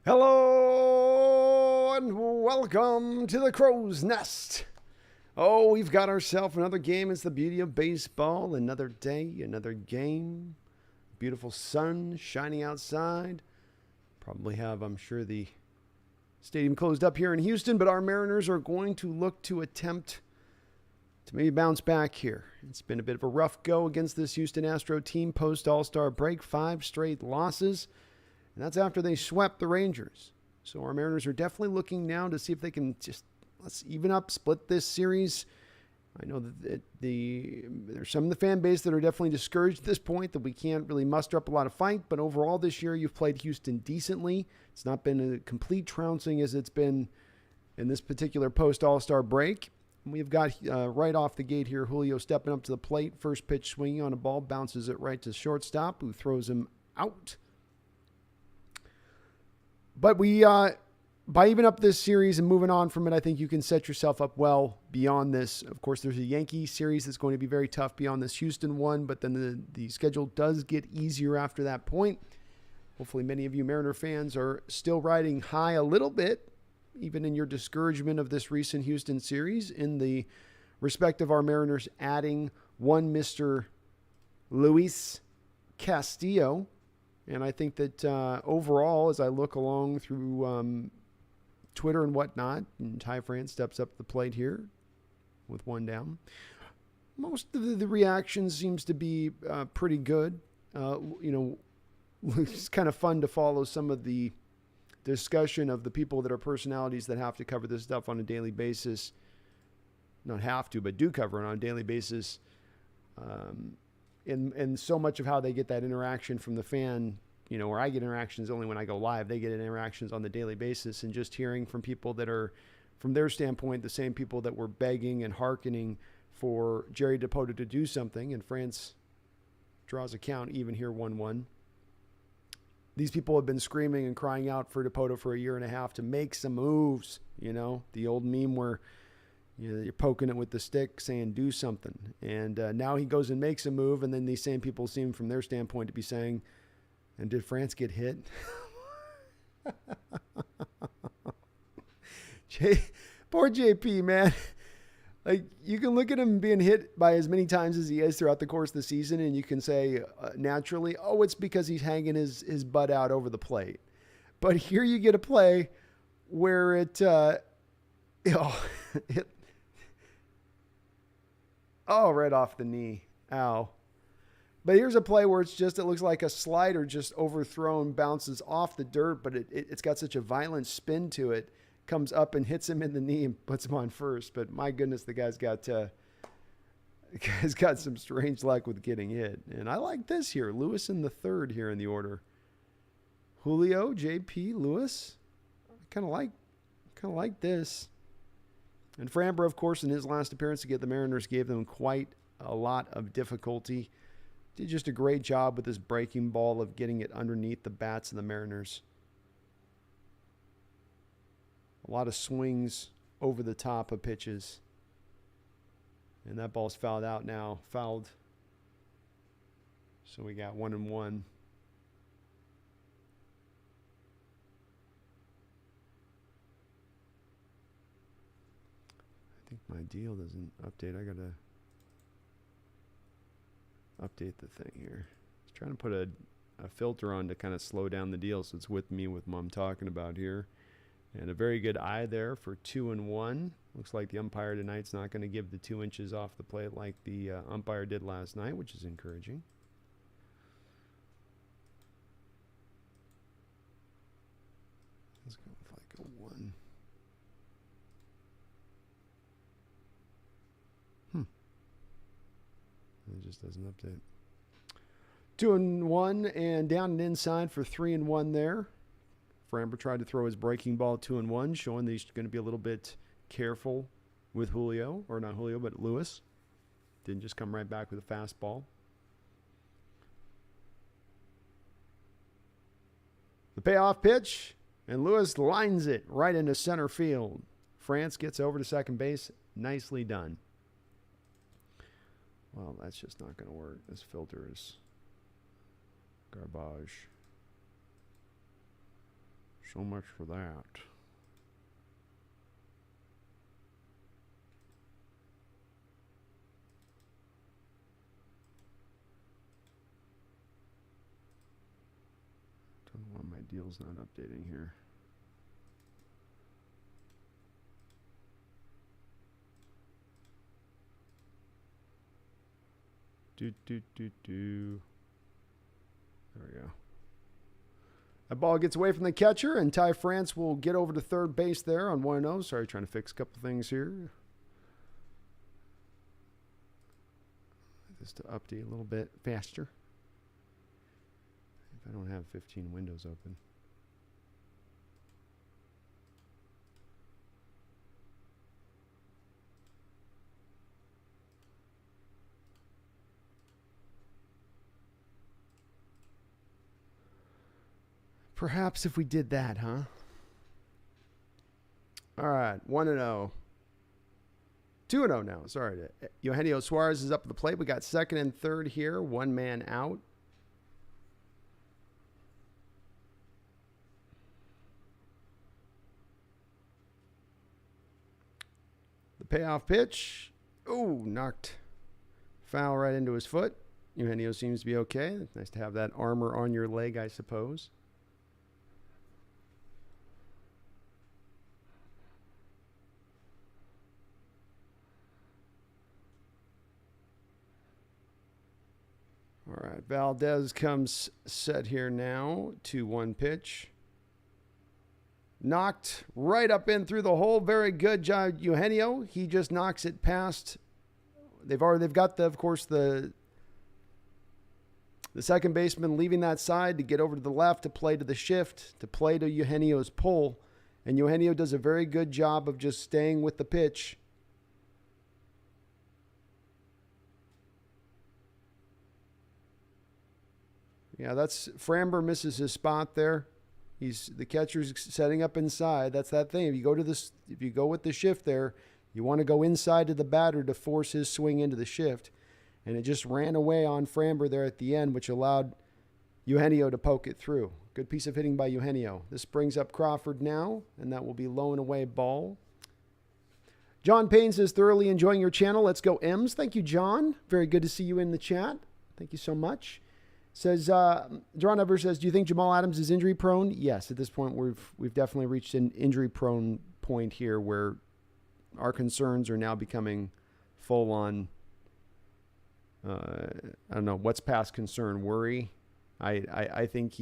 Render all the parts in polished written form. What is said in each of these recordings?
Hello and welcome to the Crow's Nest. Oh, we've got ourselves another game. It's the beauty of baseball. Another day, another game. Beautiful sun shining outside. Probably have, I'm sure, the stadium closed up here in Houston, but our Mariners are going to look to attempt to maybe bounce back here. It's been a bit of a rough go against this Houston Astro team post All-Star break. 5 straight losses. And that's after they swept the Rangers. So our Mariners are definitely looking now to see if they can let's even up, split this series. I know that there's some of the fan base that are definitely discouraged at this point that we can't really muster up a lot of fight. But overall this year, you've played Houston decently. It's not been a complete trouncing as it's been in this particular post-All-Star break. And we've got right off the gate here, Julio stepping up to the plate. First pitch swinging on a ball, bounces it right to shortstop, who throws him out. But by even up this series and moving on from it, I think you can set yourself up well beyond this. Of course, there's a Yankee series that's going to be very tough beyond this Houston one, but then the schedule does get easier after that point. Hopefully many of you Mariner fans are still riding high a little bit, even in your discouragement of this recent Houston series, in the respect of our Mariners adding one Mr. Luis Castillo. And I think that overall, as I look along through Twitter and whatnot, and Ty France steps up the plate here with one down. Most of the reaction seems to be pretty good. It's kind of fun to follow some of the discussion of the people that are personalities that have to cover this stuff on a daily basis. Not have to, but do cover it on a daily basis. And so much of how they get that interaction from the fan, where I get interactions only when I go live, they get interactions on the daily basis, and just hearing from people that are, from their standpoint, the same people that were begging and hearkening for Jerry Dipoto to do something, and France draws a count even here 1-1. These people have been screaming and crying out for Dipoto for a year and a half to make some moves, the old meme where you're poking it with the stick saying do something. And now he goes and makes a move, and then these same people seem from their standpoint to be saying, and did France get hit? Poor JP, man. Like, you can look at him being hit by as many times as he is throughout the course of the season, and you can say naturally, oh, it's because he's hanging his butt out over the plate. But here you get a play where right off the knee. Ow. But here's a play where it looks like a slider just overthrown, bounces off the dirt, but it's got such a violent spin to it, comes up and hits him in the knee and puts him on first. But my goodness, the guy's got some strange luck with getting hit. And I like this here. Lewis in the third here in the order. Julio, JP, Lewis. I kind of like this. And Framber, of course, in his last appearance against the Mariners, gave them quite a lot of difficulty. Did just a great job with his breaking ball of getting it underneath the bats of the Mariners. A lot of swings over the top of pitches. And that ball's fouled out now. Fouled. So we got 1-1. I think my deal doesn't update. I got to update the thing here. I was trying to put a filter on to kind of slow down the deal so it's with me with what I'm talking about here. And a very good eye there for 2-1. Looks like the umpire tonight's not going to give the 2 inches off the plate like the umpire did last night, which is encouraging. Let's go with like a 1. It just doesn't update. 2-1 and down and inside for 3-1 there. Framber tried to throw his breaking ball 2-1, showing that he's going to be a little bit careful with Julio, or not Julio, but Lewis. Didn't just come right back with a fastball. The payoff pitch, and Lewis lines it right into center field. France gets over to second base. Nicely done. Well, that's just not going to work. This filter is garbage. So much for that. Don't know why my deal's not updating here. There we go. That ball gets away from the catcher, and Ty France will get over to third base there on 1-0. Sorry, trying to fix a couple things here. Just to update a little bit faster. If I don't have 15 windows open. Perhaps if we did that, huh? All right, 1-0. 2-0 now, sorry. Eugenio Suarez is up at the plate. We got second and third here. One man out. The payoff pitch. Oh, knocked foul right into his foot. Eugenio seems to be okay. It's nice to have that armor on your leg, I suppose. All right, Valdez comes set here now. 2-1 pitch. Knocked right up in through the hole. Very good job, Eugenio. He just knocks it past. They've got of course the second baseman leaving that side to get over to the left to play to the shift, to play to Eugenio's pull. And Eugenio does a very good job of just staying with the pitch. Yeah, that's Framber misses his spot there. The catcher's setting up inside. That's that thing. If you go with the shift there, you want to go inside to the batter to force his swing into the shift. And it just ran away on Framber there at the end, which allowed Eugenio to poke it through. Good piece of hitting by Eugenio. This brings up Crawford now, and that will be low and away ball. John Payne says, thoroughly enjoying your channel. Let's go M's. Thank you, John. Very good to see you in the chat. Thank you so much. Says, John Ever says, do you think Jamal Adams is injury prone? Yes, at this point we've definitely reached an injury prone point here where our concerns are now becoming full on, I don't know, what's past concern, worry. I think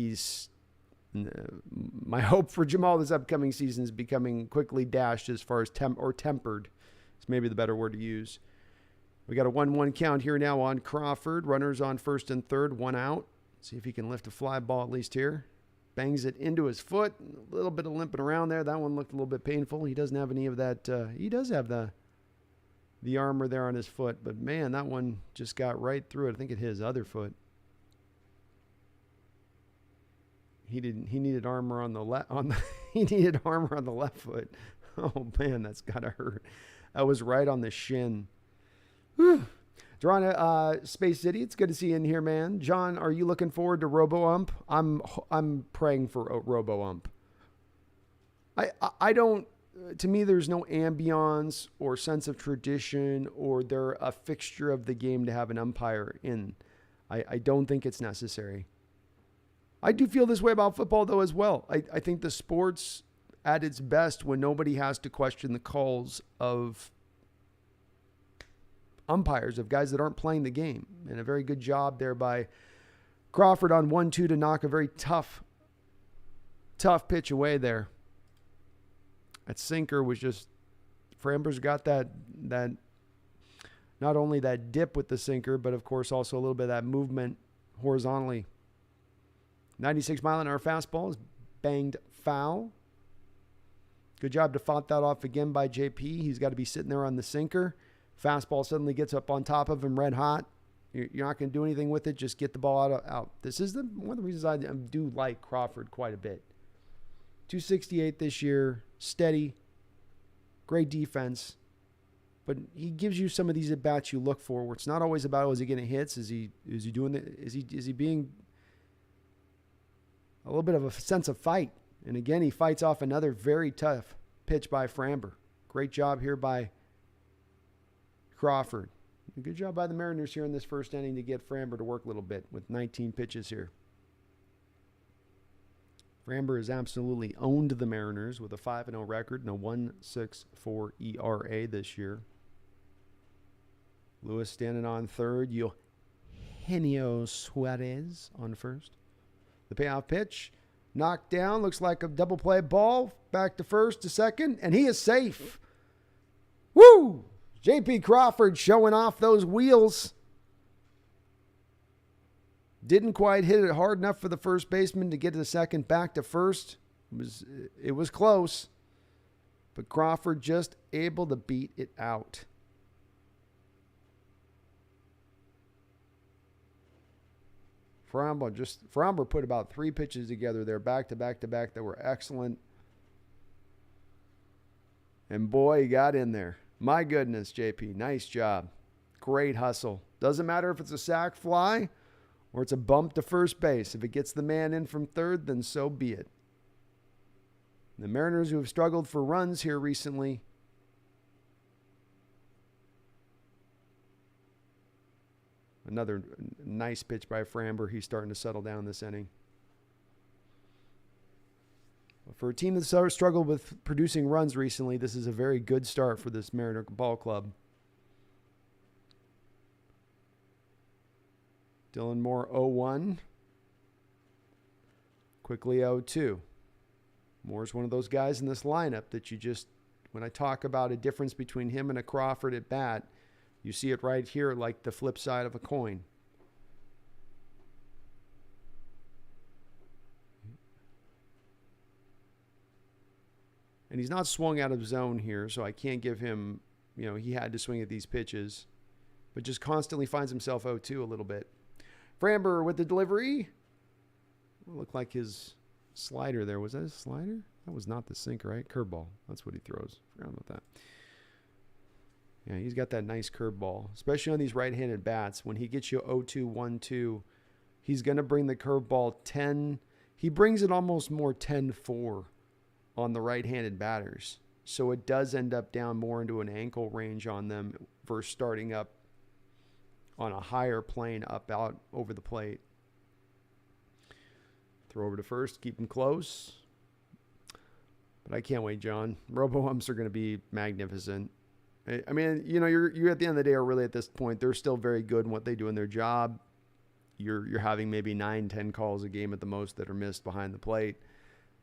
my hope for Jamal this upcoming season is becoming quickly dashed as far as tempered. It's maybe the better word to use. We got a 1-1 count here now on Crawford. Runners on first and third, one out. See if he can lift a fly ball at least here. Bangs it into his foot. A little bit of limping around there. That one looked a little bit painful. He doesn't have any of that. He does have the armor there on his foot. But, man, that one just got right through it. I think it hit his other foot. He needed armor on the left. He needed armor on the left foot. Oh, man, that's got to hurt. That was right on the shin. Whew. Drawn Space City, it's good to see you in here, man. John, are you looking forward to Robo-Ump? I'm praying for a Robo-Ump. I don't, to me, there's no ambiance or sense of tradition or they're a fixture of the game to have an umpire in. I don't think it's necessary. I do feel this way about football, though, as well. I think the sport's at its best when nobody has to question the calls of umpires, of guys that aren't playing the game. And a very good job there by Crawford on 1-2 to knock a very tough pitch away there. That sinker was just, Framber's got that not only that dip with the sinker, but of course also a little bit of that movement horizontally. 96-mile-an-hour fastball is banged foul. Good job to fought that off again by JP. He's got to be sitting there on the sinker. Fastball suddenly gets up on top of him red hot. You're not going to do anything with it. Just get the ball out. This is one of the reasons I do like Crawford quite a bit. 268 this year. Steady. Great defense. But he gives you some of these at-bats you look for where it's not always about, is he getting hits? Is he being a little bit of a sense of fight? And again, he fights off another very tough pitch by Framber. Great job here by Crawford. Good job by the Mariners here in this first inning to get Framber to work a little bit with 19 pitches here. Framber has absolutely owned the Mariners with a 5-0 record and a 1.64 ERA this year. Lewis standing on third. Eugenio Suarez on first. The payoff pitch. Knocked down. Looks like a double play ball. Back to first to second. And he is safe. Woo! J.P. Crawford showing off those wheels. Didn't quite hit it hard enough for the first baseman to get to the second, back to first. It was close. But Crawford just able to beat it out. Framber put about 3 pitches together there, back to back to back, that were excellent. And boy, he got in there. My goodness, JP, nice job. Great hustle. Doesn't matter if it's a sac fly or it's a bump to first base. If it gets the man in from third, then so be it. The Mariners, who have struggled for runs here recently, another nice pitch by Framber. He's starting to settle down this inning. For a team that's struggled with producing runs recently, this is a very good start for this Mariner ball club. Dylan Moore 0-1. Quickly 0-2. Moore's one of those guys in this lineup that you just, when I talk about a difference between him and a Crawford at bat, you see it right here, like the flip side of a coin. And he's not swung out of zone here, so I can't give him, he had to swing at these pitches, but just constantly finds himself 0-2 a little bit. Framber with the delivery. Looked like his slider there. Was that his slider? That was not the sinker, right? Curveball. That's what he throws. Forgot about that. Yeah, he's got that nice curveball, especially on these right-handed bats. When he gets you 0-2, 1-2, he's going to bring the curveball 10. He brings it almost more 10-4 on the right-handed batters. So it does end up down more into an ankle range on them versus starting up on a higher plane up out over the plate. Throw over to first, keep him close. But I can't wait, John. Robo-umps are going to be magnificent. I mean, you're at the end of the day, are really at this point, they're still very good in what they do in their job. You're having maybe 9-10 calls a game at the most that are missed behind the plate.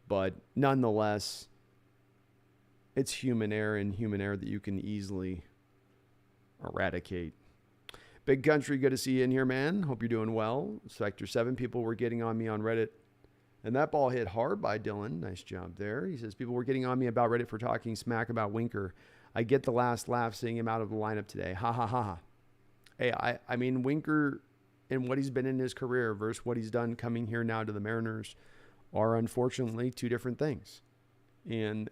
But nonetheless, it's human error that you can easily eradicate. Big Country, good to see you in here, man. Hope you're doing well. Sector 7, people were getting on me on Reddit. And that ball hit hard by Dylan. Nice job there. He says, people were getting on me about Reddit for talking smack about Winker. I get the last laugh seeing him out of the lineup today. Ha, ha, ha, ha. Hey, I mean, Winker and what he's been in his career versus what he's done coming here now to the Mariners are unfortunately two different things. And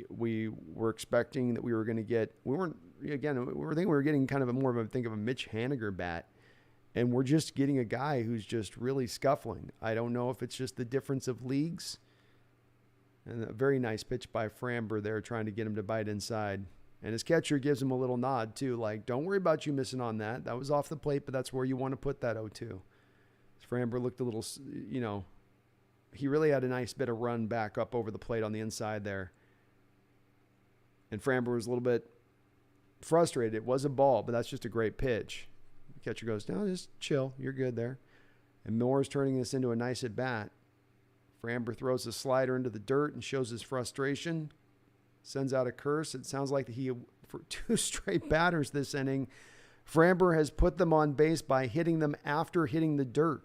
we were expecting that we were going to get, we were thinking we were getting kind of a Mitch Haniger bat. And we're just getting a guy who's just really scuffling. I don't know if it's just the difference of leagues. And a very nice pitch by Framber there, trying to get him to bite inside. And his catcher gives him a little nod too, like, don't worry about you missing on that. That was off the plate, but that's where you want to put that 0-2. Framber looked a little, he really had a nice bit of run back up over the plate on the inside there. And Framber was a little bit frustrated. It was a ball, but that's just a great pitch. The catcher goes, no, just chill. You're good there. And Moore's turning this into a nice at-bat. Framber throws a slider into the dirt and shows his frustration. Sends out a curse. It sounds like for 2 straight batters this inning, Framber has put them on base by hitting them after hitting the dirt.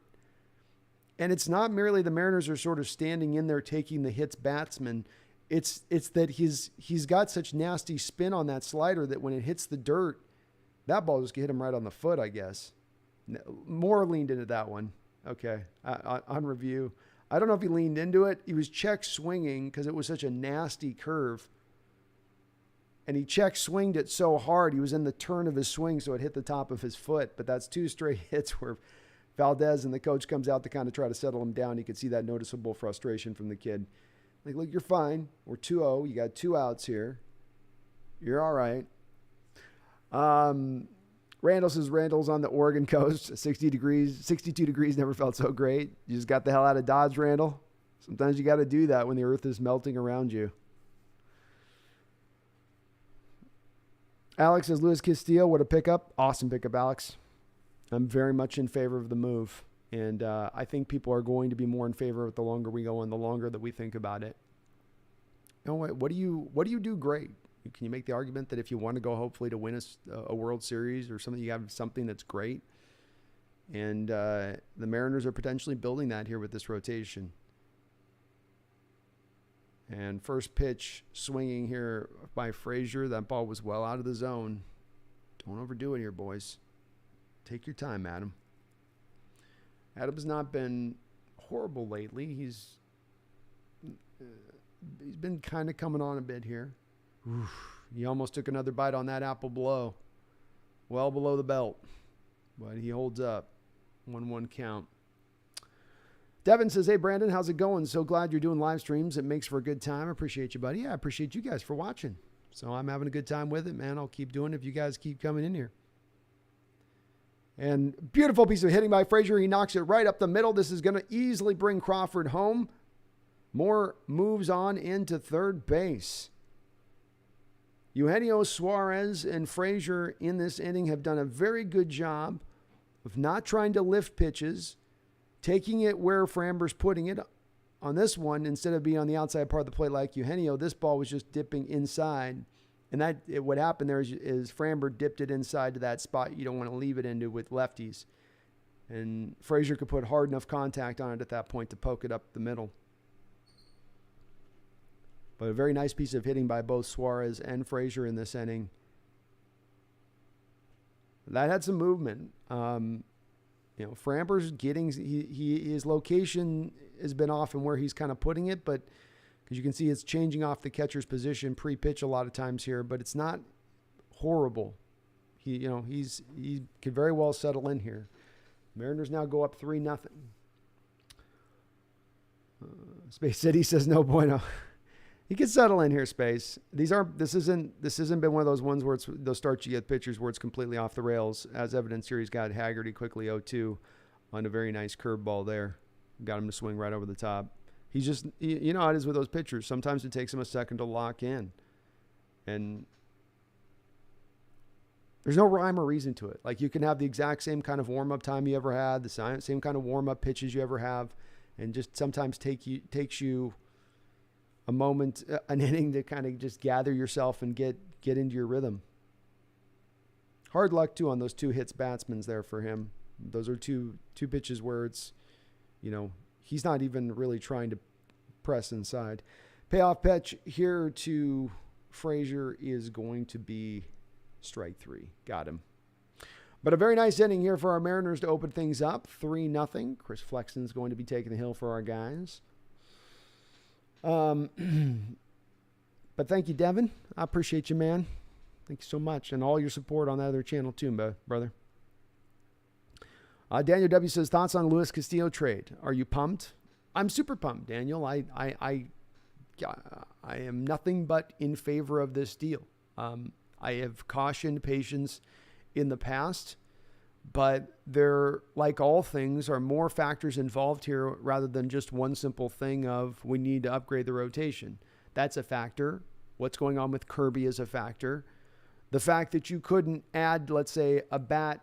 And it's not merely the Mariners are sort of standing in there taking the hits batsman. It's that he's got such nasty spin on that slider that when it hits the dirt, that ball just hit him right on the foot, I guess. Moore leaned into that one. Okay, on review. I don't know if he leaned into it. He was check swinging because it was such a nasty curve. And he check swinged it so hard, he was in the turn of his swing, so it hit the top of his foot. But that's 2 straight hits where Valdez and the coach comes out to kind of try to settle him down. You could see that noticeable frustration from the kid. Like, look, you're fine. We're 2-0. You got 2 outs here. You're all right. Randall says Randall's on the Oregon coast. 62 degrees never felt so great. You just got the hell out of Dodge, Randall. Sometimes you got to do that when the earth is melting around you. Alex says Luis Castillo, what a pickup. Awesome pickup, Alex. I'm very much in favor of the move. And I think people are going to be more in favor of it the longer we go and the longer that we think about it. You know what do you do great? Can you make the argument that if you want to go hopefully to win a World Series or something, you have something that's great? And the Mariners are potentially building that here with this rotation. And first pitch swinging here by Frazier. That ball was well out of the zone. Don't overdo it here, boys. Take your time, Adam. Adam's not been horrible lately. He's been kind of coming on a bit here. Oof, he almost took another bite on that apple below. Well below the belt. But he holds up. 1-1 count. Devin says, hey, Brandon, how's it going? So glad you're doing live streams. It makes for a good time. I appreciate you, buddy. Yeah, I appreciate you guys for watching. So I'm having a good time with it, man. I'll keep doing it if you guys keep coming in here. And beautiful piece of hitting by Frazier. He knocks it right up the middle. This is going to easily bring Crawford home. More moves on into third base. Eugenio Suarez and Frazier in this inning have done a very good job of not trying to lift pitches, taking it where Framber's putting it. On this one, instead of being on the outside part of the plate like Eugenio, this ball was just dipping inside. And what happened there is Framber dipped it inside to that spot you don't want to leave it into with lefties. And Frazier could put hard enough contact on it at that point to poke it up the middle. But a very nice piece of hitting by both Suarez and Frazier in this inning. That had some movement. Framber's getting his location has been off and where he's kind of putting it, but because you can see it's changing off the catcher's position pre-pitch a lot of times here, but it's not horrible. He could very well settle in here. Mariners now go up 3-0. Space City says no bueno. He could settle in here, Space. This hasn't been one of those ones where it's those starts you get pitchers where it's completely off the rails. As evidence here, he's got Haggerty quickly 0-2 on a very nice curveball there. Got him to swing right over the top. He's just, you know how it is with those pitchers. Sometimes it takes him a second to lock in. And there's no rhyme or reason to it. Like you can have the exact same kind of warm-up time you ever had, the same kind of warm-up pitches you ever have, and just sometimes takes you a moment, an inning to kind of just gather yourself and get into your rhythm. Hard luck, too, on those 2 hits batsmen there for him. Those are two pitches where it's, he's not even really trying to press inside. Payoff pitch here to Frazier is going to be strike 3. Got him. But a very nice inning here for our Mariners to open things up. 3-0. Chris Flexen's going to be taking the hill for our guys. But thank you, Devin. I appreciate you, man. Thank you so much. And all your support on that other channel too, brother. Daniel W. says, thoughts on Luis Castillo trade. Are you pumped? I'm super pumped, Daniel. I am nothing but in favor of this deal. I have cautioned patience in the past, but there, like all things, are more factors involved here rather than just one simple thing of we need to upgrade the rotation. That's a factor. What's going on with Kirby is a factor. The fact that you couldn't add, let's say, a bat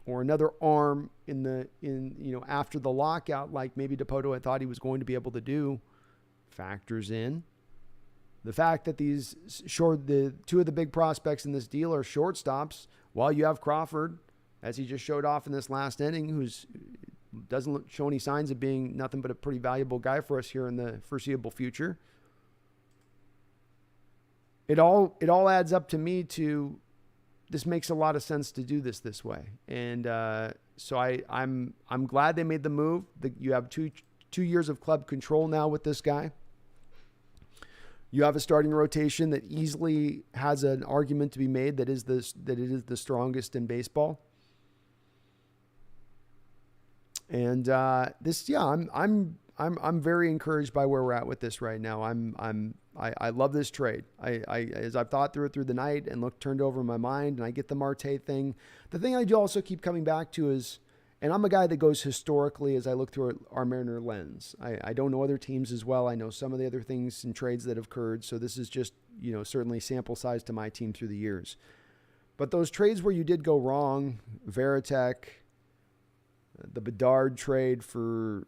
or another arm after the lockout, like maybe Dipoto had thought he was going to be able to do, factors in. The fact that the 2 of the big prospects in this deal are shortstops, while you have Crawford, as he just showed off in this last inning, who's doesn't show any signs of being nothing but a pretty valuable guy for us here in the foreseeable future. It all adds up to me to this makes a lot of sense to do this way. And so I'm glad they made the move. You have two years of club control now with this guy. You have a starting rotation that easily has an argument to be made that it is the strongest in baseball. And I'm I'm very encouraged by where we're at with this right now. I love this trade. As I've thought through it through the night and turned over in my mind, and I get the Marte thing. The thing I do also keep coming back to is, and I'm a guy that goes historically as I look through our Mariner lens. I don't know other teams as well. I know some of the other things and trades that have occurred. So this is just, certainly sample size to my team through the years. But those trades where you did go wrong, Veritek, the Bedard trade for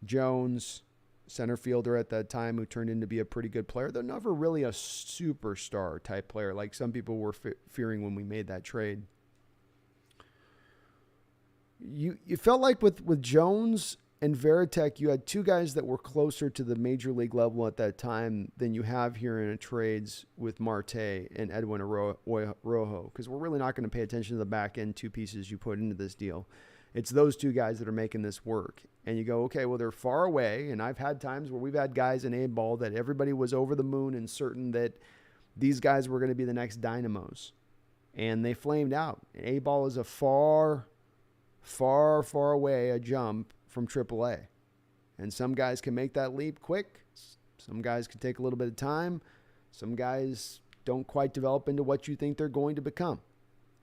Jones, center fielder at that time, who turned into be a pretty good player. They're never really a superstar type player like some people were fearing when we made that trade. You felt like with Jones and Veritek, you had two guys that were closer to the major league level at that time than you have here in trades with Marte and Edwin Rojo, because we're really not going to pay attention to the back end two pieces you put into this deal. It's those two guys that are making this work. And you go, okay, well, they're far away. And I've had times where we've had guys in A-ball that everybody was over the moon and certain that these guys were going to be the next dynamos. And they flamed out. A-ball is a far away a jump from AAA. And some guys can make that leap quick. Some guys can take a little bit of time. Some guys don't quite develop into what you think they're going to become.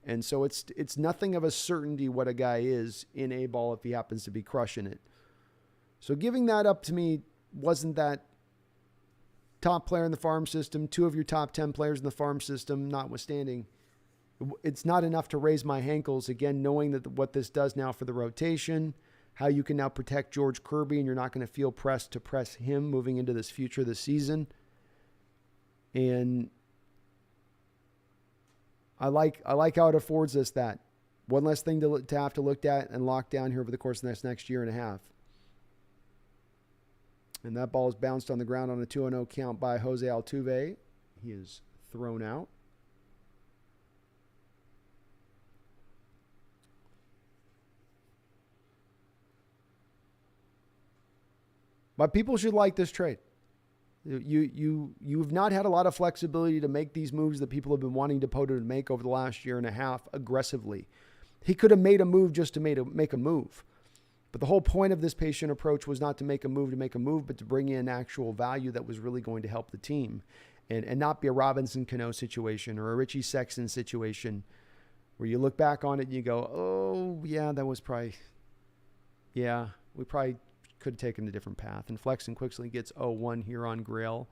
And so it's nothing of a certainty what a guy is in A-ball if he happens to be crushing it. So giving that up to me wasn't that top player in the farm system, two of your top 10 players in the farm system notwithstanding. It's not enough to raise my ankles, again, knowing that what this does now for the rotation, how you can now protect George Kirby and you're not going to feel pressed to press him moving into this future of the season. And I like how it affords us that. One less thing to have to look at and lock down here over the course of this next year and a half. And that ball is bounced on the ground on a 2-0 count by Jose Altuve. He is thrown out. But people should like this trade. You've not had a lot of flexibility to make these moves that people have been wanting Dipoto to make over the last year and a half aggressively. He could have made a move just to make a move. But the whole point of this patient approach was not to make a move, but to bring in actual value that was really going to help the team and not be a Robinson Cano situation or a Richie Sexton situation where you look back on it and you go, oh, yeah, that was probably, yeah, we probably could have taken a different path. And Flexen quickly gets 0-1 here on Gurriel.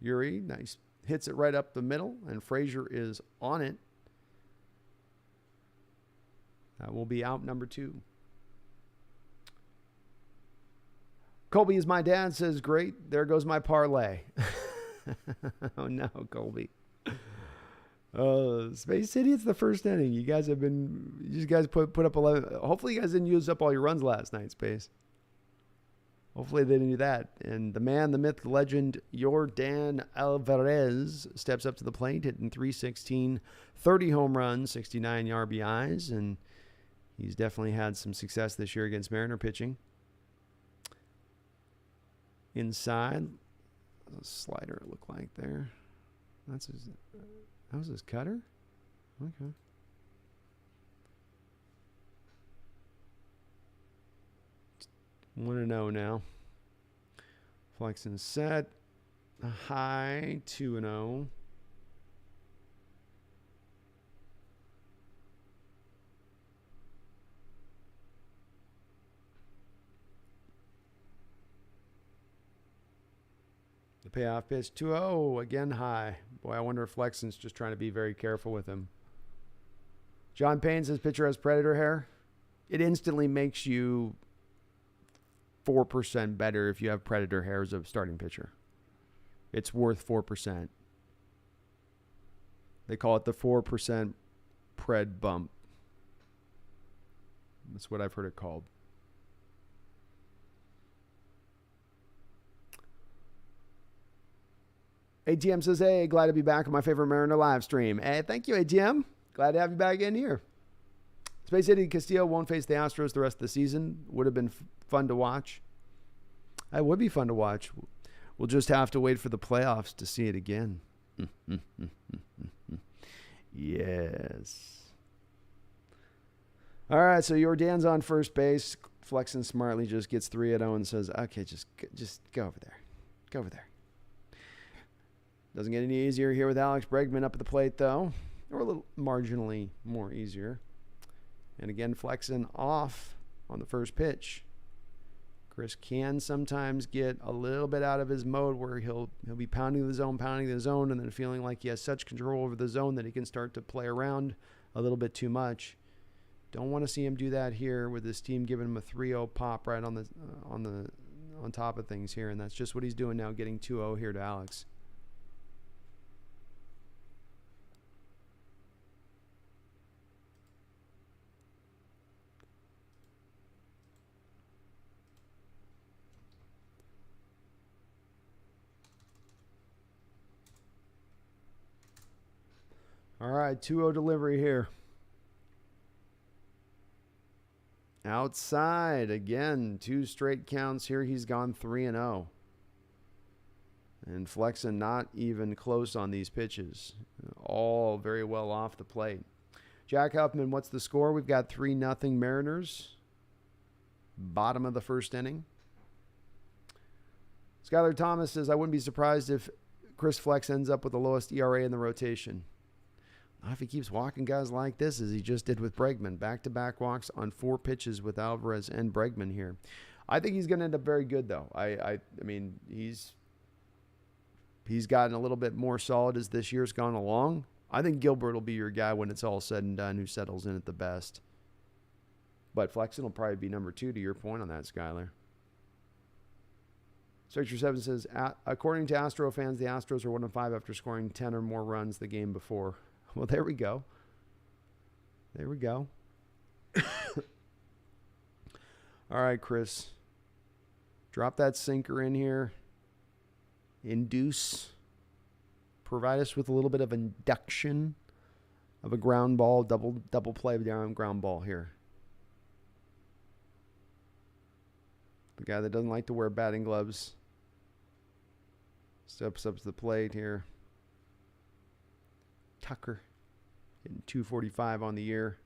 Yuri, nice. Hits it right up the middle, and Frazier is on it. That will be out number 2. Colby is my dad, says, great. There goes my parlay. Oh, no, Colby. Space City, it's the first inning. You guys put up 11. Hopefully you guys didn't use up all your runs last night, Space. Hopefully they didn't do that. And the man, the myth, the legend, Yordan Alvarez steps up to the plate, hitting .316, 30 home runs, 69 RBIs, and he's definitely had some success this year against Mariner pitching. Inside, what's a slider look like there? That was his cutter? Okay. One to 0 now. Flexen set. A high 2-0. The payoff pitch 2-0. Again high. Boy, I wonder if Flexen's just trying to be very careful with him. John Payne says pitcher has predator hair. It instantly makes you 4% better if you have predator hair as a starting pitcher. It's worth 4%. They call it the 4% pred bump. That's what I've heard it called. ATM says, hey, glad to be back on my favorite Mariner live stream. Hey, thank you, ATM. Glad to have you back in here. Space City Castillo won't face the Astros the rest of the season. Would have been fun to watch. It would be fun to watch. We'll just have to wait for the playoffs to see it again. Yes. All right, so Jordan's on first base. Flexing smartly just gets 3-0 and says, okay, just go over there. Go over there. Doesn't get any easier here with Alex Bregman up at the plate, though. Or a little marginally more easier. And again, Flexing off on the first pitch. Chris can sometimes get a little bit out of his mode where he'll be pounding the zone, and then feeling like he has such control over the zone that he can start to play around a little bit too much. Don't want to see him do that here with this team giving him a 3-0 pop right on top of things here, and that's just what he's doing now, getting 2-0 here to Alex. All right, 2-0 delivery here. Outside again, 2 straight counts here. He's gone 3-0. And Flexing not even close on these pitches. All very well off the plate. Jack Huffman, what's the score? We've got 3-0 Mariners. Bottom of the first inning. Skylar Thomas says, I wouldn't be surprised if Chris Flex ends up with the lowest ERA in the rotation. Not if he keeps walking guys like this, as he just did with Bregman. Back-to-back walks on 4 pitches with Alvarez and Bregman here. I think he's going to end up very good, though. I mean, he's gotten a little bit more solid as this year's gone along. I think Gilbert will be your guy when it's all said and done, who settles in at the best. But Flexen will probably be number 2, to your point on that, Skyler. Sector 7 says, according to Astro fans, the Astros are 1-5 after scoring 10 or more runs the game before. Well, there we go. There we go. All right, Chris. Drop that sinker in here. Induce. Provide us with a little bit of induction of a ground ball, double play down ground ball here. The guy that doesn't like to wear batting gloves steps up to the plate here. Tucker getting 245 on the year.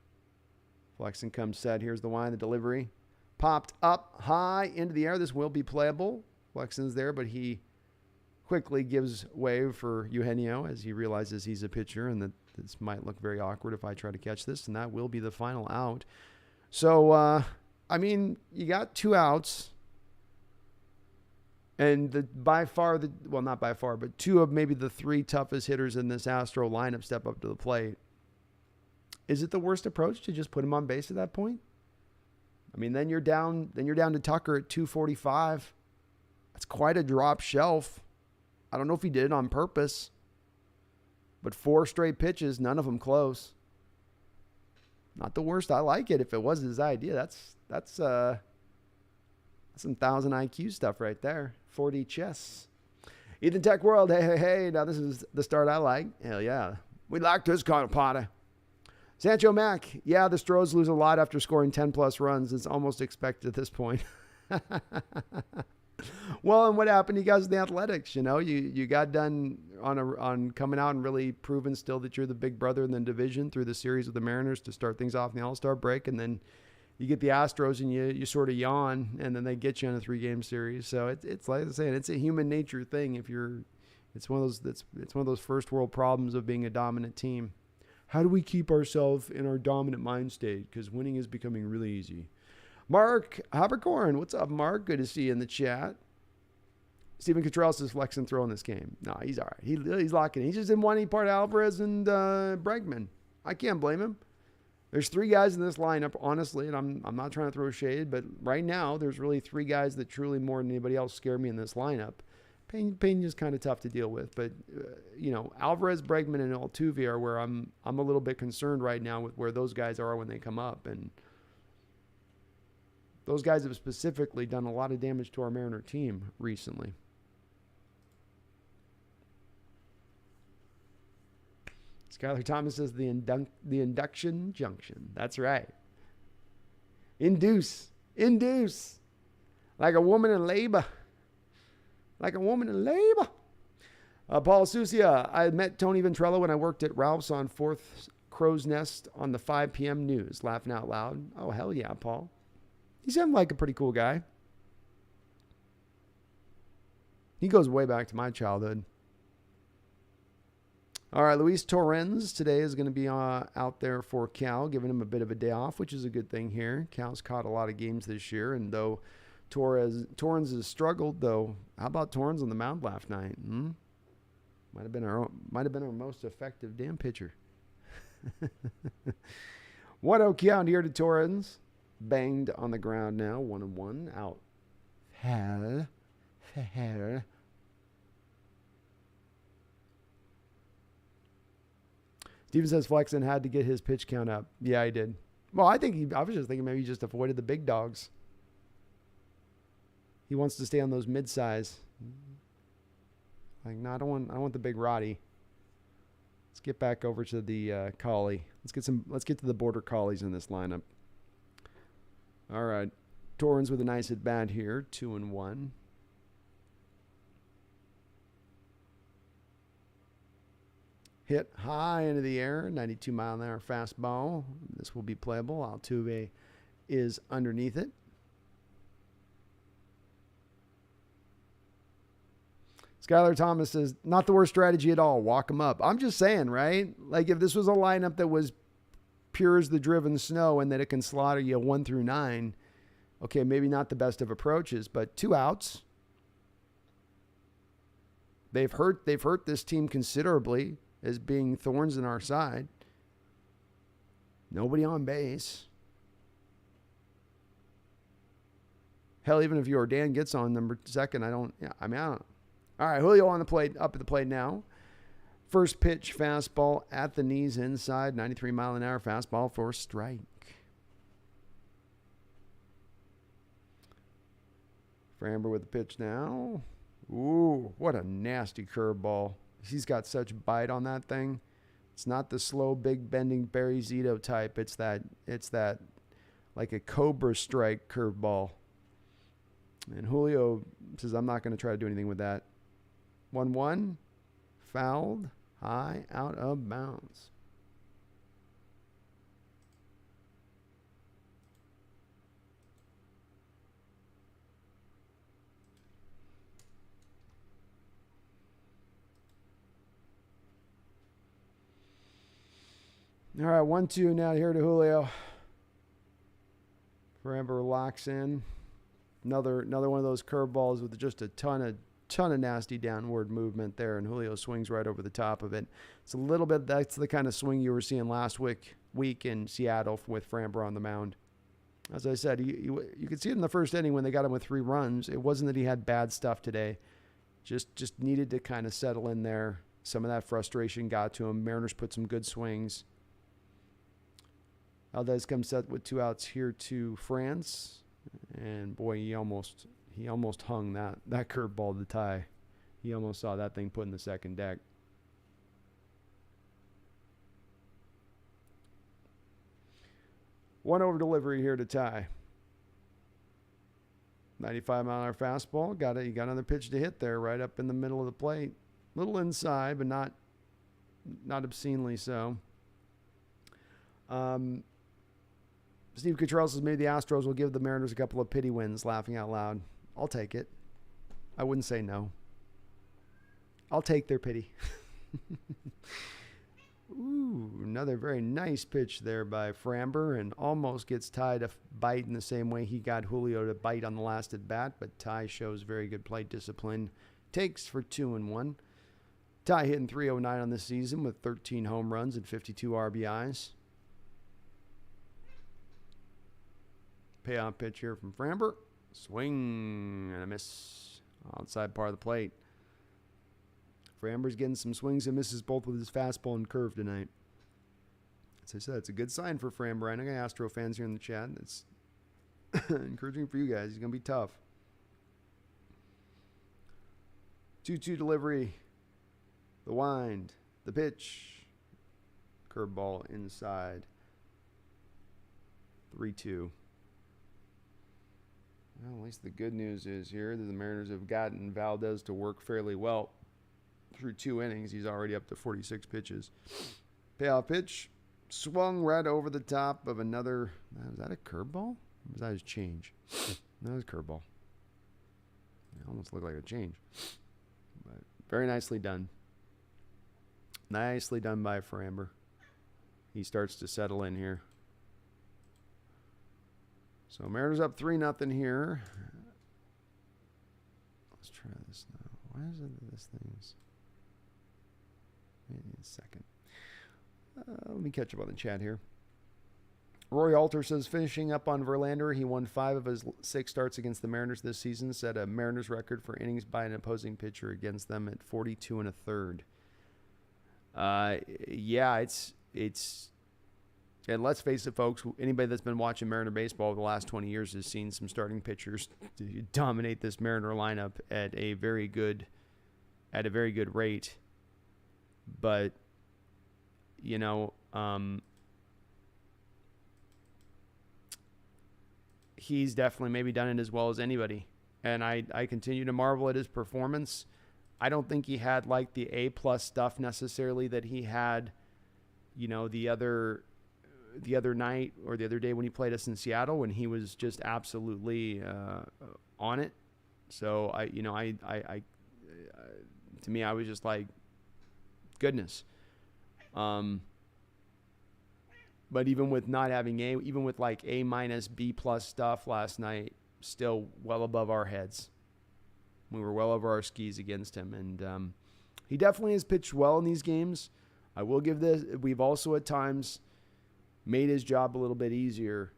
Flexing comes set. Here's the line, the delivery. Popped up high into the air. This will be playable. Flexen's there, but he quickly gives way for Eugenio as he realizes he's a pitcher and that this might look very awkward if I try to catch this, and that will be the final out. So, I mean, you got 2 outs. And not by far, but 2 of maybe the 3 toughest hitters in this Astro lineup step up to the plate. Is it the worst approach to just put him on base at that point? I mean, then you're down to Tucker at 245. That's quite a drop shelf. I don't know if he did it on purpose, but 4 straight pitches, none of them close. Not the worst. I like it if it was his idea. That's some 1,000 IQ stuff right there. 4D chess. Ethan Tech World, hey. Now this is the start I like. Hell yeah. We like this kind of party. Sancho Mac, yeah, the Astros lose a lot after scoring 10-plus runs. It's almost expected at this point. Well, and what happened to you guys in the Athletics? You know, you got done on coming out and really proving still that you're the big brother in the division through the series with the Mariners to start things off in the All-Star break, and then you get the Astros and you sort of yawn, and then they get you in a 3-game series. So it's like I'm saying, it's a human nature thing. It's one of those first world problems of being a dominant team. How do we keep ourselves in our dominant mind state? Because winning is becoming really easy. Mark Habercorn, what's up, Mark? Good to see you in the chat. Steven Cottrell says Flexen throwing this game. No, he's all right. He's locking in. He's just in one part Alvarez and Bregman. I can't blame him. There's 3 guys in this lineup, honestly, and I'm not trying to throw shade, but right now there's really 3 guys that truly more than anybody else scare me in this lineup. Pena is kind of tough to deal with, but Alvarez, Bregman, and Altuve are where I'm a little bit concerned right now with where those guys are when they come up, and those guys have specifically done a lot of damage to our Mariner team recently. Skylar Thomas says the induction junction. That's right. Induce. Like a woman in labor. Paul Susia. I met Tony Ventrella when I worked at Ralph's on 4th Crow's Nest on the 5 p.m. news. Laughing out loud. Oh, hell yeah, Paul. He sounded like a pretty cool guy. He goes way back to my childhood. All right, Luis Torrens today is going to be out there for Cal, giving him a bit of a day off, which is a good thing here. Cal's caught a lot of games this year, and though Torrens has struggled, though, how about Torrens on the mound last night? Might have been our most effective damn pitcher. 1-0 count here to Torrens. Banged on the ground now. 1-1 out. Hell. Steven says Flexen had to get his pitch count up. Yeah, he did. Well, I was just thinking maybe he just avoided the big dogs. He wants to stay on those mid-size. Like, no, I want the big Roddy. Let's get back over to the collie. Let's get to the border collies in this lineup. All right. Torrens with a nice at bat here, 2-1. Hit high into the air, 92-mile-an-hour fastball. This will be playable. Altuve is underneath it. Skylar Thomas says, not the worst strategy at all. Walk him up. I'm just saying, right? Like, if this was a lineup that was pure as the driven snow and that it can slaughter you 1 through 9, okay, maybe not the best of approaches, but 2 outs. They've hurt this team considerably as being thorns in our side. Nobody on base. Hell, even if Jordan gets on number second, I don't. All right, Julio on the plate, up at the plate now. First pitch, fastball at the knees inside, 93-mile-an-hour fastball for a strike. Framber with the pitch now. Ooh, what a nasty curveball. He's got such bite on that thing. It's not the slow, big bending Barry Zito type. It's that like a cobra strike curveball. And Julio says, I'm not going to try to do anything with that. 1-1, fouled, high, out of bounds. All right, 1-2 now here to Julio. Framber locks in. Another one of those curveballs with just a ton of nasty downward movement there, and Julio swings right over the top of it. It's a little bit, that's the kind of swing you were seeing last week in Seattle with Framber on the mound. As I said, you could see it in the first inning when they got him with 3 runs. It wasn't that he had bad stuff today. Just needed to kind of settle in there. Some of that frustration got to him. Mariners put some good swings. Valdez comes set with 2 outs here to France. And boy, he almost hung that curveball to tie. He almost saw that thing put in the second deck. One over delivery here to tie. 95-mile-an-hour fastball. He got another pitch to hit there, right up in the middle of the plate. Little inside, but not obscenely so. Steve Cottrell says maybe the Astros will give the Mariners a couple of pity wins, laughing out loud. I'll take it. I wouldn't say no. I'll take their pity. Ooh, another very nice pitch there by Framber, and almost gets Ty to bite in the same way he got Julio to bite on the last at bat, but Ty shows very good plate discipline. Takes for 2-1. Ty hitting .309 on this season with 13 home runs and 52 RBIs. Payoff pitch here from Framber. Swing and a miss. Outside part of the plate. Framber's getting some swings and misses both with his fastball and curve tonight. As I said, it's a good sign for Framber. I know I got Astro fans here in the chat. It's encouraging for you guys. He's going to be tough. 2-2 delivery. The wind. The pitch. Curveball inside. 3-2. Well, at least the good news is here that the Mariners have gotten Valdez to work fairly well. Through 2 innings, he's already up to 46 pitches. Payoff pitch, Swung right over the top of another. Is that a curveball? Or was that his change? That was a curveball. It almost looked like a change. But very nicely done. Nicely done by Framber. He starts to settle in here. So Mariners up 3-0 here. Let's try this now. Why is it that this thing is... Maybe a second. Let me catch up on the chat here. Roy Alter says, finishing up on Verlander, he won 5 of his 6 starts against the Mariners this season, set a Mariners record for innings by an opposing pitcher against them at 42 1/3. Yeah, it's, and let's face it, folks, anybody that's been watching Mariner baseball over the last 20 years has seen some starting pitchers dominate this Mariner lineup at a very good rate. But, you know, he's definitely maybe done it as well as anybody. And I continue to marvel at his performance. I don't think he had like the A+ stuff necessarily that he had, you know, the other night or the other day when he played us in Seattle, when he was just absolutely on it. So to me, I was just like, goodness. But even with not having even with like A-, B+ stuff last night, still well above our heads. We were well over our skis against him. And he definitely has pitched well in these games. I will give this. We've also at times made his job a little bit easier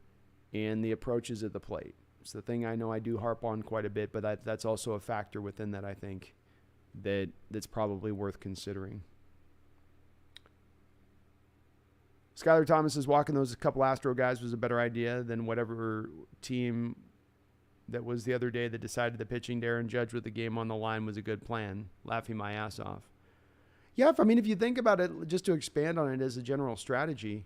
in the approaches at the plate. It's the thing I know I do harp on quite a bit, but that's also a factor within that, I think, that's probably worth considering. Skylar Thomas says walking those couple Astro guys was a better idea than whatever team that was the other day that decided the pitching Darren Judge with the game on the line was a good plan. Laughing my ass off. Yeah, if you think about it, just to expand on it as a general strategy,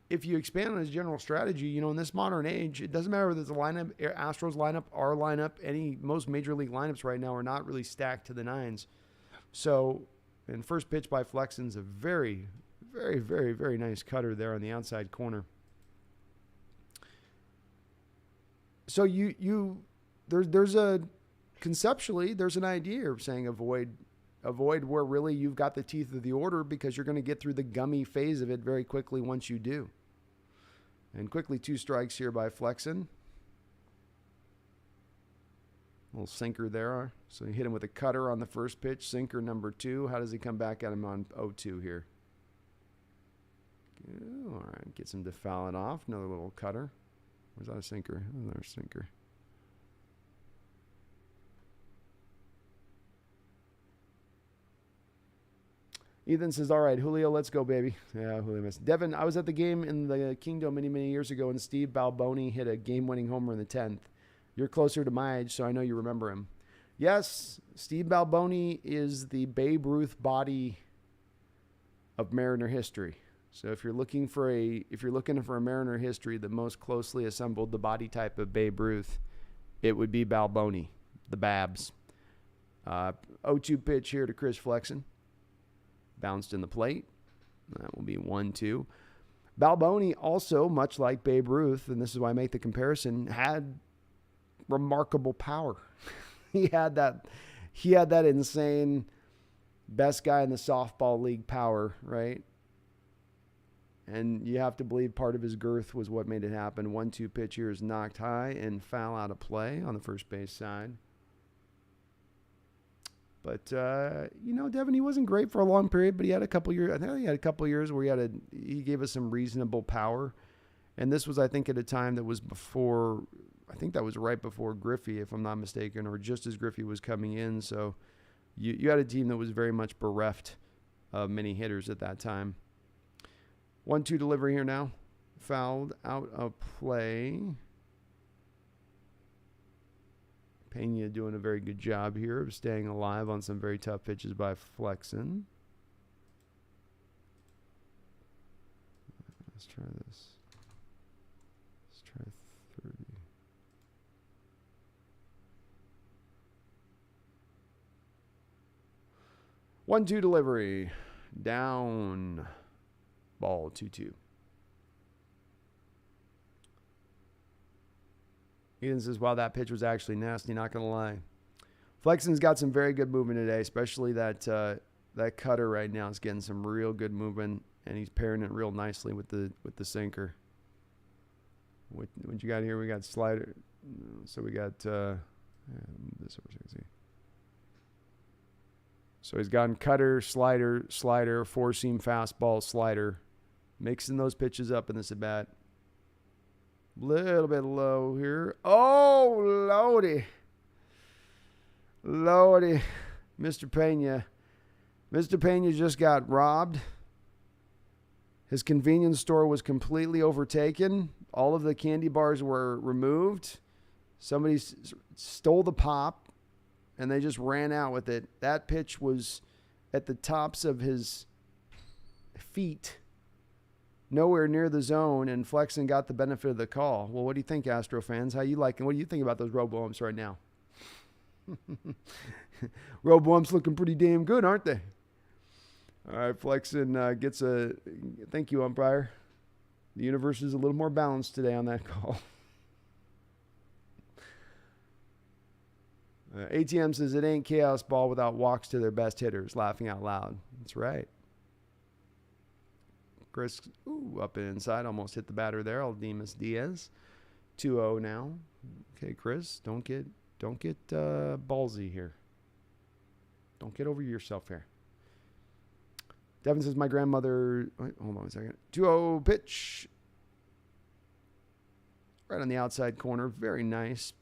if you expand on his general strategy, you know, in this modern age, it doesn't matter whether it's a lineup, Astros lineup, our lineup, most major league lineups right now are not really stacked to the nines. So, and first pitch by Flexen's a very, very, very, very nice cutter there on the outside corner. So there's conceptually an idea of saying avoid where really you've got the teeth of the order, because you're going to get through the gummy phase of it very quickly once you do. And quickly 2 strikes here by Flexen. Little sinker there. So he hit him with a cutter on the first pitch. Sinker number 2. How does he come back at him on 0-2 here? All right. Gets him to foul it off. Another little cutter. Was that a sinker? Another sinker. Ethan says, all right, Julio, let's go, baby. Yeah, Julio missed. Devin, I was at the game in the Kingdom many, many years ago, and Steve Balboni hit a game-winning homer in the 10th. You're closer to my age, so I know you remember him. Yes, Steve Balboni is the Babe Ruth body of Mariner history. So if you're looking for a Mariner history that most closely assembled the body type of Babe Ruth, it would be Balboni, the Babs. 0-2 pitch here to Chris Flexen. Bounced in the plate. That will be 1-2. Balboni also, much like Babe Ruth, and this is why I make the comparison, had remarkable power. He had that insane best guy in the softball league power, right? And you have to believe part of his girth was what made it happen. 1-2 pitch here is knocked high and foul out of play on the first base side. But, Devin, he wasn't great for a long period, but he had a couple years. I think he had a couple years where he gave us some reasonable power. And this was, I think, at a time that was before, I think that was right before Griffey, if I'm not mistaken, or just as Griffey was coming in. So you had a team that was very much bereft of many hitters at that time. 1-2 delivery here now. Fouled out of play. Pena doing a very good job here of staying alive on some very tough pitches by Flexen. Let's try this. Let's try 30. 1-2 delivery. Down. Ball 2-2. Eden says, wow, that pitch was actually nasty, not going to lie. Flexen's got some very good movement today, especially that cutter right now is getting some real good movement, and he's pairing it real nicely with the sinker. What you got here? We got slider. So we got this over so you can see. So he's gotten cutter, slider, four-seam fastball, slider. Mixing those pitches up in this at-bat. Little bit low here. Oh, Lordy. Lordy. Mr. Pena. Mr. Pena just got robbed. His convenience store was completely overtaken. All of the candy bars were removed. Somebody stole the pop, and they just ran out with it. That pitch was at the tops of his feet, nowhere near the zone, and Flexen got the benefit of the call. Well, what do you think, Astro fans? How you liking? What do you think about those robo-umps right now? Robo-umps looking pretty damn good, aren't they? All right, Flexen gets a thank you, umpire. The universe is a little more balanced today on that call. ATM says it ain't chaos ball without walks to their best hitters. Laughing out loud. That's right. Chris, up and inside, almost hit the batter there. Aldemus Diaz, 2-0 now. Okay, Chris, don't get ballsy here. Don't get over yourself here. Devin says my grandmother. Wait, hold on a second. 2-0 pitch. Right on the outside corner. Very nice.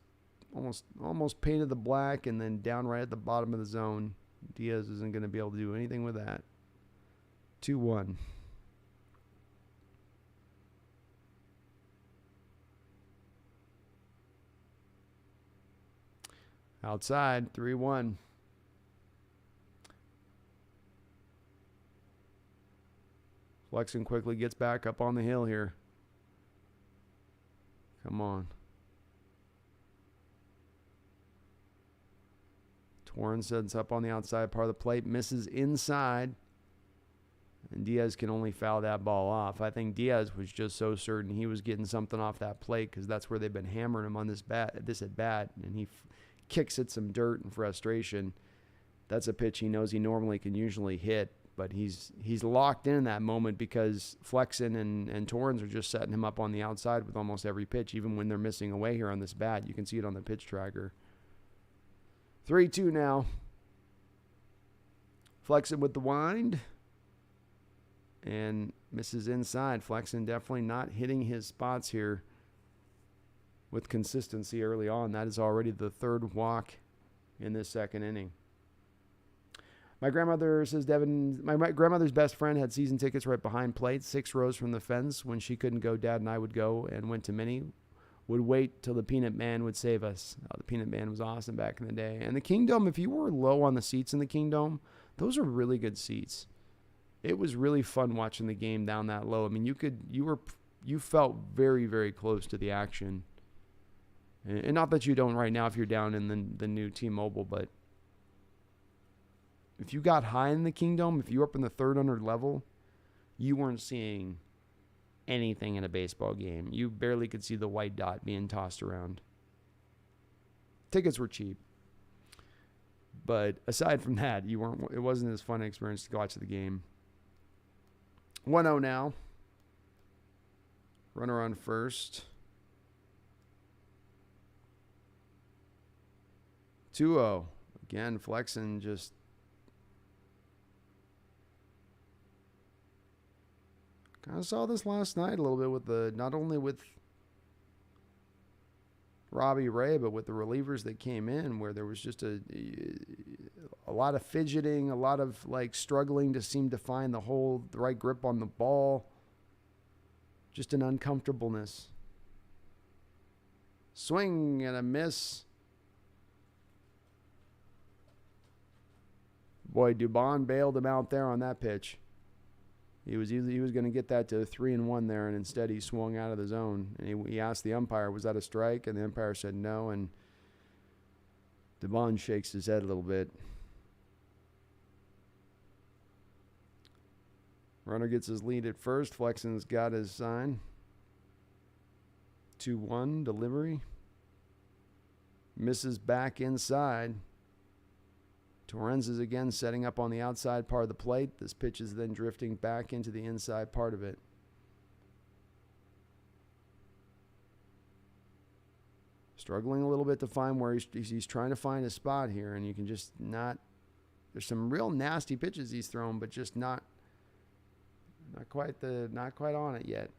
Almost painted the black and then down right at the bottom of the zone. Diaz isn't going to be able to do anything with that. 2-1. Outside, 3-1. Flexen quickly gets back up on the hill here. Come on. Torrance sets up on the outside part of the plate, misses inside, and Diaz can only foul that ball off. I think Diaz was just so certain he was getting something off that plate because that's where they've been hammering him on this at bat, and he kicks at some dirt and frustration. That's a pitch he knows he normally can usually hit, but he's locked in that moment because Flexen and Torrance are just setting him up on the outside with almost every pitch, even when they're missing away here on this bat. You can see it on the pitch tracker. 3-2 now. Flexen with the wind. And misses inside. Flexen definitely not hitting his spots here with consistency early on. That is already the third walk in this second inning. My grandmother, says Devin, my grandmother's best friend had season tickets right behind plate, 6 rows from the fence. When she couldn't go, Dad and I would go and went to many. Would wait till the Peanut Man would save us. The Peanut Man was awesome back in the day. And the Kingdom, if you were low on the seats in the Kingdom, those are really good seats. It was really fun watching the game down that low. I mean, you felt very, very close to the action. And not that you don't right now if you're down in the new T-Mobile, but if you got high in the Kingdom, if you were up in the 300 level, you weren't seeing anything in a baseball game. You barely could see the white dot being tossed around. Tickets were cheap. But aside from that, it wasn't as fun an experience to watch the game. 1-0 now. Runner on first. 2-0. Again, Flexen just kind of saw this last night a little bit with not only with Robbie Ray, but with the relievers that came in, where there was just a lot of fidgeting, a lot of struggling to seem to find the right grip on the ball. Just an uncomfortableness. Swing and a miss. Boy, Dubon bailed him out there on that pitch. He was going to get that to 3-1 there, and instead he swung out of the zone. And he asked the umpire, was that a strike? And the umpire said no, and Dubon shakes his head a little bit. Runner gets his lead at first. Flexen's got his sign. 2-1 delivery. Misses back inside. Torrens is again setting up on the outside part of the plate. This pitch is then drifting back into the inside part of it. Struggling a little bit to find where he's trying to find a spot here, and you can just not. There's some real nasty pitches he's thrown, but just not quite on it yet.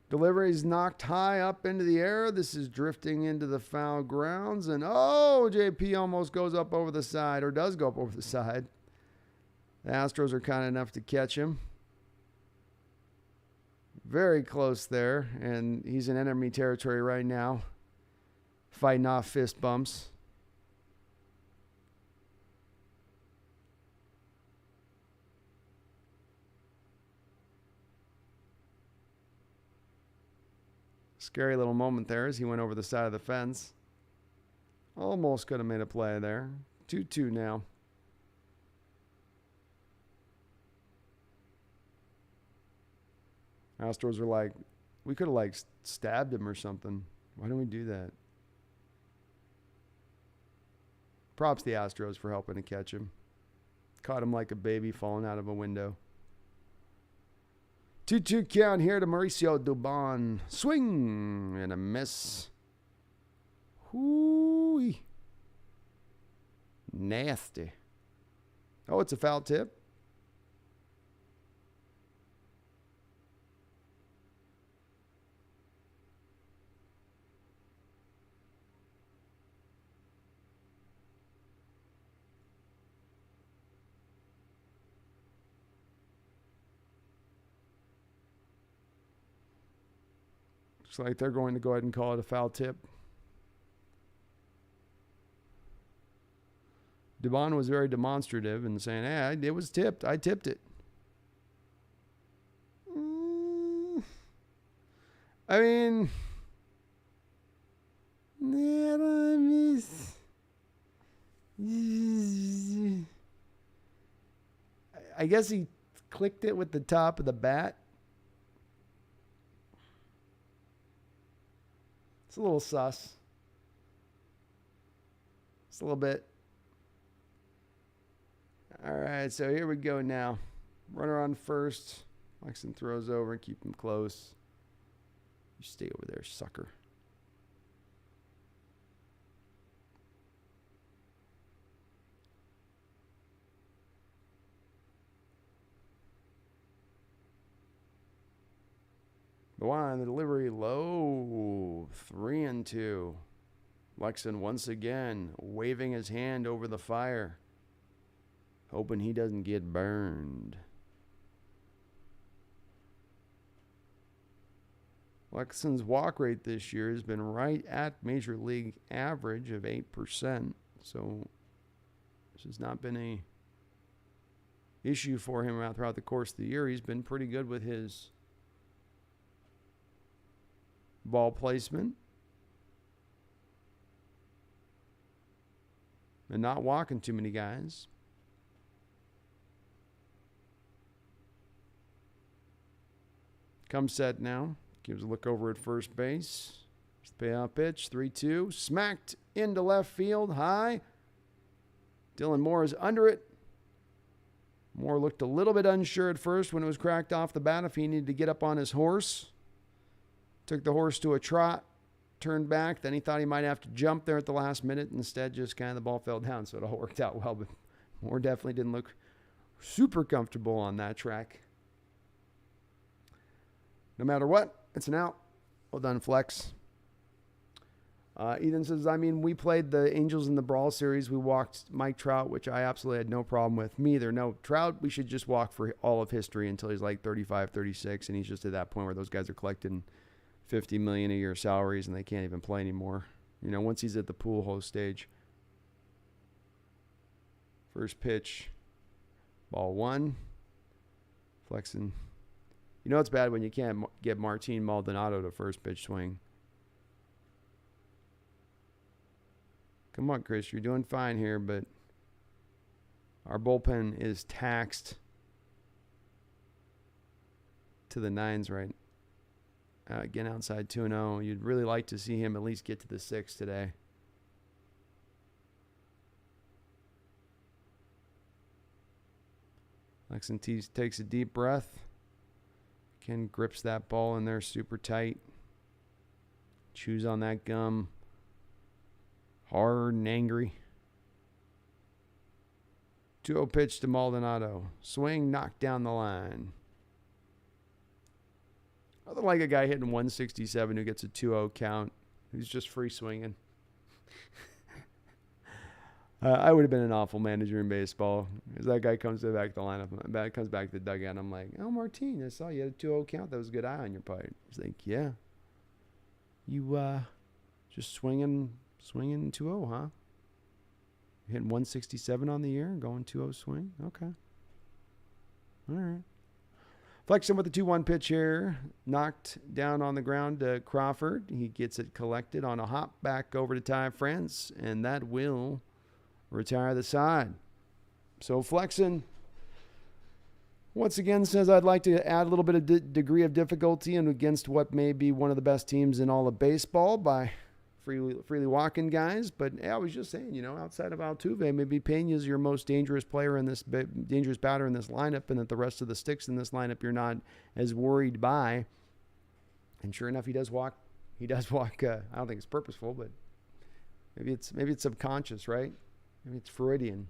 Delivery is knocked high up into the air. This is drifting into the foul grounds. And, JP almost goes up over the side, or does go up over the side. The Astros are kind enough to catch him. Very close there. And he's in enemy territory right now, fighting off fist bumps. Scary little moment there as he went over the side of the fence. Almost could have made a play there. 2-2 now. Astros are like, we could have stabbed him or something. Why don't we do that? Props the Astros for helping to catch him. Caught him like a baby falling out of a window. 2-2 count here to Mauricio Dubon. Swing and a miss. Hoo-wee. Nasty. Oh, it's a foul tip. Looks like they're going to go ahead and call it a foul tip. Dubon was very demonstrative in saying, hey, it was tipped. I tipped it. I mean, I guess he clicked it with the top of the bat. It's a little sus. Just a little bit. All right, so here we go now. Runner on first. Flexen throws over and keep him close. You stay over there, sucker. The one, the delivery low. 3-2. Flexen once again waving his hand over the fire, hoping he doesn't get burned. Flexen's walk rate this year has been right at Major League average of 8%. So this has not been a issue for him throughout the course of the year. He's been pretty good with his ball placement and not walking too many guys. Come set now. Gives a look over at first base. Payoff pitch, 3-2. Smacked into left field, high. Dylan Moore is under it. Moore looked a little bit unsure at first when it was cracked off the bat if he needed to get up on his horse. Took the horse to a trot, turned back. Then he thought he might have to jump there at the last minute. Instead, just kind of the ball fell down, so it all worked out well. But Moore definitely didn't look super comfortable on that track. No matter what, it's an out. Well done, Flex. Ethan says, we played the Angels in the Brawl series. We walked Mike Trout, which I absolutely had no problem with. Me either. No, Trout, we should just walk for all of history until he's like 35, 36, and he's just at that point where those guys are collecting $50 million a year salaries and they can't even play anymore. Once he's at the pool host stage. First pitch, ball one. Flexing. It's bad when you can't get Martin Maldonado to first pitch swing. Come on, Chris. You're doing fine here, but our bullpen is taxed to the nines right. Again, outside 2-0. You'd really like to see him at least get to the 6 today. Flexen takes a deep breath. Ken grips that ball in there super tight. Chews on that gum. Hard and angry. 2-0 pitch to Maldonado. Swing, knocked down the line. Other like a guy hitting 167 who gets a 2-0 count, who's just free swinging. I would have been an awful manager in baseball. As that guy comes back to the lineup, comes back to the dugout, and I'm like, oh, Martin, I saw you had a 2-0 count. That was a good eye on your part. He's like, yeah. You just swinging 2-0, huh? Hitting 167 on the year, going 2-0 swing? Okay. All right. Flexen with the 2-1 pitch here. Knocked down on the ground to Crawford. He gets it collected on a hop back over to Ty France, and that will retire the side. So Flexen once again says, I'd like to add a little bit of degree of difficulty and against what may be one of the best teams in all of baseball by freely walking guys. But I was just saying, outside of Altuve, maybe Pena is your most dangerous player in this dangerous batter in this lineup, and that the rest of the sticks in this lineup you're not as worried by. And sure enough, he does walk. I don't think it's purposeful, but maybe it's subconscious, right? Maybe it's Freudian.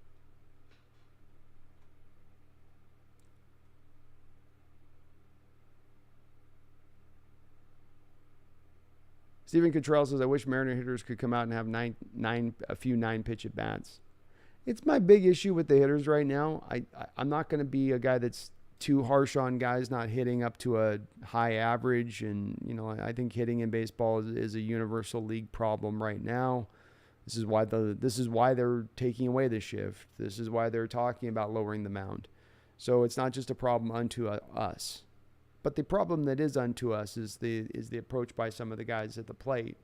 Stephen Cottrell says, I wish Mariner hitters could come out and have a few 9-pitch at bats. It's my big issue with the hitters right now. I'm not going to be a guy that's too harsh on guys not hitting up to a high average. And, I think hitting in baseball is a universal league problem right now. This is why they're taking away the shift. This is why they're talking about lowering the mound. So it's not just a problem unto us. But the problem that is unto us is the approach by some of the guys at the plate,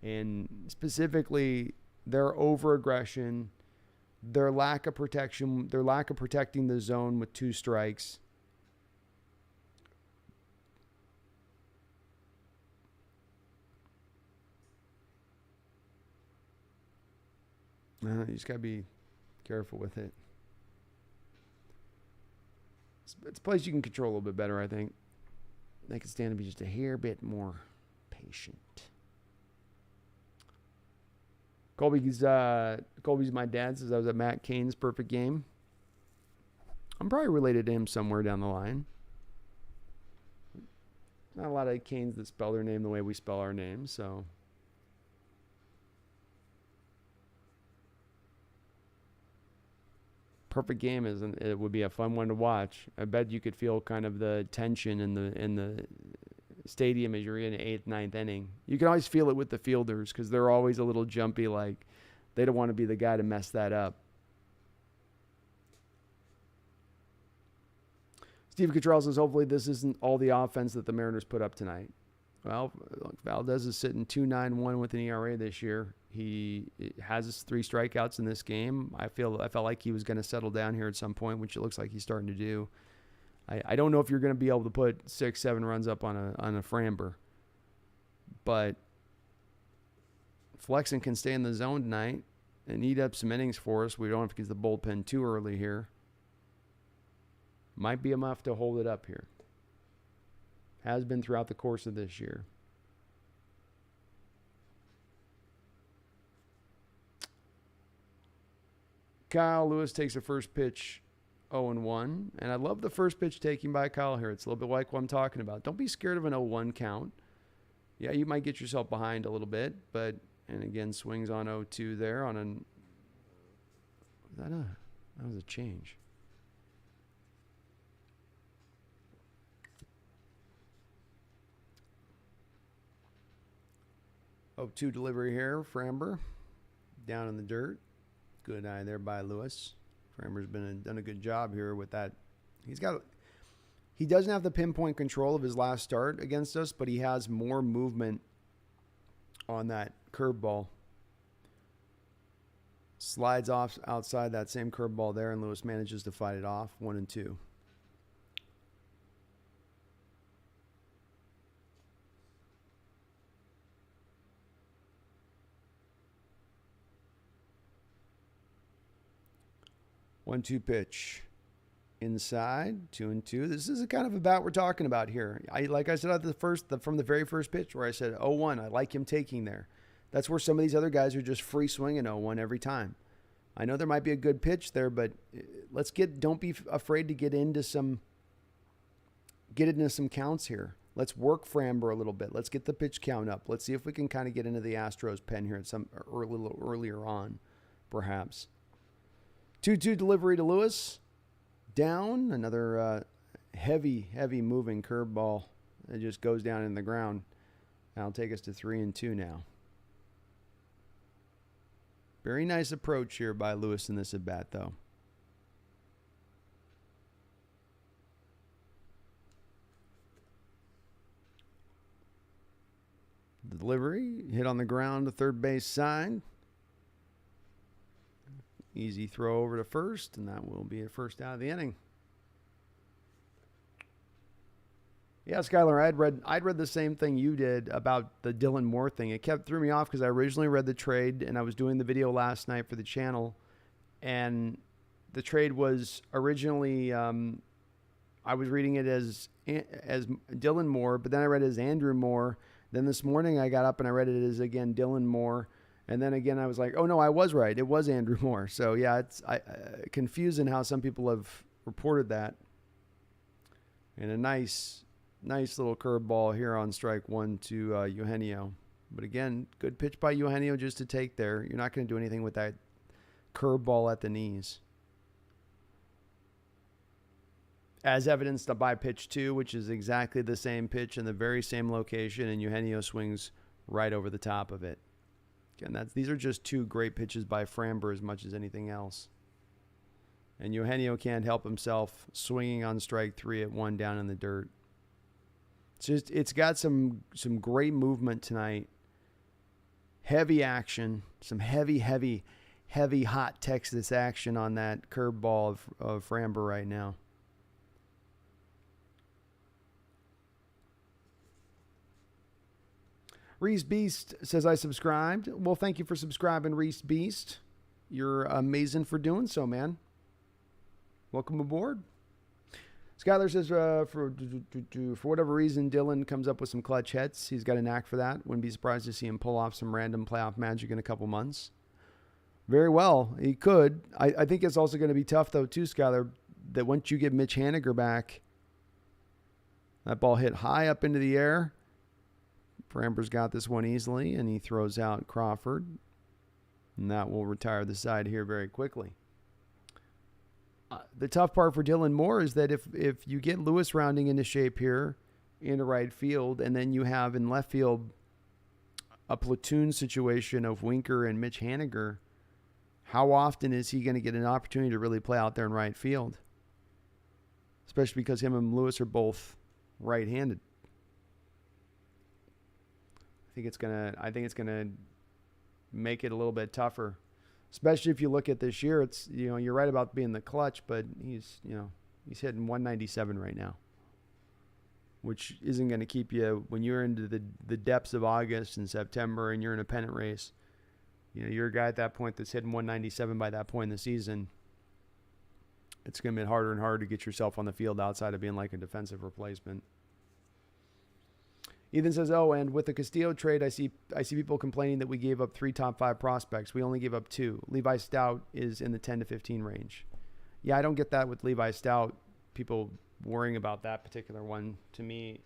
and specifically their overaggression, their lack of protection, their lack of protecting the zone with 2 strikes. You just gotta be careful with it. It's a place you can control a little bit better, I think. They could stand to be just a hair bit more patient. Colby's my dad says I was at Matt Cain's perfect game. I'm probably related to him somewhere down the line. Not a lot of Cains that spell their name the way we spell our names, so. Perfect game it would be a fun one to watch. I bet you could feel kind of the tension in the stadium as you're in the 8th, 9th inning. You can always feel it with the fielders because they're always a little jumpy, like they don't want to be the guy to mess that up. Steve Cottrell says, hopefully this isn't all the offense that the Mariners put up tonight. Well, look, Valdez is sitting 2.91 with an ERA this year. He has his 3 strikeouts in this game. I felt like he was going to settle down here at some point, which it looks like he's starting to do. I don't know if you're going to be able to put 6-7 runs up on a Framber, but Flexen can stay in the zone tonight and eat up some innings for us. We don't have to get the bullpen too early here. Might be enough to hold it up here. Has been throughout the course of this year. Kyle Lewis takes a first pitch 0-1. And I love the first pitch taking by Kyle here. It's a little bit like what I'm talking about. Don't be scared of an 0-1 count. Yeah, you might get yourself behind a little bit, and again, swings on 0-2 there on an. That was a change. Oh, 2 delivery here, Framber, down in the dirt. Good eye there by Lewis. Framber's done a good job here with that. He doesn't have the pinpoint control of his last start against us, but he has more movement on that curveball. Slides off outside that same curveball there, and Lewis manages to fight it off. 1-2. One-two pitch. Inside, 2-2. This is the kind of a bat we're talking about here. Like I said at from the very first pitch where I said 0-1, I like him taking there. That's where some of these other guys are just free swinging 0-1 every time. I know there might be a good pitch there, but don't be afraid to get into some counts here. Let's work Framber a little bit. Let's get the pitch count up. Let's see if we can kind of get into the Astros pen here at a little earlier on, perhaps. 2-2 delivery to Lewis. Down, another heavy moving curveball that just goes down in the ground. That'll take us to 3-2 now. Very nice approach here by Lewis in this at bat, though. The delivery hit on the ground to third base side. Easy throw over to first, and that will be a first out of the inning. Yeah, Skylar, I'd read the same thing you did about the Dylan Moore thing. It threw me off because I originally read the trade, and I was doing the video last night for the channel, and the trade was originally I was reading it as Dylan Moore, but then I read it as Andrew Moore. Then this morning I got up and I read it as again Dylan Moore. And then again, I was like, oh, no, I was right. It was Andrew Moore. So, yeah, it's confusing how some people have reported that. And a nice little curveball here on strike one to Eugenio. But, again, good pitch by Eugenio just to take there. You're not going to do anything with that curveball at the knees. As evidenced by pitch 2, which is exactly the same pitch in the very same location, and Eugenio swings right over the top of it. Again, these are just two great pitches by Framber as much as anything else. And Eugenio can't help himself swinging on strike 3 at 1 down in the dirt. It's got some great movement tonight. Heavy action, some heavy hot Texas action on that curveball of Framber right now. Reese Beast says, I subscribed. Well, thank you for subscribing, Reese Beast. You're amazing for doing so, man. Welcome aboard. Skylar says, for whatever reason, Dylan comes up with some clutch hits. He's got a knack for that. Wouldn't be surprised to see him pull off some random playoff magic in a couple months. Very well. He could. I think it's also going to be tough, though, too, Skylar, that once you get Mitch Haniger back, that ball hit high up into the air. Framber's got this one easily, and he throws out Crawford. And that will retire the side here very quickly. The tough part for Dylan Moore is that if you get Lewis rounding into shape here in the right field, and then you have in left field a platoon situation of Winker and Mitch Haniger, how often is he going to get an opportunity to really play out there in right field? Especially because him and Lewis are both right-handed. I think it's gonna make it a little bit tougher, especially if you look at this year. It's you're right about being the clutch, but he's hitting 197 right now, which isn't going to keep you when you're into the depths of August and September and you're in a pennant race. You're a guy at that point that's hitting 197 by that point in the season. It's going to be harder and harder to get yourself on the field outside of being like a defensive replacement. Ethan says, and with the Castillo trade, I see people complaining that we gave up 3 top 5 prospects. We only gave up 2. Levi Stout is in the 10 to 15 range. Yeah, I don't get that with Levi Stout. People worrying about that particular one. To me,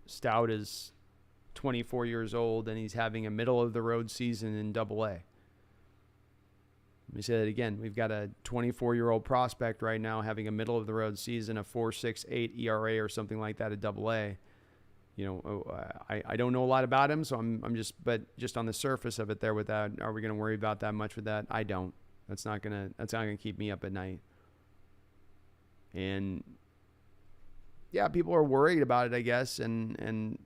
Stout is 24 years old, and he's having a middle-of-the-road season in Double-A. Let me say that again. We've got a 24-year-old prospect right now having a middle-of-the-road season, a 4.68 ERA or something like that at Double-A. I don't know a lot about him, so but just on the surface of it there with that, are we going to worry about that much with that? I don't. That's not going to keep me up at night. And yeah, people are worried about it, I guess. And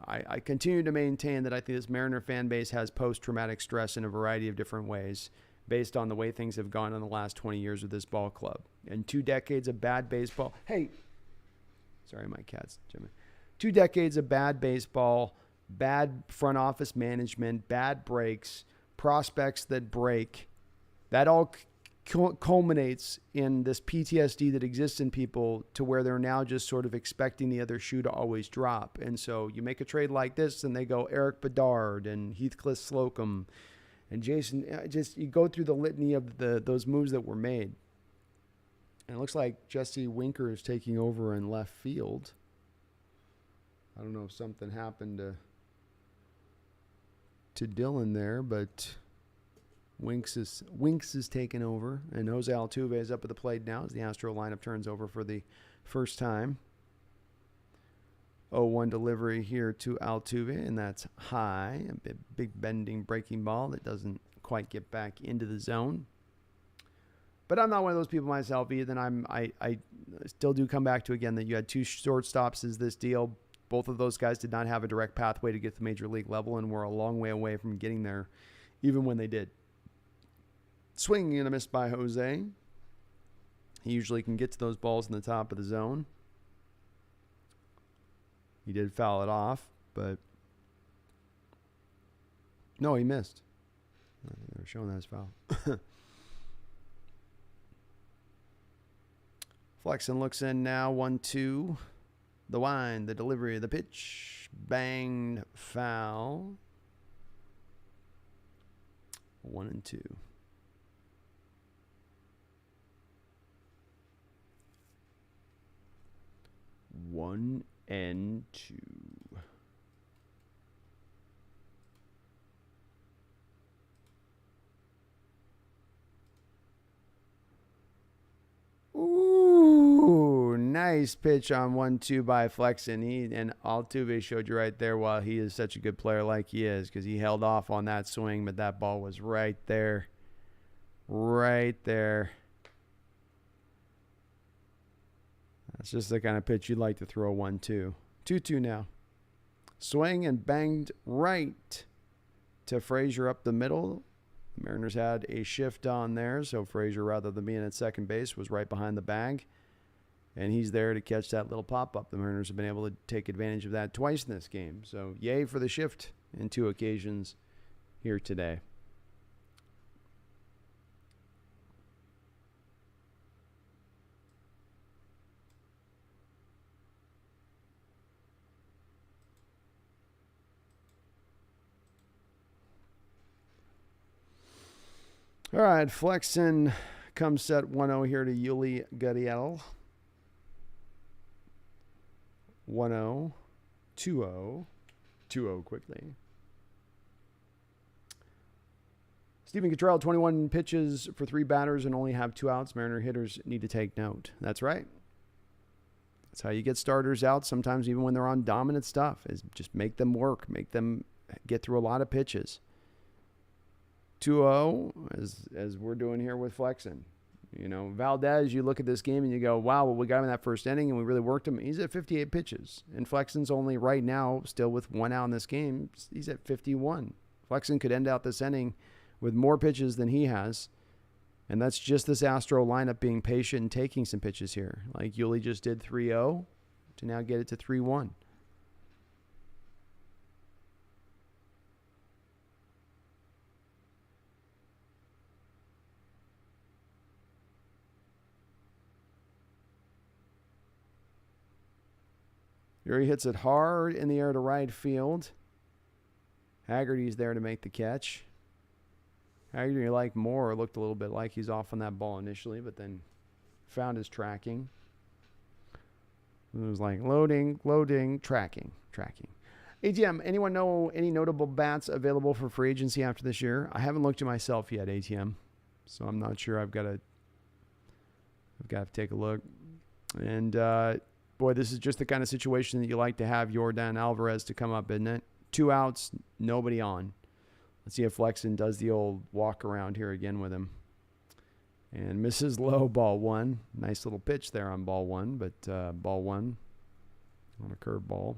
I continue to maintain that I think this Mariner fan base has post-traumatic stress in a variety of different ways based on the way things have gone in the last 20 years with this ball club. And 2 decades of bad baseball. Hey, sorry, my cat's Jimmy. 2 decades of bad baseball, bad front office management, bad breaks, prospects that break. That all culminates in this PTSD that exists in people to where they're now just sort of expecting the other shoe to always drop. And so you make a trade like this and they go Eric Bedard and Heathcliff Slocum and Jason. Just you go through the litany of those moves that were made. And it looks like Jesse Winker is taking over in left field. I don't know if something happened to Dylan there, but Winks is taking over, and Jose Altuve is up at the plate now as the Astro lineup turns over for the first time. 0-1 delivery here to Altuve, and that's high. A big bending breaking ball that doesn't quite get back into the zone. But I'm not one of those people myself either. And I still do come back to, again, that you had 2 shortstops as this deal. Both of those guys did not have a direct pathway to get to the major league level, and were a long way away from getting there, even when they did. Swinging and a miss by Jose. He usually can get to those balls in the top of the zone. He did foul it off, but no, he missed. They were showing that as foul. Flexen looks in now. 1-2. The wind, the delivery, the pitch. Banged foul. 1-2. 1-2. Ooh, nice pitch on 1-2 by Flexen. And Altuve showed you right there why he is such a good player like he is, because he held off on that swing, but that ball was right there. Right there. That's just the kind of pitch you'd like to throw 1-2. 2-2 now. Swing and banged right to Frazier up the middle. The Mariners had a shift on there, so Frazier, rather than being at second base, was right behind the bag. And he's there to catch that little pop-up. The Mariners have been able to take advantage of that twice in this game. So yay for the shift in 2 occasions here today. All right, Flexen comes set 1-0 here to Yuli Gurriel. 1-0, 2-0, 2-0 quickly. Stephen Cottrell, 21 pitches for 3 batters and only have 2 outs. Mariner hitters need to take note. That's right. That's how you get starters out sometimes, even when they're on dominant stuff, is just make them work, make them get through a lot of pitches. 2-0, as we're doing here with Flexen. You know, Valdez, you look at this game and you go, wow, well, we got him in that first inning and we really worked him. He's at 58 pitches. And Flexen's only right now, still with 1 out in this game, he's at 51. Flexen could end out this inning with more pitches than he has. And that's just this Astro lineup being patient and taking some pitches here. Like Yuli just did 3-0 to now get it to 3-1. Here he hits it hard in the air to right field. Haggerty's there to make the catch. Haggerty, like Moore, looked a little bit like he's off on that ball initially, but then found his tracking. It was like loading, tracking. ATM, anyone know any notable bats available for free agency after this year? I haven't looked at myself yet, ATM, so I'm not sure. I've got to take a look. And boy, this is just the kind of situation that you like to have Yordan Alvarez to come up, isn't it? 2 outs, nobody on. Let's see if Flexen does the old walk around here again with him. And misses low, ball 1. Nice little pitch there on ball 1, but ball 1 on a curveball.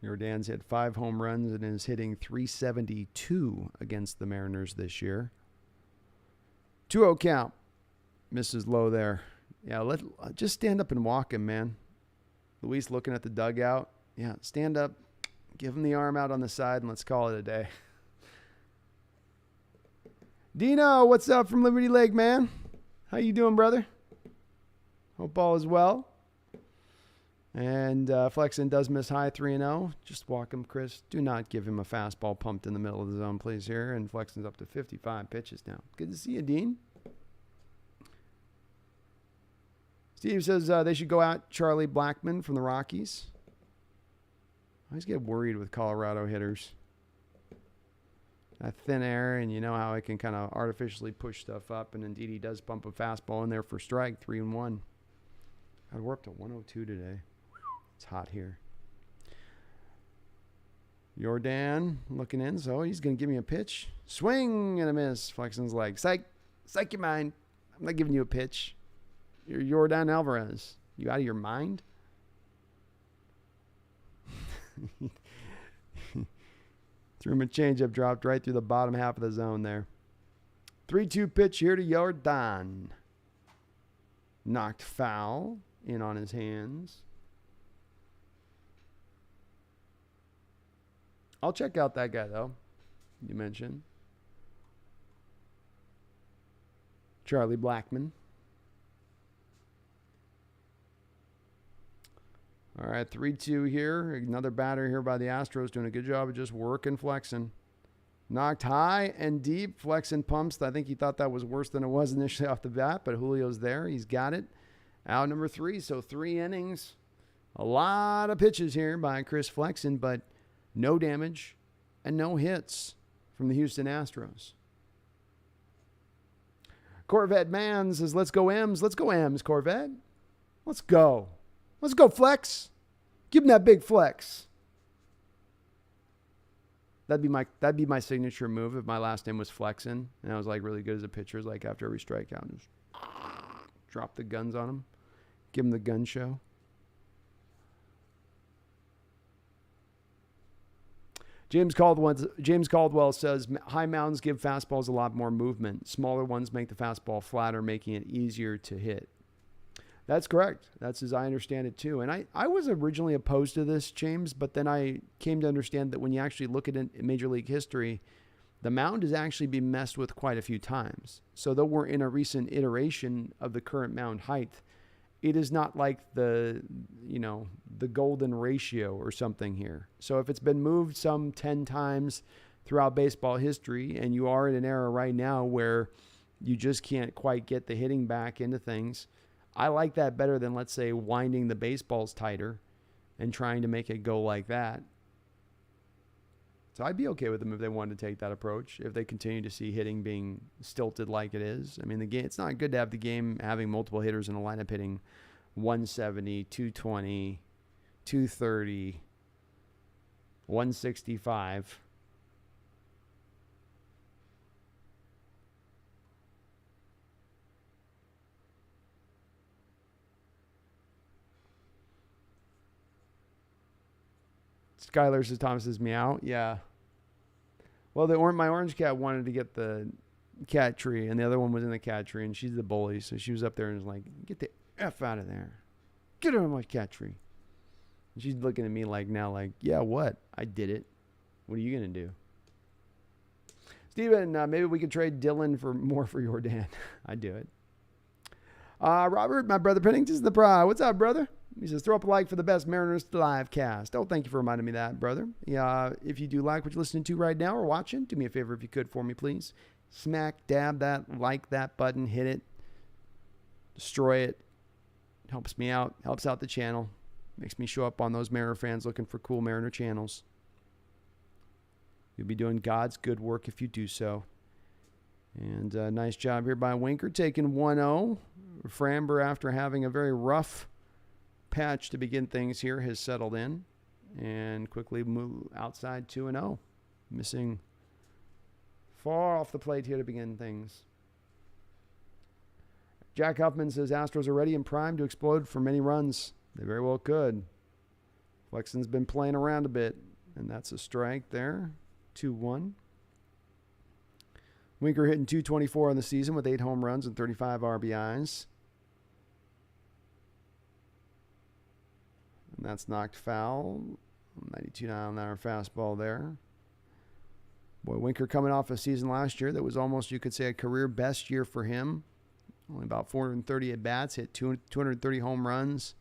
Jordan's hit 5 home runs and is hitting .372 against the Mariners this year. 2-0 count. Misses low there. Yeah, just stand up and walk him, man. Luis looking at the dugout. Yeah, stand up. Give him the arm out on the side, and let's call it a day. Dino, what's up from Liberty Lake, man? How you doing, brother? Hope all is well. And Flexen does miss high 3-0. Just walk him, Chris. Do not give him a fastball pumped in the middle of the zone, please, here. And Flexen's up to 55 pitches now. Good to see you, Dean. Steve says they should go out Charlie Blackmon from the Rockies. I always get worried with Colorado hitters. That thin air, and you know how it can kind of artificially push stuff up. And indeed, he does pump a fastball in there for strike, 3-1. God, we're up to 102 today. It's hot here. Jordan looking in, so he's going to give me a pitch. Swing and a miss. Flexen's like, psych your mind. I'm not giving you a pitch. You're Jordan Alvarez. You out of your mind? Threw him a changeup, dropped right through the bottom half of the zone there. 3-2 pitch here to Jordan. Knocked foul in on his hands. I'll check out that guy, though, you mentioned. Charlie Blackmon. All right, 3-2 here. Another batter here by the Astros doing a good job of just working Flexen. Knocked high and deep. Flexen pumps. I think he thought that was worse than it was initially off the bat, but Julio's there. He's got it. Out number 3, so 3 innings. A lot of pitches here by Chris Flexen, but no damage and no hits from the Houston Astros. Corvette Man says, let's go M's. Let's go M's, Corvette. Let's go. Let's go, Flex. Give him that big flex. That'd be my signature move if my last name was Flexen and I was like really good as a pitcher, like after every strikeout, just drop the guns on him. Give him the gun show. James Caldwell says, high mounds give fastballs a lot more movement. Smaller ones make the fastball flatter, making it easier to hit. That's correct. That's as I understand it, too. And I was originally opposed to this, James, but then I came to understand that when you actually look at it in Major League history, the mound has actually been messed with quite a few times. So though we're in a recent iteration of the current mound height, it is not like the golden ratio or something here. So if it's been moved some 10 times throughout baseball history, and you are in an era right now where you just can't quite get the hitting back into things, I like that better than, let's say, winding the baseballs tighter and trying to make it go like that. So I'd be okay with them if they wanted to take that approach, if they continue to see hitting being stilted like it is. I mean, the game, it's not good to have the game having multiple hitters in a lineup hitting 170, 220, 230, 165. Skylar says, Thomas says, meow. Yeah. Well, my orange cat wanted to get the cat tree, and the other one was in the cat tree, and she's the bully, so she was up there and was like, get the F out of there. Get her on my cat tree. And she's looking at me like, yeah, what? I did it. What are you going to do? Steven, maybe we could trade Dylan for more for Jordan. I'd do it. Robert, my brother Pennington's the pride. What's up, brother? He says, throw up a like for the best Mariners live cast. Oh, thank you for reminding me of that, brother. Yeah, if you do like what you're listening to right now or watching, do me a favor if you could for me, please. Smack, dab that, like that button, hit it, destroy it. It helps me out, helps out the channel. Makes me show up on those Mariner fans looking for cool Mariner channels. You'll be doing God's good work if you do so. And nice job here by Winker, taking 1-0. Framber, after having a very rough patch to begin things here, has settled in and quickly move outside 2-0. Missing far off the plate here to begin things. Jack Huffman says Astros are ready and primed to explode for many runs. They very well could. Flexen's been playing around a bit, and that's a strike there. 2-1. Winker hitting .224 on the season with 8 home runs and 35 RBIs. And that's knocked foul. 92-mile-an-hour fastball there. Boy, Winker coming off a season last year that was almost, you could say, a career best year for him. Only about 430 at-bats, hit 230 home runs,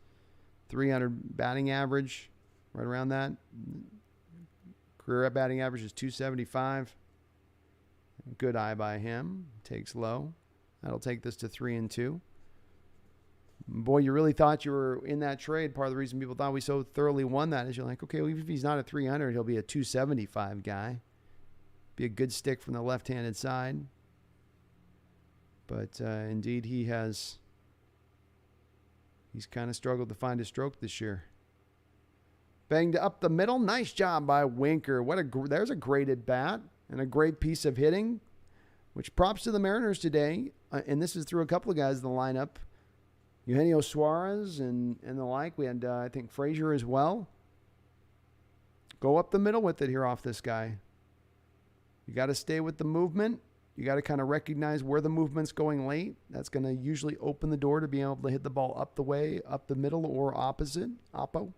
300 batting average, right around that. Career batting average is 275. Good eye by him. Takes low. That'll take this to 3-2. Boy, you really thought you were in that trade. Part of the reason people thought we so thoroughly won that is you're like, okay, well, even if he's not a 300, he'll be a 275 guy. Be a good stick from the left-handed side. But indeed, he's kind of struggled to find a stroke this year. Banged up the middle. Nice job by Winker. There's a great at-bat and a great piece of hitting, which props to the Mariners today. And this is through a couple of guys in the lineup. Eugenio Suarez and the like. We had, I think, Frazier as well. Go up the middle with it here off this guy. You got to stay with the movement. You got to kind of recognize where the movement's going late. That's going to usually open the door to being able to hit the ball up the way, up the middle, or opposite. Oppo.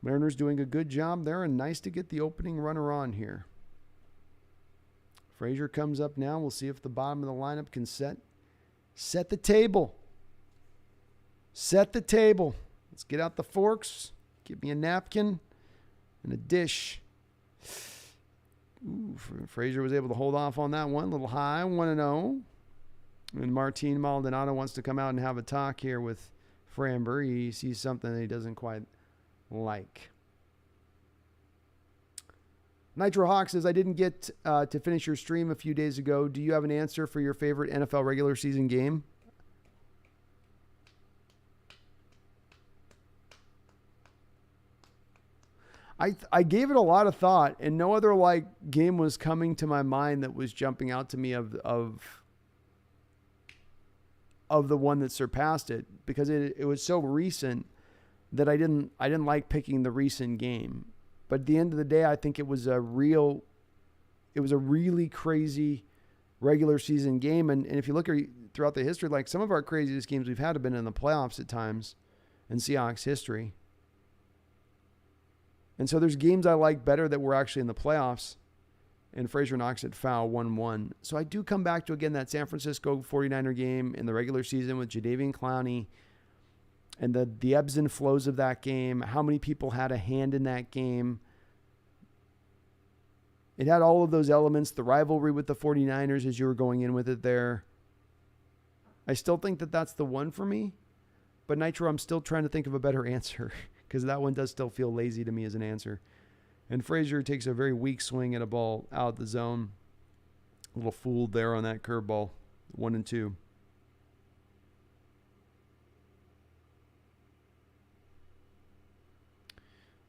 Mariners doing a good job there, and nice to get the opening runner on here. Frazier comes up now. We'll see if the bottom of the lineup can set the table. Set the table. Let's get out the forks. Give me a napkin and a dish. Ooh, Frazier was able to hold off on that one. A little high, 1-0. And Martin Maldonado wants to come out and have a talk here with Framber. He sees something that he doesn't quite like. Nitro Hawk says, I didn't get to finish your stream a few days ago. Do you have an answer for your favorite NFL regular season game? I gave it a lot of thought, and no other game was coming to my mind that was jumping out to me of the one that surpassed it, because it was so recent that I didn't like picking the recent game. But at the end of the day, I think it was a really crazy regular season game. And if you look throughout the history, like some of our craziest games we've had have been in the playoffs at times in Seahawks history. And so there's games I like better that were actually in the playoffs, and Frazier knocks it foul 1-1. So I do come back to, again, that San Francisco 49er game in the regular season with Jadeveon Clowney and the ebbs and flows of that game, how many people had a hand in that game. It had all of those elements, the rivalry with the 49ers as you were going in with it there. I still think that that's the one for me, but Nitro, I'm still trying to think of a better answer, because that one does still feel lazy to me as an answer. And Frazier takes a very weak swing at a ball out the zone. A little fooled there on that curveball. 1-2.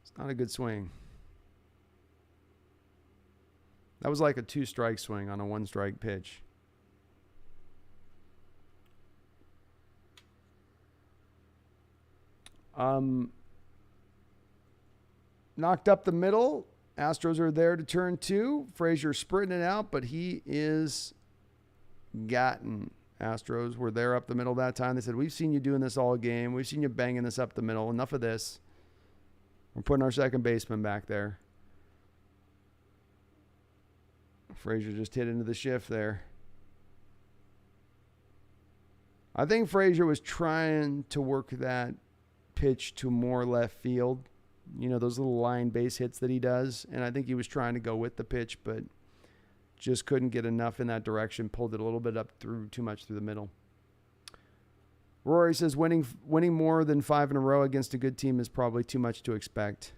It's not a good swing. That was like a 2-strike swing on a 1-strike pitch. Knocked up the middle. Astros are there to turn 2. Frazier sprinting it out, but he is gotten. Astros were there up the middle that time. They said, we've seen you doing this all game. We've seen you banging this up the middle. Enough of this. We're putting our second baseman back there. Frazier just hit into the shift there. I think Frazier was trying to work that pitch to more left field. You know, those little line base hits that he does. And I think he was trying to go with the pitch, but just couldn't get enough in that direction. Pulled it a little bit up too much through the middle. Rory says winning more than 5 in a row against a good team is probably too much to expect.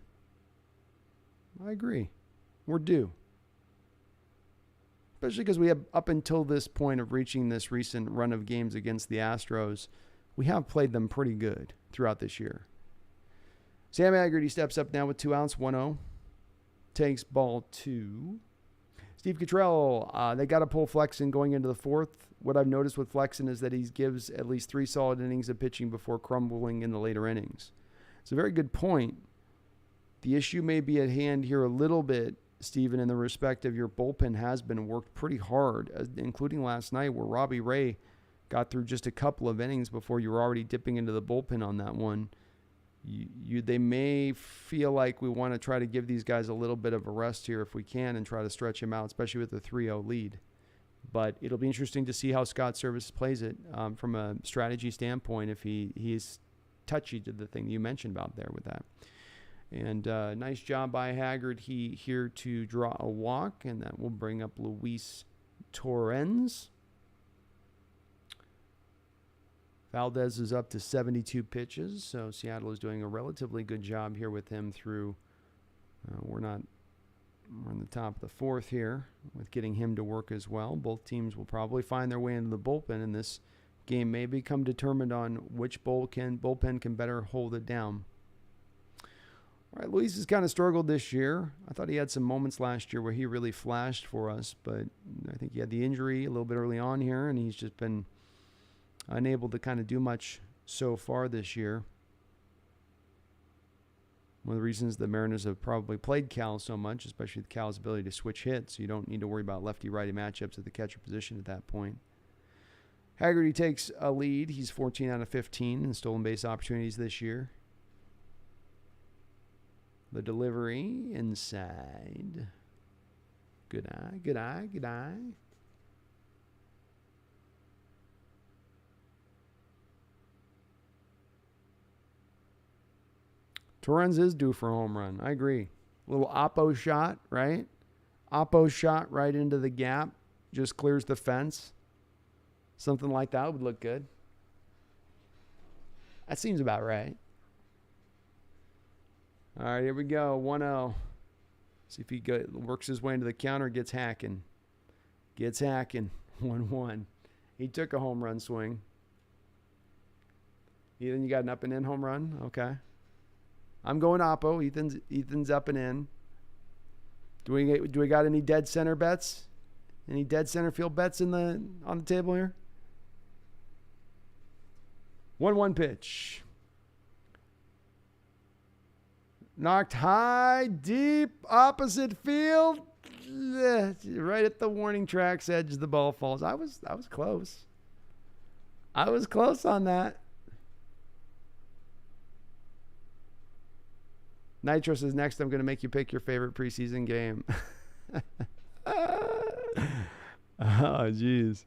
I agree. We're due. Especially because we have, up until this point of reaching this recent run of games against the Astros, we have played them pretty good throughout this year. Sam Haggerty steps up now with 2 outs, 1-0. Takes ball 2. Steve Cottrell, they got to pull Flexen going into the 4th. What I've noticed with Flexen is that he gives at least 3 solid innings of pitching before crumbling in the later innings. It's a very good point. The issue may be at hand here a little bit, Stephen, in the respect of your bullpen has been worked pretty hard, including last night where Robbie Ray got through just a couple of innings before you were already dipping into the bullpen on that one. They may feel like we want to try to give these guys a little bit of a rest here if we can and try to stretch them out, especially with the 3-0 lead. But it'll be interesting to see how Scott Service plays it from a strategy standpoint if he's touchy to the thing you mentioned about there with that. And nice job by Haggard here to draw a walk, and that will bring up Luis Torrens. Valdez is up to 72 pitches, so Seattle is doing a relatively good job here with him through. We're in the top of the fourth here with getting him to work as well. Both teams will probably find their way into the bullpen, and this game may become determined on which bullpen can better hold it down. All right, Luis has kind of struggled this year. I thought he had some moments last year where he really flashed for us, but I think he had the injury a little bit early on here, and he's just been unable to kind of do much so far this year. One of the reasons the Mariners have probably played Cal so much, especially with Cal's ability to switch hits, so you don't need to worry about lefty-righty matchups at the catcher position at that point. Haggerty takes a lead. He's 14 out of 15 in stolen base opportunities this year. The delivery inside. Good eye, good eye, good eye. Torrens is due for a home run. I agree. A little oppo shot, right? Oppo shot right into the gap. Just clears the fence. Something like that would look good. That seems about right. All right, here we go. 1-0. See if he works his way into the counter, gets hacking. Gets hacking. 1-1. He took a home run swing. Ethan, you got an up and in home run? Okay. I'm going oppo. Ethan's up and in. Do we got any dead center bets? Any dead center field bets on the table here? 1-1 pitch. Knocked high, deep, opposite field. Right at the warning track's edge, the ball falls. I was close. I was close on that. Nitro says, next I'm going to make you pick your favorite preseason game. Oh, jeez.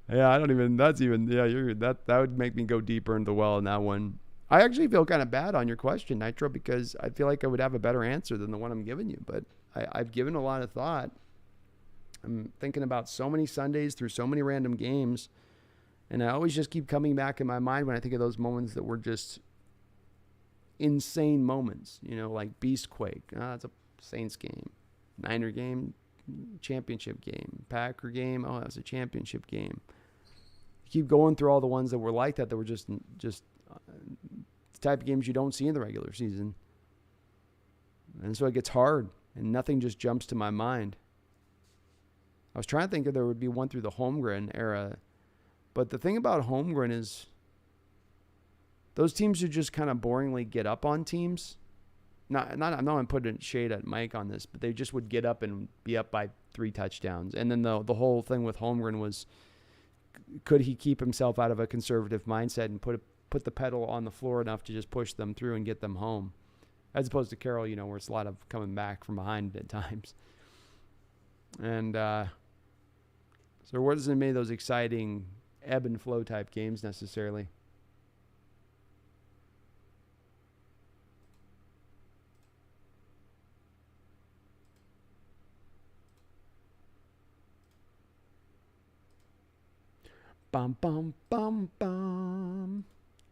Yeah, that would make me go deeper into the well in that one. I actually feel kind of bad on your question, Nitro, because I feel like I would have a better answer than the one I'm giving you. But I've given a lot of thought. I'm thinking about so many Sundays through so many random games. And I always just keep coming back in my mind when I think of those moments that were just insane moments, like Beastquake. That's a Saints game. Niner game, championship game. Packer game, that was a championship game. Keep going through all the ones that were like that were just the type of games you don't see in the regular season. And so it gets hard, and nothing just jumps to my mind. I was trying to think if there would be one through the Holmgren era, but the thing about Holmgren is those teams who just kind of boringly get up on teams. I'm not putting shade at Mike on this, but they just would get up and be up by 3 touchdowns. And then the whole thing with Holmgren was, could he keep himself out of a conservative mindset and put the pedal on the floor enough to just push them through and get them home, as opposed to Carroll, where it's a lot of coming back from behind at times. And so there wasn't many of those exciting ebb and flow type games necessarily. Bum, bum, bum, bum.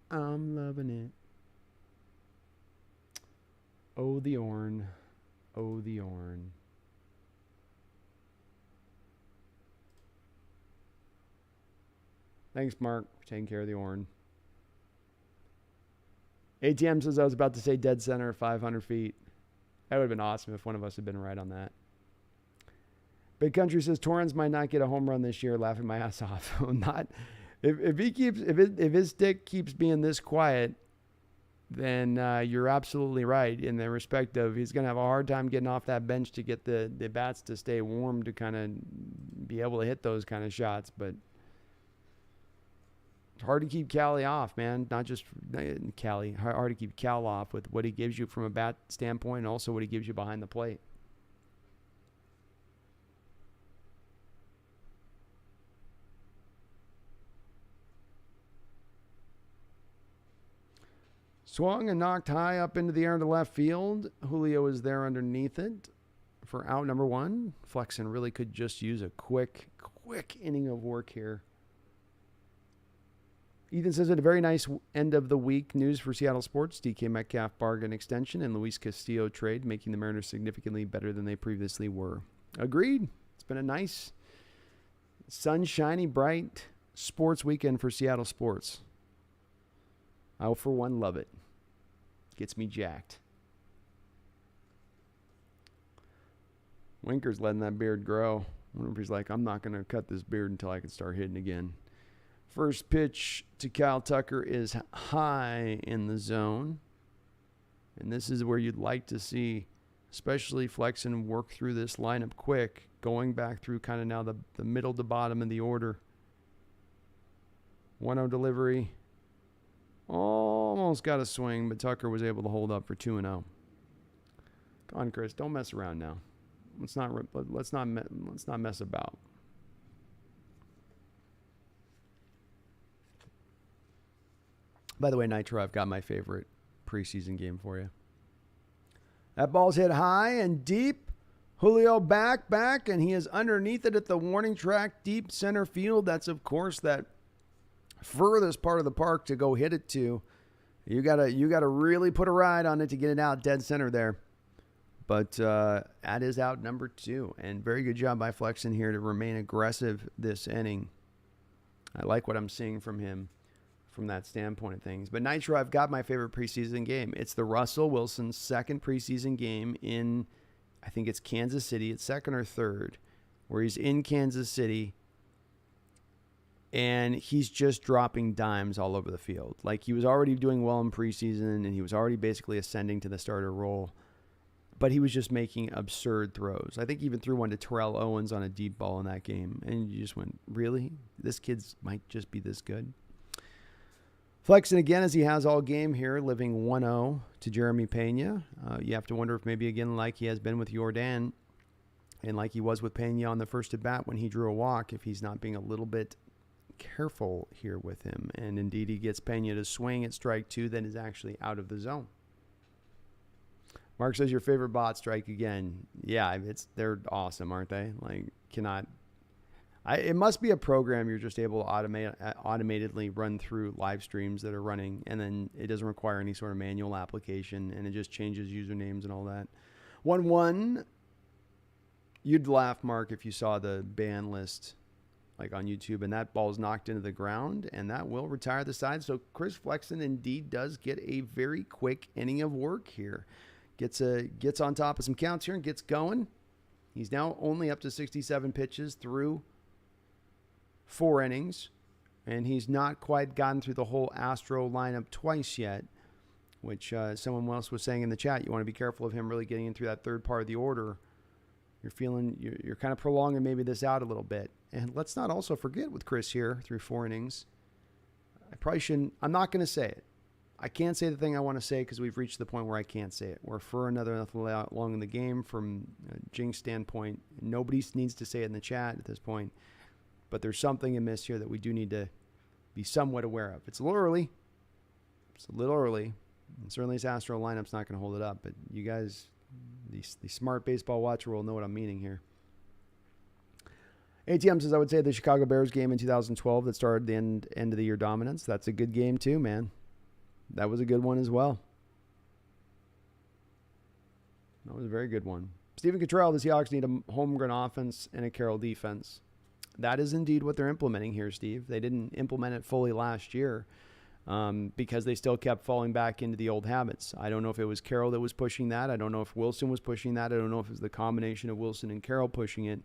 I'm loving it. Oh, the Orn. Oh, the Orn. Thanks, Mark, for taking care of the Orn. ATM says I was about to say dead center 500 feet. That would have been awesome if one of us had been right on that. Big Country says Torrens might not get a home run this year. Laughing my ass off. Not if his stick keeps being this quiet. then you're absolutely right in the respect of he's going to have a hard time getting off that bench to get the bats to stay warm to kind of be able to hit those kind of shots. But it's hard to keep Cali off, man. Not just Cali. Hard to keep Cal off with what he gives you from a bat standpoint and also what he gives you behind the plate. Swung and knocked high up into the air to left field. Julio is there underneath it for out number one. Flexen really could just use a quick inning of work here. Ethan says, a very nice end of the week news for Seattle sports. DK Metcalf bargain extension and Luis Castillo trade, making the Mariners significantly better than they previously were. Agreed. It's been a nice, sunshiny, bright sports weekend for Seattle sports. I, for one, love it. Gets me jacked. Winker's letting that beard grow. I wonder if he's like, I'm not going to cut this beard until I can start hitting again. First pitch to Kyle Tucker is high in the zone. And this is where you'd like to see, especially Flexen, work through this lineup quick, going back through kind of now the middle to bottom of the order. 1-0 delivery. Almost got a swing, but Tucker was able to hold up for 2-0. Come on, Chris, don't mess around now. Let's not mess about. By the way, Nitro, I've got my favorite preseason game for you. That ball's hit high and deep. Julio back, and he is underneath it at the warning track, deep center field. That's, of course, that furthest part of the park to go hit it to. You gotta really put a ride on it to get it out dead center there. But that is out number 2. And very good job by Flexen here to remain aggressive this inning. I like what I'm seeing from him from that standpoint of things. But Nitro, I've got my favorite preseason game. It's the Russell Wilson second preseason game in, I think it's Kansas City. It's second or third, where he's in Kansas City. And he's just dropping dimes all over the field. Like, he was already doing well in preseason, and he was already basically ascending to the starter role. But he was just making absurd throws. I think he even threw one to Terrell Owens on a deep ball in that game. And you just went, really? This kid's might just be this good? Flexing again, as he has all game here, living 1-0 to Jeremy Pena. You have to wonder if maybe, again, like he has been with Jordan, and like he was with Pena on the first at bat when he drew a walk, if he's not being a little bit careful here with him. And indeed, he gets Pena to swing at strike 2, then is actually out of the zone. Mark says, your favorite bot strike again. Yeah, they're awesome, aren't they? Like, it must be a program you're just able to automatically run through live streams that are running, and then it doesn't require any sort of manual application, and it just changes usernames and all that. 1-1. You'd laugh, Mark, if you saw the ban list like on YouTube, and that ball's knocked into the ground, and that will retire the side. So Chris Flexen indeed does get a very quick inning of work here. Gets on top of some counts here and gets going. He's now only up to 67 pitches through 4 innings, and he's not quite gotten through the whole Astro lineup twice yet, which someone else was saying in the chat. You want to be careful of him really getting in through that third part of the order. You're kind of prolonging maybe this out a little bit. And let's not also forget with Chris here through 4 innings, I'm not going to say it. I can't say the thing I want to say because we've reached the point where I can't say it. We're for another long in the game from a Jinx standpoint. Nobody needs to say it in the chat at this point. But there's something amiss here that we do need to be somewhat aware of. It's a little early. And certainly this Astro lineup's not going to hold it up. But you guys, the smart baseball watcher will know what I'm meaning here. ATM says, I would say the Chicago Bears game in 2012 that started the end of the year dominance. That's a good game too, man. That was a good one as well. That was a very good one. Stephen Cottrell, the Seahawks need a home-run offense and a Carroll defense. That is indeed what they're implementing here, Steve. They didn't implement it fully last year because they still kept falling back into the old habits. I don't know if it was Carroll that was pushing that. I don't know if Wilson was pushing that. I don't know if it was the combination of Wilson and Carroll pushing it.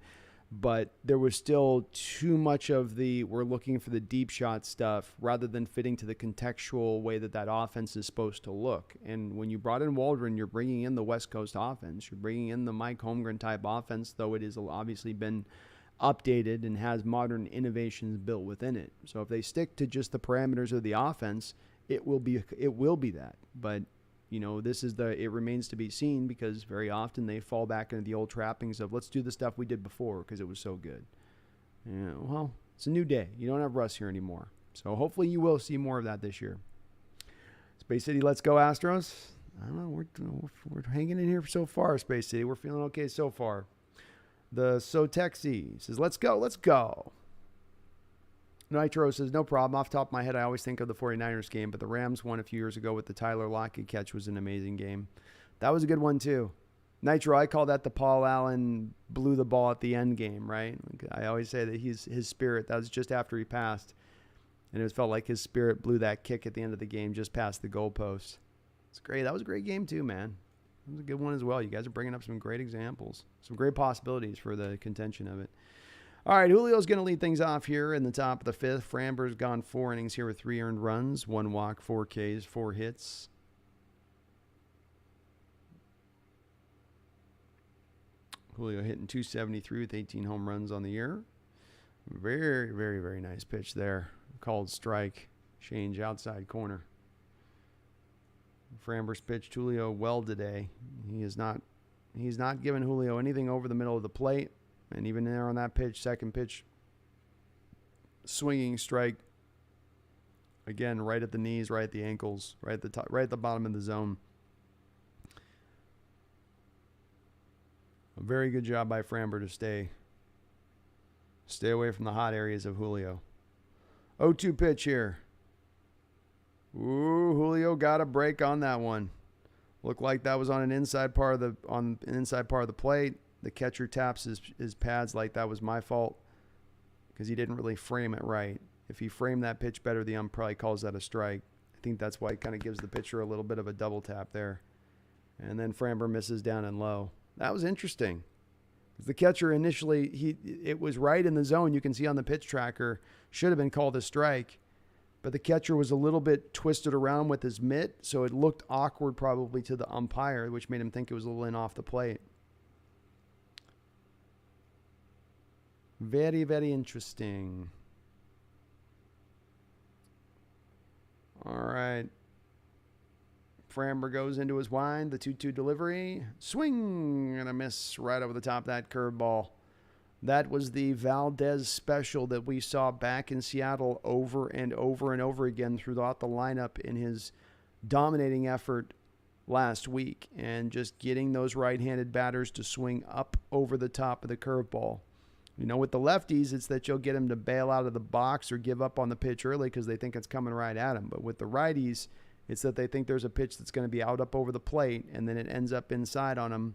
but there was still too much of the we're looking for the deep shot stuff rather than fitting to the contextual way that offense is supposed to look. And when you brought in Waldron, you're bringing in the West Coast offense. You're bringing in the Mike Holmgren type offense, though it has obviously been updated and has modern innovations built within it. So if they stick to just the parameters of the offense, it will be that. But it remains to be seen, because very often they fall back into the old trappings of let's do the stuff we did before because it was so good. Well, it's a new day. You don't have Russ here anymore. So hopefully you will see more of that this year. Space City, let's go Astros. I don't know. We're hanging in here so far, Space City. We're feeling okay so far. The Sotexi says, let's go. Nitro says, no problem. Off the top of my head, I always think of the 49ers game, but the Rams won a few years ago with the Tyler Lockett catch was an amazing game. That was a good one, too. Nitro, I call that the Paul Allen blew the ball at the end game, right? I always say that his spirit, that was just after he passed, and it felt like his spirit blew that kick at the end of the game just past the goalpost. It's great. That was a great game, too, man. It was a good one as well. You guys are bringing up some great examples, some great possibilities for the contention of it. All right, Julio's going to lead things off here in the top of the fifth. Framber's gone 4 innings here with 3 earned runs, 1 walk, 4 Ks, 4 hits. Julio hitting .273 with 18 home runs on the year. Very, very, very nice pitch there. Called strike. Change outside corner. Framber's pitched Julio well today. He's not giving Julio anything over the middle of the plate. And even there on that pitch, second pitch, swinging strike. Again, right at the knees, right at the ankles, right at the top, right at the bottom of the zone. A very good job by Framber to stay away from the hot areas of Julio. 0-2 pitch here. Ooh, Julio got a break on that one. Looked like that was on an inside part of the plate. The catcher taps his pads like that was my fault because he didn't really frame it right. If he framed that pitch better, the ump probably calls that a strike. I think that's why it kind of gives the pitcher a little bit of a double tap there. And then Framber misses down and low. That was interesting. The catcher initially, it was right in the zone. You can see on the pitch tracker, should have been called a strike. But the catcher was a little bit twisted around with his mitt, so it looked awkward probably to the umpire, which made him think it was a little in off the plate. Very, very interesting. All right. Framber goes into his wind. The 2-2 delivery. Swing and a miss right over the top of that curveball. That was the Valdez special that we saw back in Seattle over and over and over again throughout the lineup in his dominating effort last week. And just getting those right-handed batters to swing up over the top of the curveball. With the lefties, it's that you'll get them to bail out of the box or give up on the pitch early because they think it's coming right at them. But with the righties, it's that they think there's a pitch that's going to be out up over the plate, and then it ends up inside on them.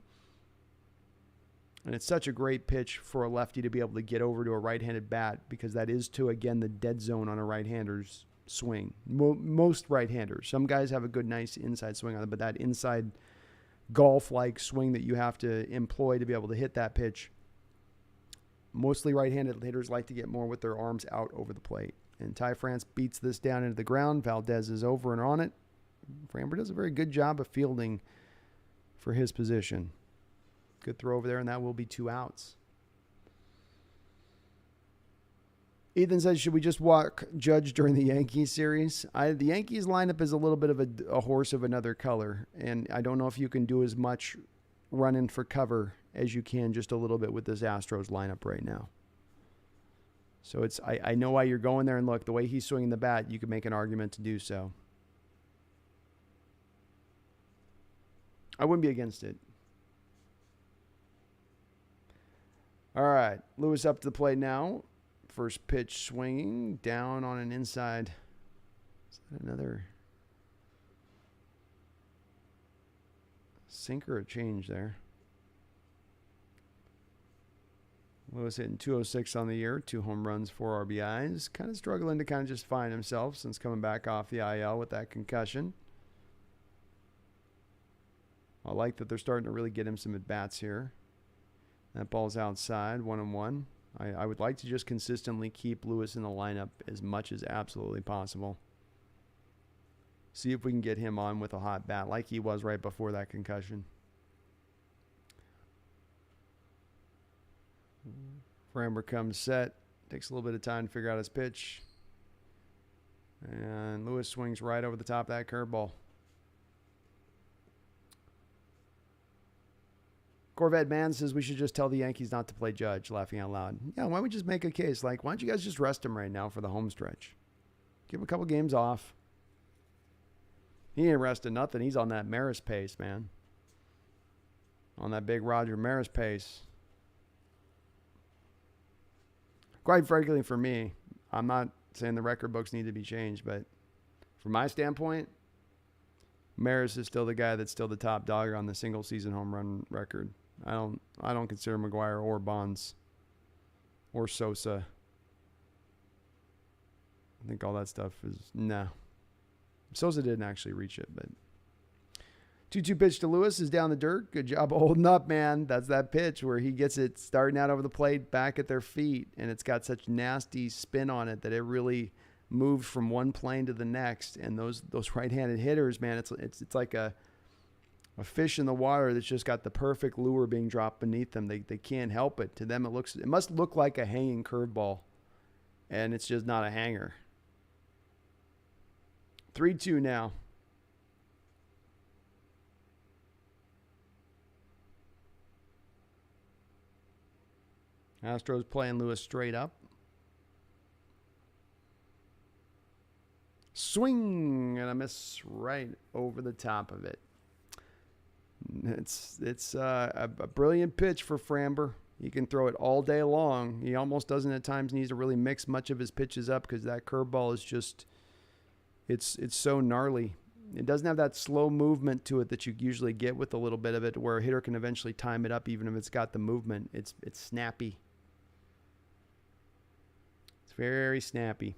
And it's such a great pitch for a lefty to be able to get over to a right-handed bat because that is, again, the dead zone on a right-hander's swing. Most right-handers. Some guys have a good, nice inside swing on it, but that inside golf-like swing that you have to employ to be able to hit that pitch, mostly right-handed hitters like to get more with their arms out over the plate. And Ty France beats this down into the ground. Valdez is over and on it. Framber does a very good job of fielding for his position. Good throw over there, and that will be 2 outs. Ethan says, should we just walk Judge during the Yankees series? The Yankees lineup is a little bit of a horse of another color, and I don't know if you can do as much running for cover as you can just a little bit with this Astros lineup right now. So I know why you're going there, and look, the way he's swinging the bat, you could make an argument to do so. I wouldn't be against it. All right, Lewis up to the plate now. First pitch swinging down on an inside. Is that another sinker or change there? Lewis hitting .206 on the year, 2 home runs, 4 RBIs. Kind of struggling to kind of just find himself since coming back off the IL with that concussion. I like that they're starting to really get him some at-bats here. That ball's outside, 1-1. I would like to just consistently keep Lewis in the lineup as much as absolutely possible. See if we can get him on with a hot bat like he was right before that concussion. Framber comes set. Takes a little bit of time to figure out his pitch. And Lewis swings right over the top of that curveball. Corvette Man says we should just tell the Yankees not to play Judge, laughing out loud. Yeah, why don't we just make a case? Like, why don't you guys just rest him right now for the home stretch? Give him a couple games off. He ain't resting nothing. He's on that Maris pace, man. On that big Roger Maris pace. Quite frankly, for me, I'm not saying the record books need to be changed, but from my standpoint, Maris is still the guy that's still the top dog on the single season home run record. I don't consider McGuire or Bonds or Sosa. I think all that stuff is nah. Sosa didn't actually reach it, but 2-2 pitch to Lewis is down the dirt. Good job holding up, man. That's that pitch where he gets it starting out over the plate back at their feet, and it's got such nasty spin on it that it really moves from one plane to the next. And those right-handed hitters, man, it's like a fish in the water that's just got the perfect lure being dropped beneath them. They can't help it. To them, it must look like a hanging curveball, and it's just not a hanger. 3-2 now. Astros playing Lewis straight up. Swing and a miss right over the top of it. It's a brilliant pitch for Framber. He can throw it all day long. He almost doesn't at times need to really mix much of his pitches up because that curveball is just it's so gnarly. It doesn't have that slow movement to it that you usually get with a little bit of it, where a hitter can eventually time it up even if it's got the movement. It's snappy. It's very snappy.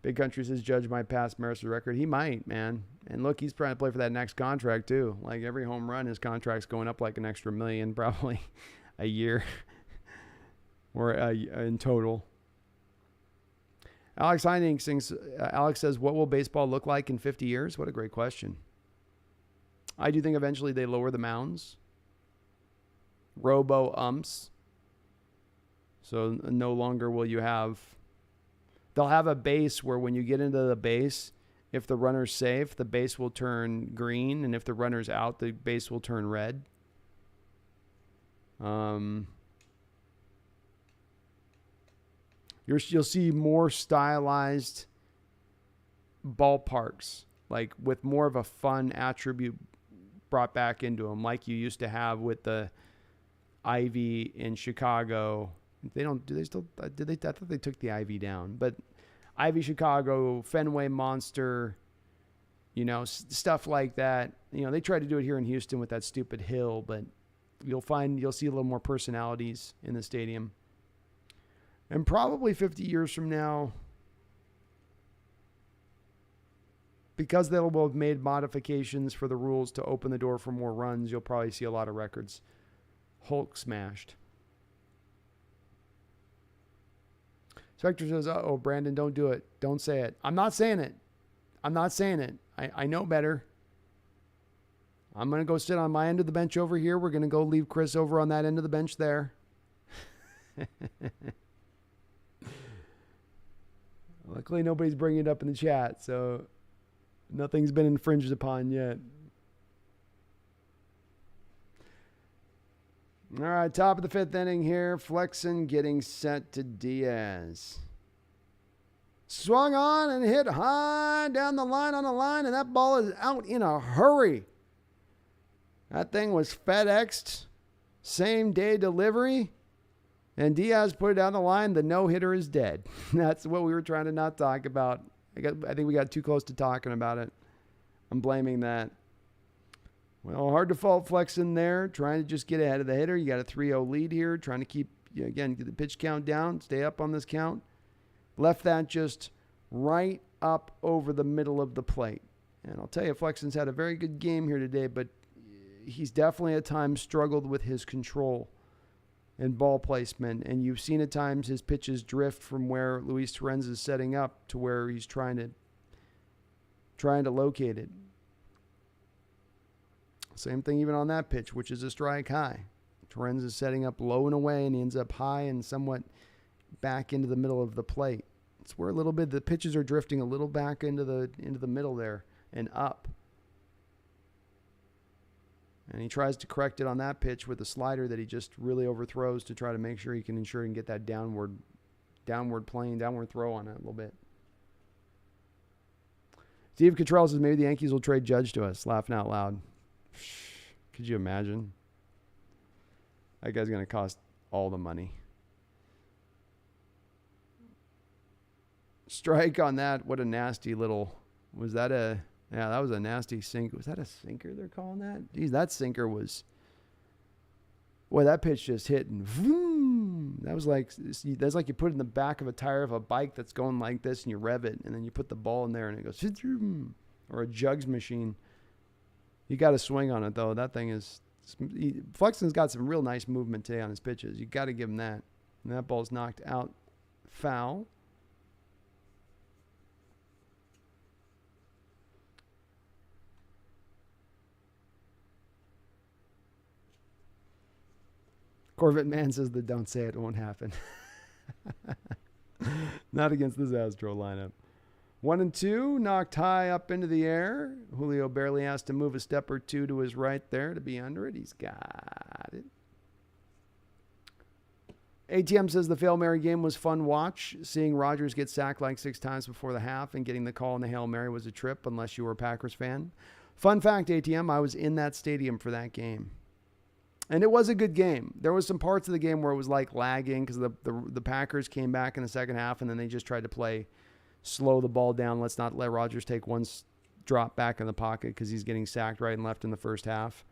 Big Country says Judge might pass Maris' record. He might, man. And look, he's trying to play for that next contract too. Like every home run, his contract's going up like an extra $1 million probably a year or in total. Alex Heining sings, Alex says, what will baseball look like in 50 years? What a great question. I do think eventually they lower the mounds. Robo-umps. So no longer will you have... They'll have a base where when you get into the base, if the runner's safe, the base will turn green. And if the runner's out, the base will turn red. You'll see more stylized ballparks, like with more of a fun attribute brought back into them, like you used to have with the Ivy in Chicago. They don't. Do they still? Did they? I thought they took the Ivy down, but Ivy Chicago, Fenway Monster, stuff like that. They tried to do it here in Houston with that stupid hill, but you'll see a little more personalities in the stadium. And probably 50 years from now, because they'll have made modifications for the rules to open the door for more runs, you'll probably see a lot of records. Hulk smashed. Spectre says, uh-oh, Brandon, don't do it. Don't say it. I'm not saying it. I know better. I'm going to go sit on my end of the bench over here. We're going to go leave Chris over on that end of the bench there. Luckily, nobody's bringing it up in the chat, so nothing's been infringed upon yet. All right, top of the fifth inning here. Flexen getting set to Diaz. Swung on and hit high down the line on the line, and that ball is out in a hurry. That thing was FedExed, same-day delivery, and Diaz put it down the line. The no-hitter is dead. That's what we were trying to not talk about. I think we got too close to talking about it. I'm blaming that. Well, hard to fault Flexen there, trying to just get ahead of the hitter. You got a 3-0 lead here, trying to keep, again, get the pitch count down, stay up on this count. Left that just right up over the middle of the plate. And I'll tell you, Flexen's had a very good game here today, but he's definitely at times struggled with his control and ball placement. And you've seen at times his pitches drift from where Luis Torrens is setting up to where he's trying to locate it. Same thing even on that pitch, which is a strike high. Torrens is setting up low and away, and he ends up high and somewhat back into the middle of the plate. It's where a little bit the pitches are drifting a little back into the middle there and up. And he tries to correct it on that pitch with a slider that he just really overthrows to try to make sure he can ensure he can get that downward throw on it a little bit. Steve Cottrell says maybe the Yankees will trade Judge to us. Laughing out loud. Could you imagine? That guy's going to cost all the money. Strike on that. What a nasty little... Was that a... Yeah, that was a nasty sinker. Was that a sinker they're calling that? Geez, that sinker was... Boy, that pitch just hit and... Vroom, that's like you put it in the back of a tire of a bike that's going like this and you rev it and then you put the ball in there and it goes... Or a jugs machine. You got to swing on it, though. That thing is... Flexen's got some real nice movement today on his pitches. You got to give him that. And that ball's knocked out foul. Corvette Man says that don't say it won't happen. Not against this Astro lineup. 1 and 2, knocked high up into the air. Julio barely has to move a step or two to his right there to be under it. He's got it. ATM says the Hail Mary game was fun watch. Seeing Rogers get sacked like 6 times before the half and getting the call in the Hail Mary was a trip unless you were a Packers fan. Fun fact, ATM, I was in that stadium for that game. And it was a good game. There was some parts of the game where it was like lagging because the Packers came back in the second half and then they just tried to slow the ball down. Let's not let Rodgers take one drop back in the pocket because he's getting sacked right and left in the first half.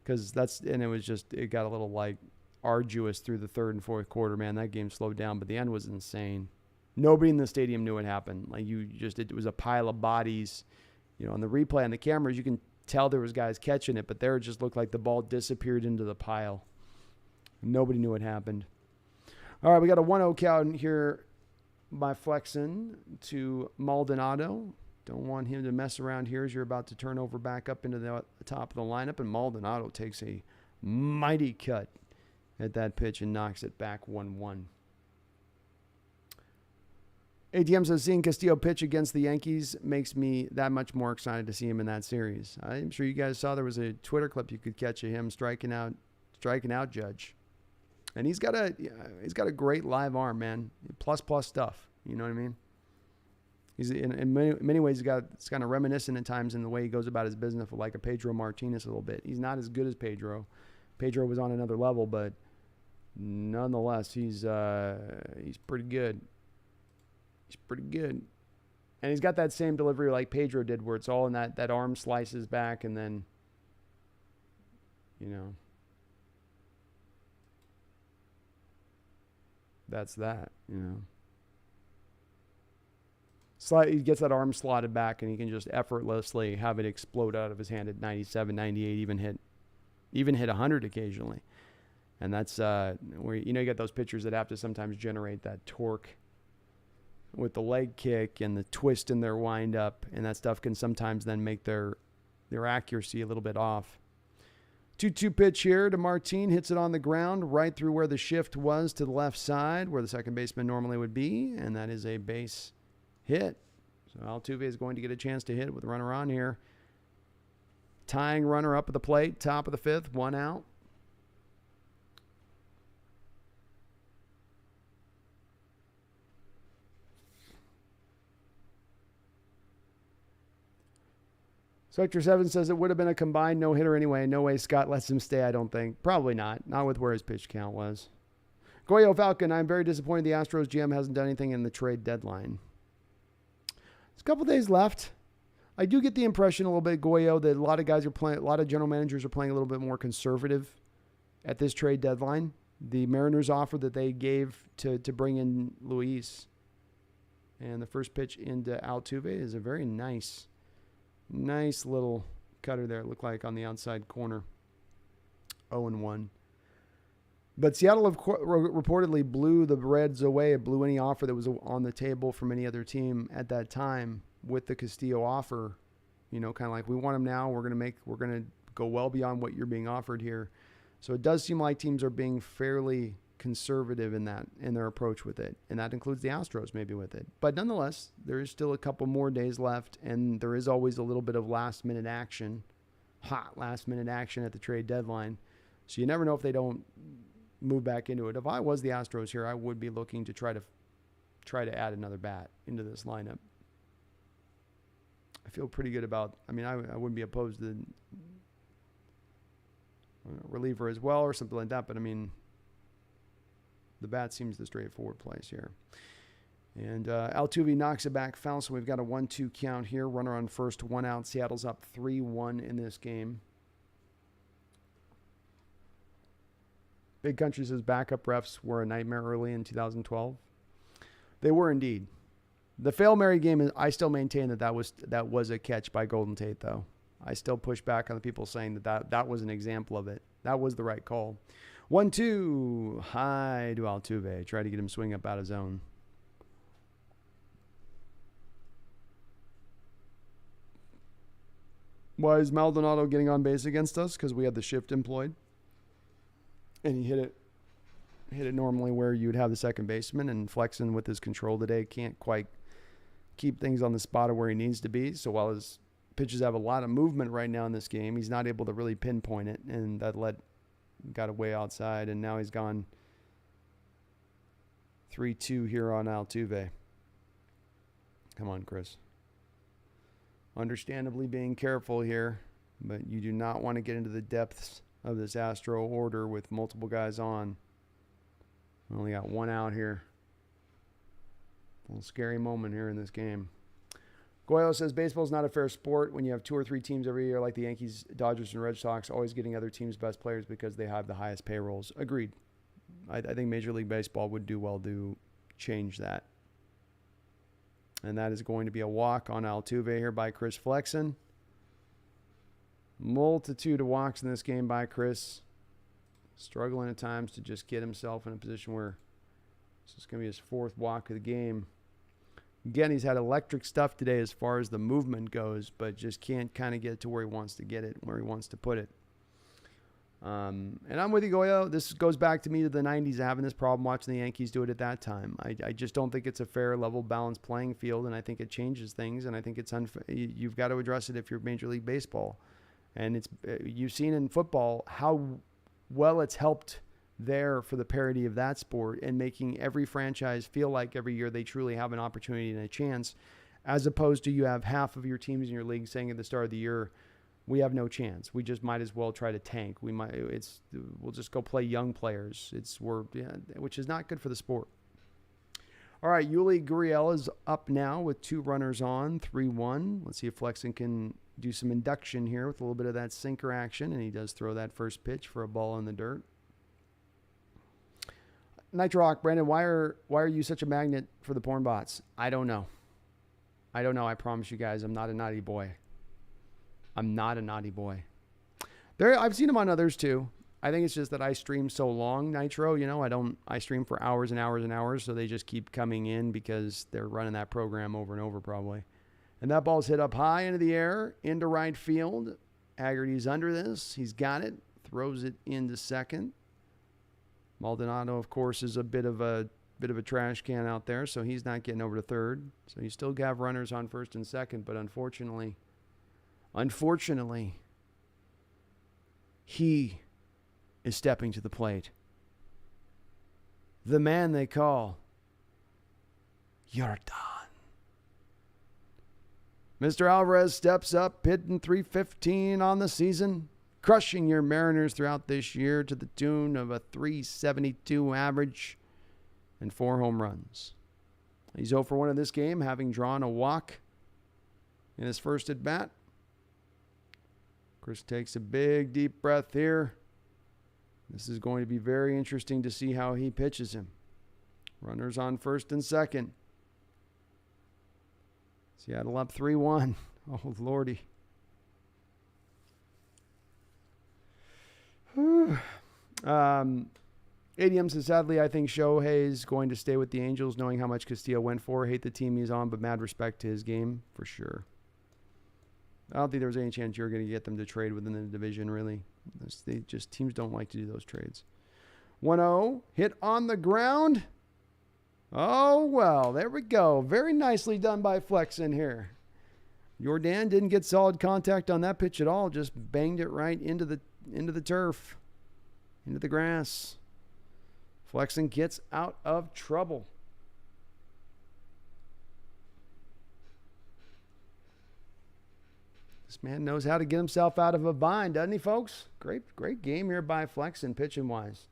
It got a little arduous through the third and fourth quarter, man. That game slowed down, but the end was insane. Nobody in the stadium knew what happened. It was a pile of bodies. On the replay on the cameras, you can tell there was guys catching it, but there it just looked like the ball disappeared into the pile. Nobody knew what happened. All right, we got a 1-0 count here by Flexen to Maldonado. Don't want him to mess around here as you're about to turn over back up into the top of the lineup, and Maldonado takes a mighty cut at that pitch and knocks it back 1-1. ATM says seeing Castillo pitch against the Yankees makes me that much more excited to see him in that series. I'm sure you guys saw there was a Twitter clip you could catch of him striking out Judge. And he's got a great live arm, man. Plus stuff. You know what I mean? He's in many ways it's kind of reminiscent at times in the way he goes about his business, like a Pedro Martinez a little bit. He's not as good as Pedro. Pedro was on another level, but nonetheless, he's pretty good. He's pretty good. And he's got that same delivery like Pedro did where it's all in that arm slices back and then, that's that, He gets that arm slotted back and he can just effortlessly have it explode out of his hand at 97, 98, even hit 100 occasionally. And that's where, you get those pitchers that have to sometimes generate that torque with the leg kick and the twist in their windup, and that stuff can sometimes then make their accuracy a little bit off. 2-2 pitch here to Martin, hits it on the ground right through where the shift was to the left side, where the second baseman normally would be, and that is a base hit. So Altuve is going to get a chance to hit with a runner on here. Tying runner up at the plate, top of the fifth, 1 out. Sector 7 says it would have been a combined no-hitter anyway. No way Scott lets him stay, I don't think. Probably not. Not with where his pitch count was. Goyo Falcon, I'm very disappointed the Astros GM hasn't done anything in the trade deadline. There's a couple days left. I do get the impression a little bit, Goyo, that a lot of general managers are playing a little bit more conservative at this trade deadline. The Mariners offer that they gave to bring in Luis. And the first pitch into Altuve is a very nice little cutter there, it looked like on the outside corner. 0-1. But Seattle reportedly blew the Reds away. It blew any offer that was on the table from any other team at that time with the Castillo offer. You know, kind of like, we want him now. We're going to go well beyond what you're being offered here. So it does seem like teams are being fairly conservative in their approach with it. And that includes the Astros maybe with it. But nonetheless, there is still a couple more days left, and there is always a little bit of last minute action at the trade deadline. So you never know if they don't move back into it. If I was the Astros here, I would be looking to try to add another bat into this lineup. I feel pretty good about, I wouldn't be opposed to reliever as well or something like that, but the bat seems the straightforward place here. And Altuve knocks it back foul, so we've got a 1-2 count here. Runner on first, 1 out. Seattle's up 3-1 in this game. Big Country says backup refs were a nightmare early in 2012. They were indeed. The Fail Mary game, I still maintain that was a catch by Golden Tate, though. I still push back on the people saying that was an example of it. That was the right call. 1-2. High to Altuve. Try to get him swing up out of zone. Why is Maldonado getting on base against us? Because we had the shift employed. And he hit it normally where you'd have the second baseman, and Flexen with his control today can't quite keep things on the spot of where he needs to be. So while his pitches have a lot of movement right now in this game, he's not able to really pinpoint it, and that got away outside, and now he's gone 3-2 here on Altuve. Come on, Chris. Understandably being careful here, but you do not want to get into the depths of this Astro order with multiple guys on. We only got 1 out here. A little scary moment here in this game. Goyo says baseball's not a fair sport when you have 2 or 3 teams every year like the Yankees, Dodgers, and Red Sox always getting other teams' best players because they have the highest payrolls. Agreed. I think Major League Baseball would do well to change that. And that is going to be a walk on Altuve here by Chris Flexen. Multitude of walks in this game by Chris. Struggling at times to just get himself in a position where this is going to be his 4th walk of the game. Again, he's had electric stuff today as far as the movement goes, but just can't kind of get it to where he wants to get it, where he wants to put it. And I'm with you, Goyo. This goes back to me to the 90s, having this problem watching the Yankees do it at that time. I just don't think it's a fair, level, balanced playing field, and I think it changes things, and I think it's unfair. You've got to address it if you're Major League Baseball. And you've seen in football how well it's helped there for the parity of that sport and making every franchise feel like every year they truly have an opportunity and a chance, as opposed to you have half of your teams in your league saying at the start of the year, we have no chance. We just might as well try to tank. We'll just go play young players. Which is not good for the sport. All right, Yuli Gurriel is up now with 2 runners on, 3-1. Let's see if Flexen can do some induction here with a little bit of that sinker action, and he does throw that first pitch for a ball in the dirt. Nitro Hawk, Brandon, why are you such a magnet for the porn bots? I don't know. I promise you guys, I'm not a naughty boy. I've seen them on others too. I think it's just that I stream so long, Nitro. I stream for hours and hours and hours, so they just keep coming in because they're running that program over and over probably. And that ball's hit up high into the air, into right field. Haggerty's under this. He's got it. Throws it into second. Maldonado, of course, is a bit of a trash can out there, so he's not getting over to third. So you still have runners on first and second, but unfortunately, he is stepping to the plate. The man they call Yordan. Mr. Alvarez steps up, hitting .315 on the season, crushing your Mariners throughout this year to the tune of a .372 average and 4 home runs. He's 0 for 1 in this game, having drawn a walk in his first at bat. Chris takes a big, deep breath here. This is going to be very interesting to see how he pitches him. Runners on first and second. Seattle up 3-1. Oh, Lordy. ADM says, sadly, I think Shohei's going to stay with the Angels, knowing how much Castillo went for. Hate the team he's on, but mad respect to his game, for sure. I don't think there was any chance you're going to get them to trade within the division, really. Teams don't like to do those trades. 1-0, hit on the ground. Oh, well, there we go. Very nicely done by Flex in here. Jordan didn't get solid contact on that pitch at all. Just banged it right into the turf, into the grass. Flexen gets out of trouble. This man knows how to get himself out of a bind, doesn't he, folks? Great game here by Flexen, pitching-wise.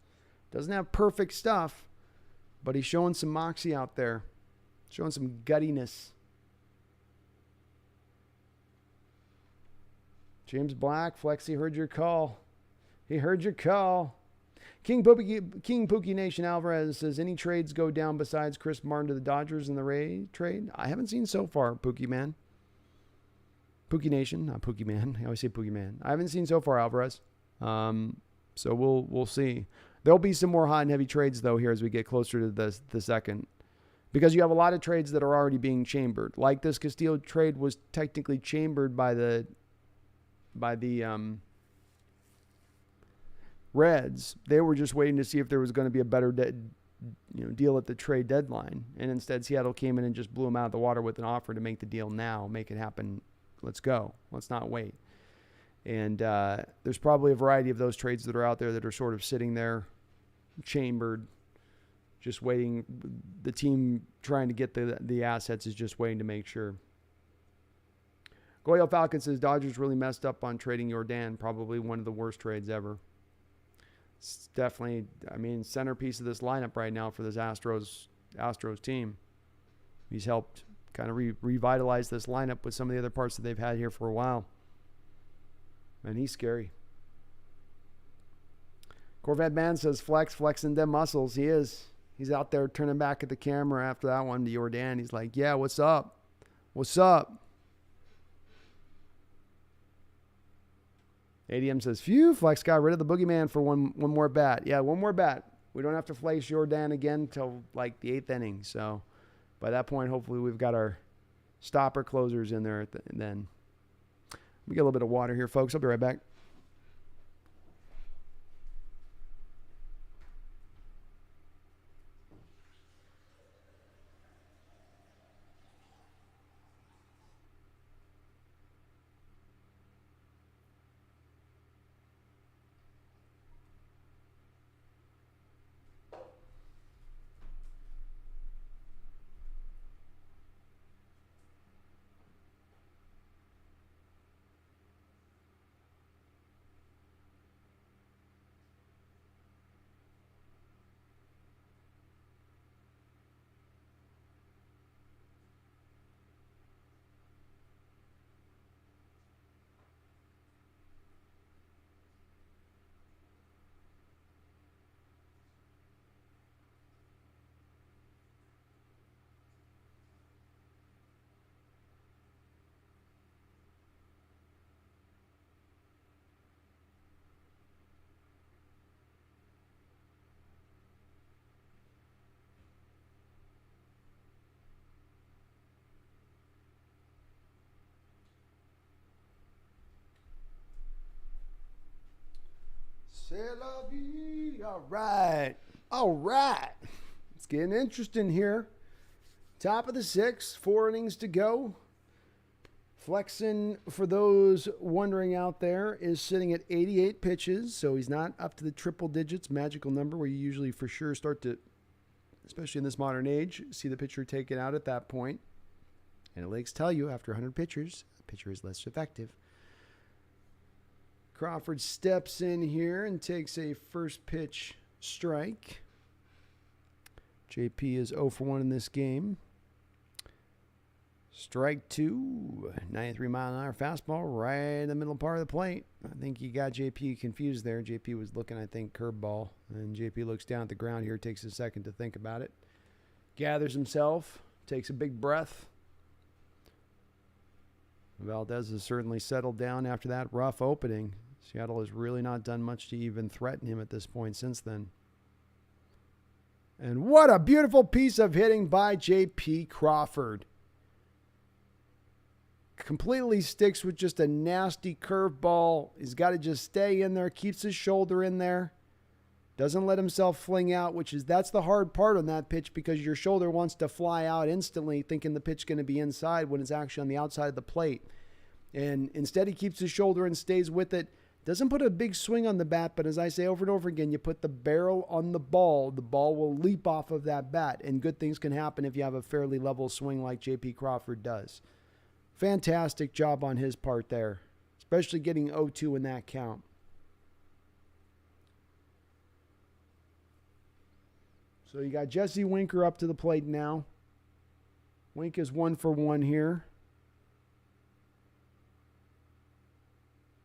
Doesn't have perfect stuff, but he's showing some moxie out there. Showing some guttiness. James Black, Flexi heard your call. He heard your call. King Pookie Nation Alvarez says, any trades go down besides Chris Martin to the Dodgers in the Ray trade? I haven't seen so far, Pookie Man. Pookie Nation, not Pookie Man. I always say Pookie Man. I haven't seen so far, Alvarez. So we'll see. There'll be some more hot and heavy trades, though, here as we get closer to the second. Because you have a lot of trades that are already being chambered. Like this Castillo trade was technically chambered by the Reds. They were just waiting to see if there was going to be a better deal at the trade deadline. And instead, Seattle came in and just blew them out of the water with an offer to make the deal now, make it happen. Let's go. Let's not wait. And there's probably a variety of those trades that are out there that are sort of sitting there, chambered, just waiting. The team trying to get the assets is just waiting to make sure. Goyle Falcon says, Dodgers really messed up on trading Jordan. Probably one of the worst trades ever. It's definitely, centerpiece of this lineup right now for this Astros team. He's helped kind of revitalize this lineup with some of the other parts that they've had here for a while. And he's scary. Corvette Man says, flexing them muscles. He is. He's out there turning back at the camera after that one to Jordan. He's like, yeah, what's up? What's up? ADM says, phew, Flex got rid of the boogeyman for one more bat. Yeah, one more bat. We don't have to flex Jordan again until like the 8th inning. So by that point, hopefully we've got our stopper closers in there then. We get a little bit of water here, folks. I'll be right back. C'est la vie. All right. It's getting interesting here. Top of the 6th, 4 innings to go. Flexen, for those wondering out there, is sitting at 88 pitches, so he's not up to the triple digits, magical number where you usually for sure start to, especially in this modern age, see the pitcher take it out at that point. Analytics tell you after 100 pitchers, the pitcher is less effective. Crawford steps in here and takes a first pitch strike. JP is 0 for 1 in this game. Strike 2, 93-mile-an-hour fastball right in the middle part of the plate. I think you got JP confused there. JP was looking, I think, curveball. And JP looks down at the ground here, takes a second to think about it. Gathers himself, takes a big breath. Valdez has certainly settled down after that rough opening. Seattle has really not done much to even threaten him at this point since then. And what a beautiful piece of hitting by J.P. Crawford. Completely sticks with just a nasty curveball. He's got to just stay in there, keeps his shoulder in there. Doesn't let himself fling out, that's the hard part on that pitch because your shoulder wants to fly out instantly thinking the pitch's going to be inside when it's actually on the outside of the plate. And instead he keeps his shoulder and stays with it. Doesn't put a big swing on the bat, but as I say over and over again, you put the barrel on the ball will leap off of that bat, and good things can happen if you have a fairly level swing like J.P. Crawford does. Fantastic job on his part there, especially getting 0-2 in that count. So you got Jesse Winker up to the plate now. Wink is 1 for 1 here.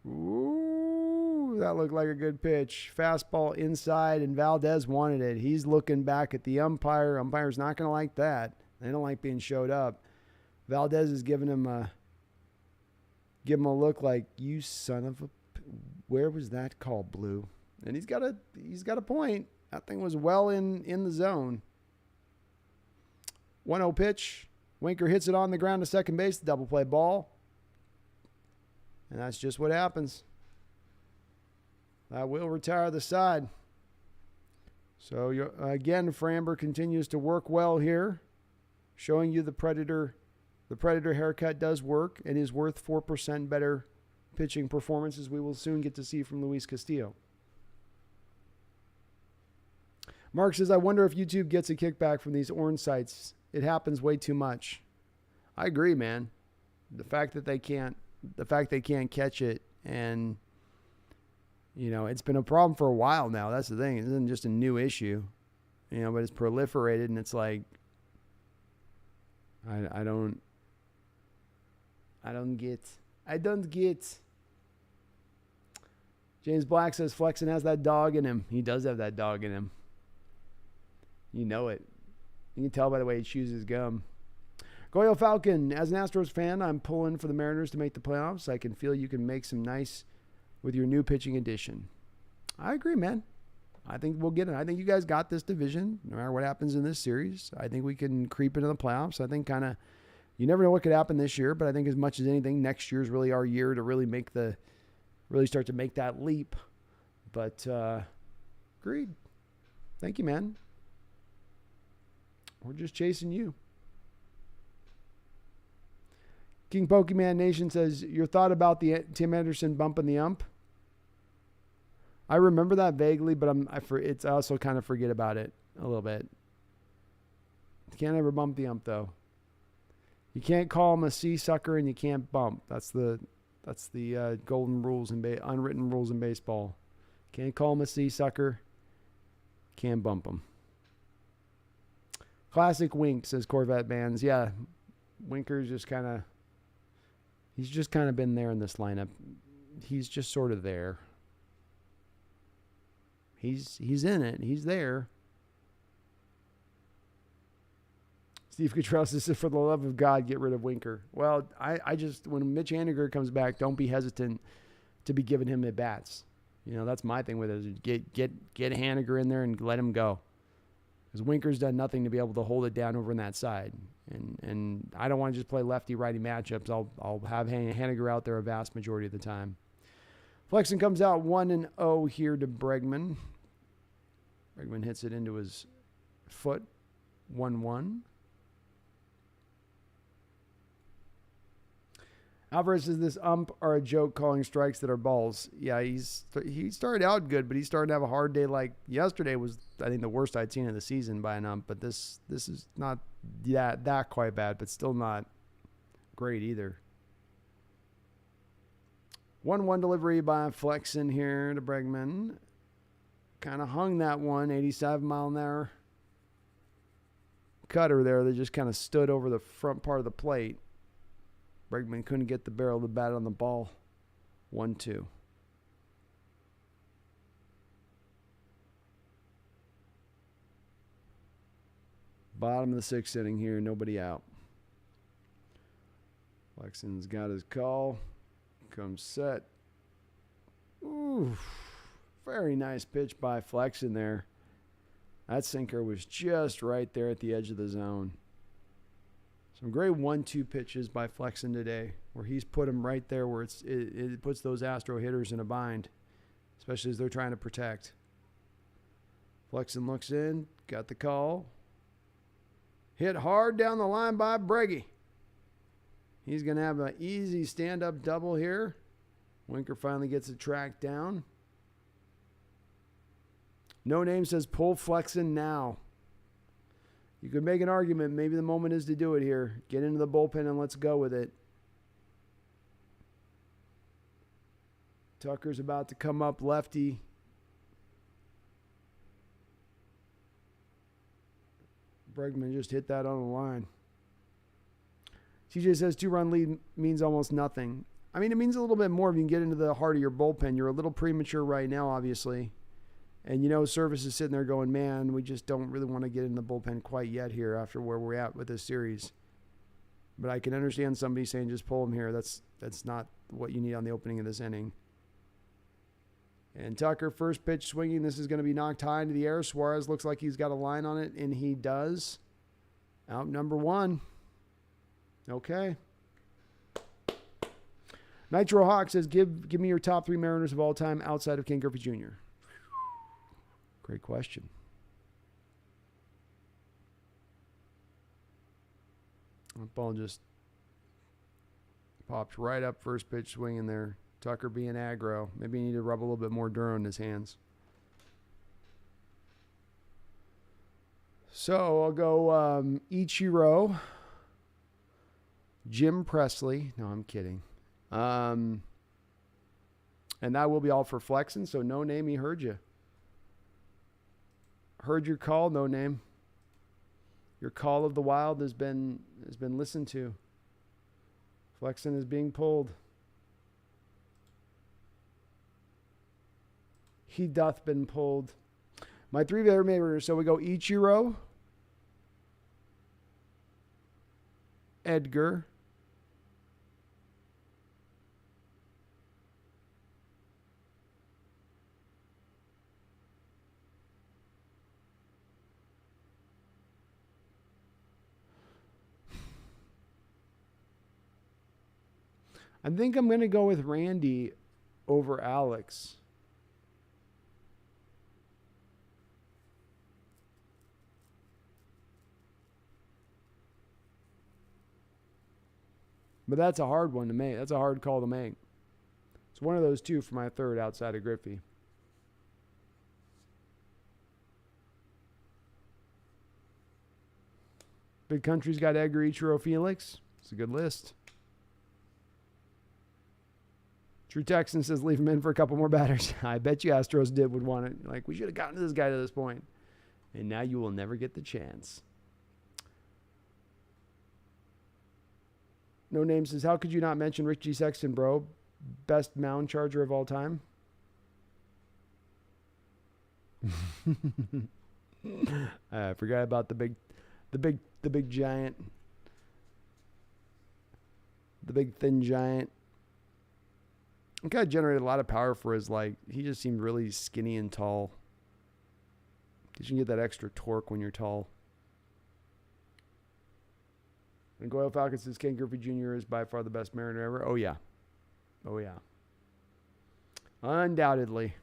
Ooh, that looked like a good pitch. Fastball inside, and Valdez wanted it. He's looking back at the umpire. Umpire's not going to like that. They don't like being showed up. Valdez is giving him a look like, you son of a... Where was that call, Blue? And he's got a point. That thing was well in the zone. 1-0 pitch. Winker hits it on the ground to second base. The double play ball. And that's just what happens. That will retire the side. So, again, Framber continues to work well here. Showing you the Predator haircut does work and is worth 4% better pitching performances we will soon get to see from Luis Castillo. Mark says, I wonder if YouTube gets a kickback from these orange sites. It happens way too much. I agree, man. The fact they can't catch it, and it's been a problem for a while now. That's the thing. It isn't just a new issue, but it's proliferated, and it's like I don't get. James Black says Flexen has that dog in him. He does have that dog in him. You know it. You can tell by the way he chews his gum. Goyo Falcon, as an Astros fan, I'm pulling for the Mariners to make the playoffs. I can feel you can make some nice with your new pitching addition. I agree, man. I think we'll get it. I think you guys got this division, no matter what happens in this series. I think we can creep into the playoffs. I think you never know what could happen this year, but I think as much as anything, next year is really our year to really start to make that leap. But agreed. Thank you, man. We're just chasing you. King Pokemon Nation says, your thought about the Tim Anderson bumping the ump? I remember that vaguely, but I also kind of forget about it a little bit. You can't ever bump the ump, though. You can't call him a sea sucker, and you can't bump. That's the golden rules unwritten rules in baseball. Can't call him a sea sucker. Can't bump him. Classic Wink, says Corvette Bands. Yeah, Winker's just he's just kind of been there in this lineup. He's just sort of there. He's in it. He's there. Steve Cottrell says, for the love of God, get rid of Winker. Well, I just, when Mitch Haniger comes back, don't be hesitant to be giving him at bats. That's my thing with it. Is get Haniger in there and let him go. Because Winker's done nothing to be able to hold it down over on that side. And I don't want to just play lefty-righty matchups. I'll have Haniger out there a vast majority of the time. Flexen comes out 1-0 here to Bregman. Bregman hits it into his foot. 1-1. Alvarez says this ump are a joke calling strikes that are balls. Yeah, he started out good, but he's starting to have a hard day. Like yesterday was, I think, the worst I'd seen of the season by an ump. But this is not that quite bad, but still not great either. 1-1 delivery by Flexen here to Bregman. Kind of hung that one, 87 mile an hour cutter there that just kind of stood over the front part of the plate. Bregman couldn't get the barrel of the bat on the ball. 1-2. Bottom of the sixth inning here, nobody out. Flexen's got his call. Comes set. Ooh, very nice pitch by Flexen there. That sinker was just right there at the edge of the zone. Some great 1-2 pitches by Flexen today, where he's put him right there where it puts those Astro hitters in a bind, especially as they're trying to protect. Flexen looks in, got the call. Hit hard down the line by Breggy. He's going to have an easy stand-up double here. Winker finally gets it tracked down. No Name says pull Flexen now. You could make an argument. Maybe the moment is to do it here. Get into the bullpen and let's go with it. Tucker's about to come up lefty. Bregman just hit that on the line. TJ says 2-run lead means almost nothing. I mean, it means a little bit more if you can get into the heart of your bullpen. You're a little premature right now, obviously. And you know Service is sitting there going, man, we just don't really want to get in the bullpen quite yet here after where we're at with this series. But I can understand somebody saying just pull him here. That's not what you need on the opening of this inning. And Tucker, first pitch swinging. This is going to be knocked high into the air. Suarez looks like he's got a line on it, and he does. Out number 1. Okay. Nitro Hawk says, give me your top 3 Mariners of all time outside of Ken Griffey Jr. Great question. That ball just popped right up, first pitch swinging there. Tucker being aggro. Maybe you need to rub a little bit more Duro in his hands. So I'll go Ichiro, Jim Presley. No, I'm kidding. And that will be all for Flexen. So No Name, he heard you. Heard your call, No Name. Your call of the wild has been listened to. Flexen is being pulled. He doth been pulled. My 3 other Mariners. So we go Ichiro, Edgar, I think I'm going to go with Randy over Alex. But that's a hard one to make. That's a hard call to make. It's one of those 2 for my 3rd outside of Griffey. Big Country's got Edgar, Ichiro, Felix. It's a good list. True Texan says leave him in for a couple more batters. I bet you Astros would want it. Like, we should have gotten this guy to this point. And now you will never get the chance. No Name says, how could you not mention Richie Sexton, bro? Best mound charger of all time. I forgot about the big giant. The big thin giant. He kind of generated a lot of power for his, he just seemed really skinny and tall. Because you can get that extra torque when you're tall. And Goyle Falcons says Ken Griffey Jr. is by far the best Mariner ever. Oh, yeah. Oh, yeah. Undoubtedly.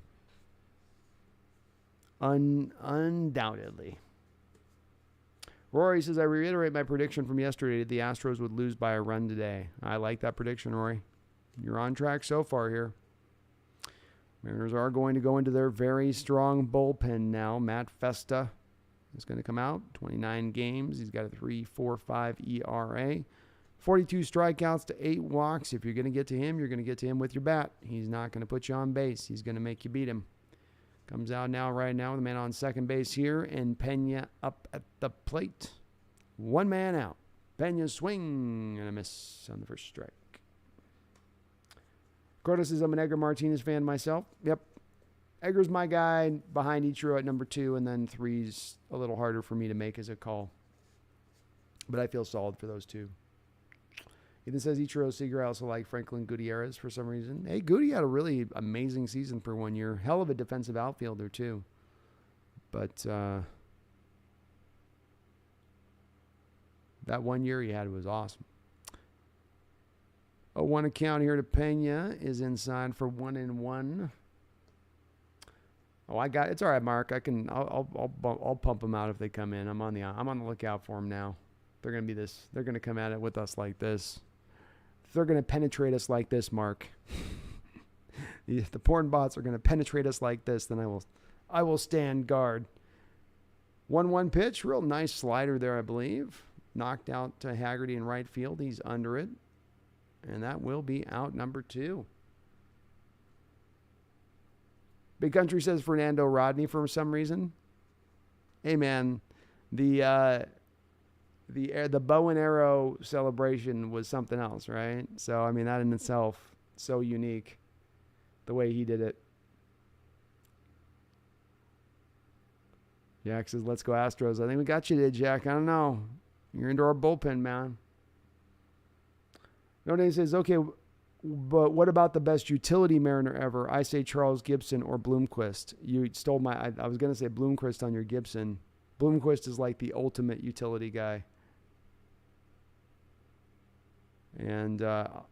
Undoubtedly. Rory says, I reiterate my prediction from yesterday that the Astros would lose by a run today. I like that prediction, Rory. You're on track so far here. Mariners are going to go into their very strong bullpen now. Matt Festa is going to come out. 29 games. He's got a 3.45 ERA. 42 strikeouts to 8 walks. If you're going to get to him, you're going to get to him with your bat. He's not going to put you on base. He's going to make you beat him. Comes out right now with a man on second base here, and Pena up at the plate. 1 man out. Pena swing and a miss on the first strike. Croto says, I'm an Edgar Martinez fan myself. Yep. Edgar's my guy behind Ichiro at number 2, and then 3's a little harder for me to make as a call. But I feel solid for those 2. Ethan says Ichiro Seager. I also like Franklin Gutierrez for some reason. Hey, Goody had a really amazing season for 1 year. Hell of a defensive outfielder, too. But that 1 year he had was awesome. A 1 account here to Pena is inside for 1-1. Oh, I got it's all right, Mark. I'll pump them out if they come in. I'm on the lookout for them now. They're gonna be this. They're gonna come at it with us like this. If they're gonna penetrate us like this, Mark. If the porn bots are gonna penetrate us like this, then I will stand guard. 1-1 pitch, real nice slider there, I believe. Knocked out to Haggerty in right field. He's under it, and that will be out number 2. Big Country says Fernando Rodney for some reason. Hey man, the bow and arrow celebration was something else, right? So I mean that in itself so unique, the way he did it. Jack says, "Let's go Astros." I think we got you, Jack. I don't know. You're into our bullpen, man. No name says, "Okay, but what about the best utility Mariner ever?" I say Charles Gibson or Bloomquist. You stole my... I was going to say Bloomquist on your Gibson. Bloomquist is like the ultimate utility guy. And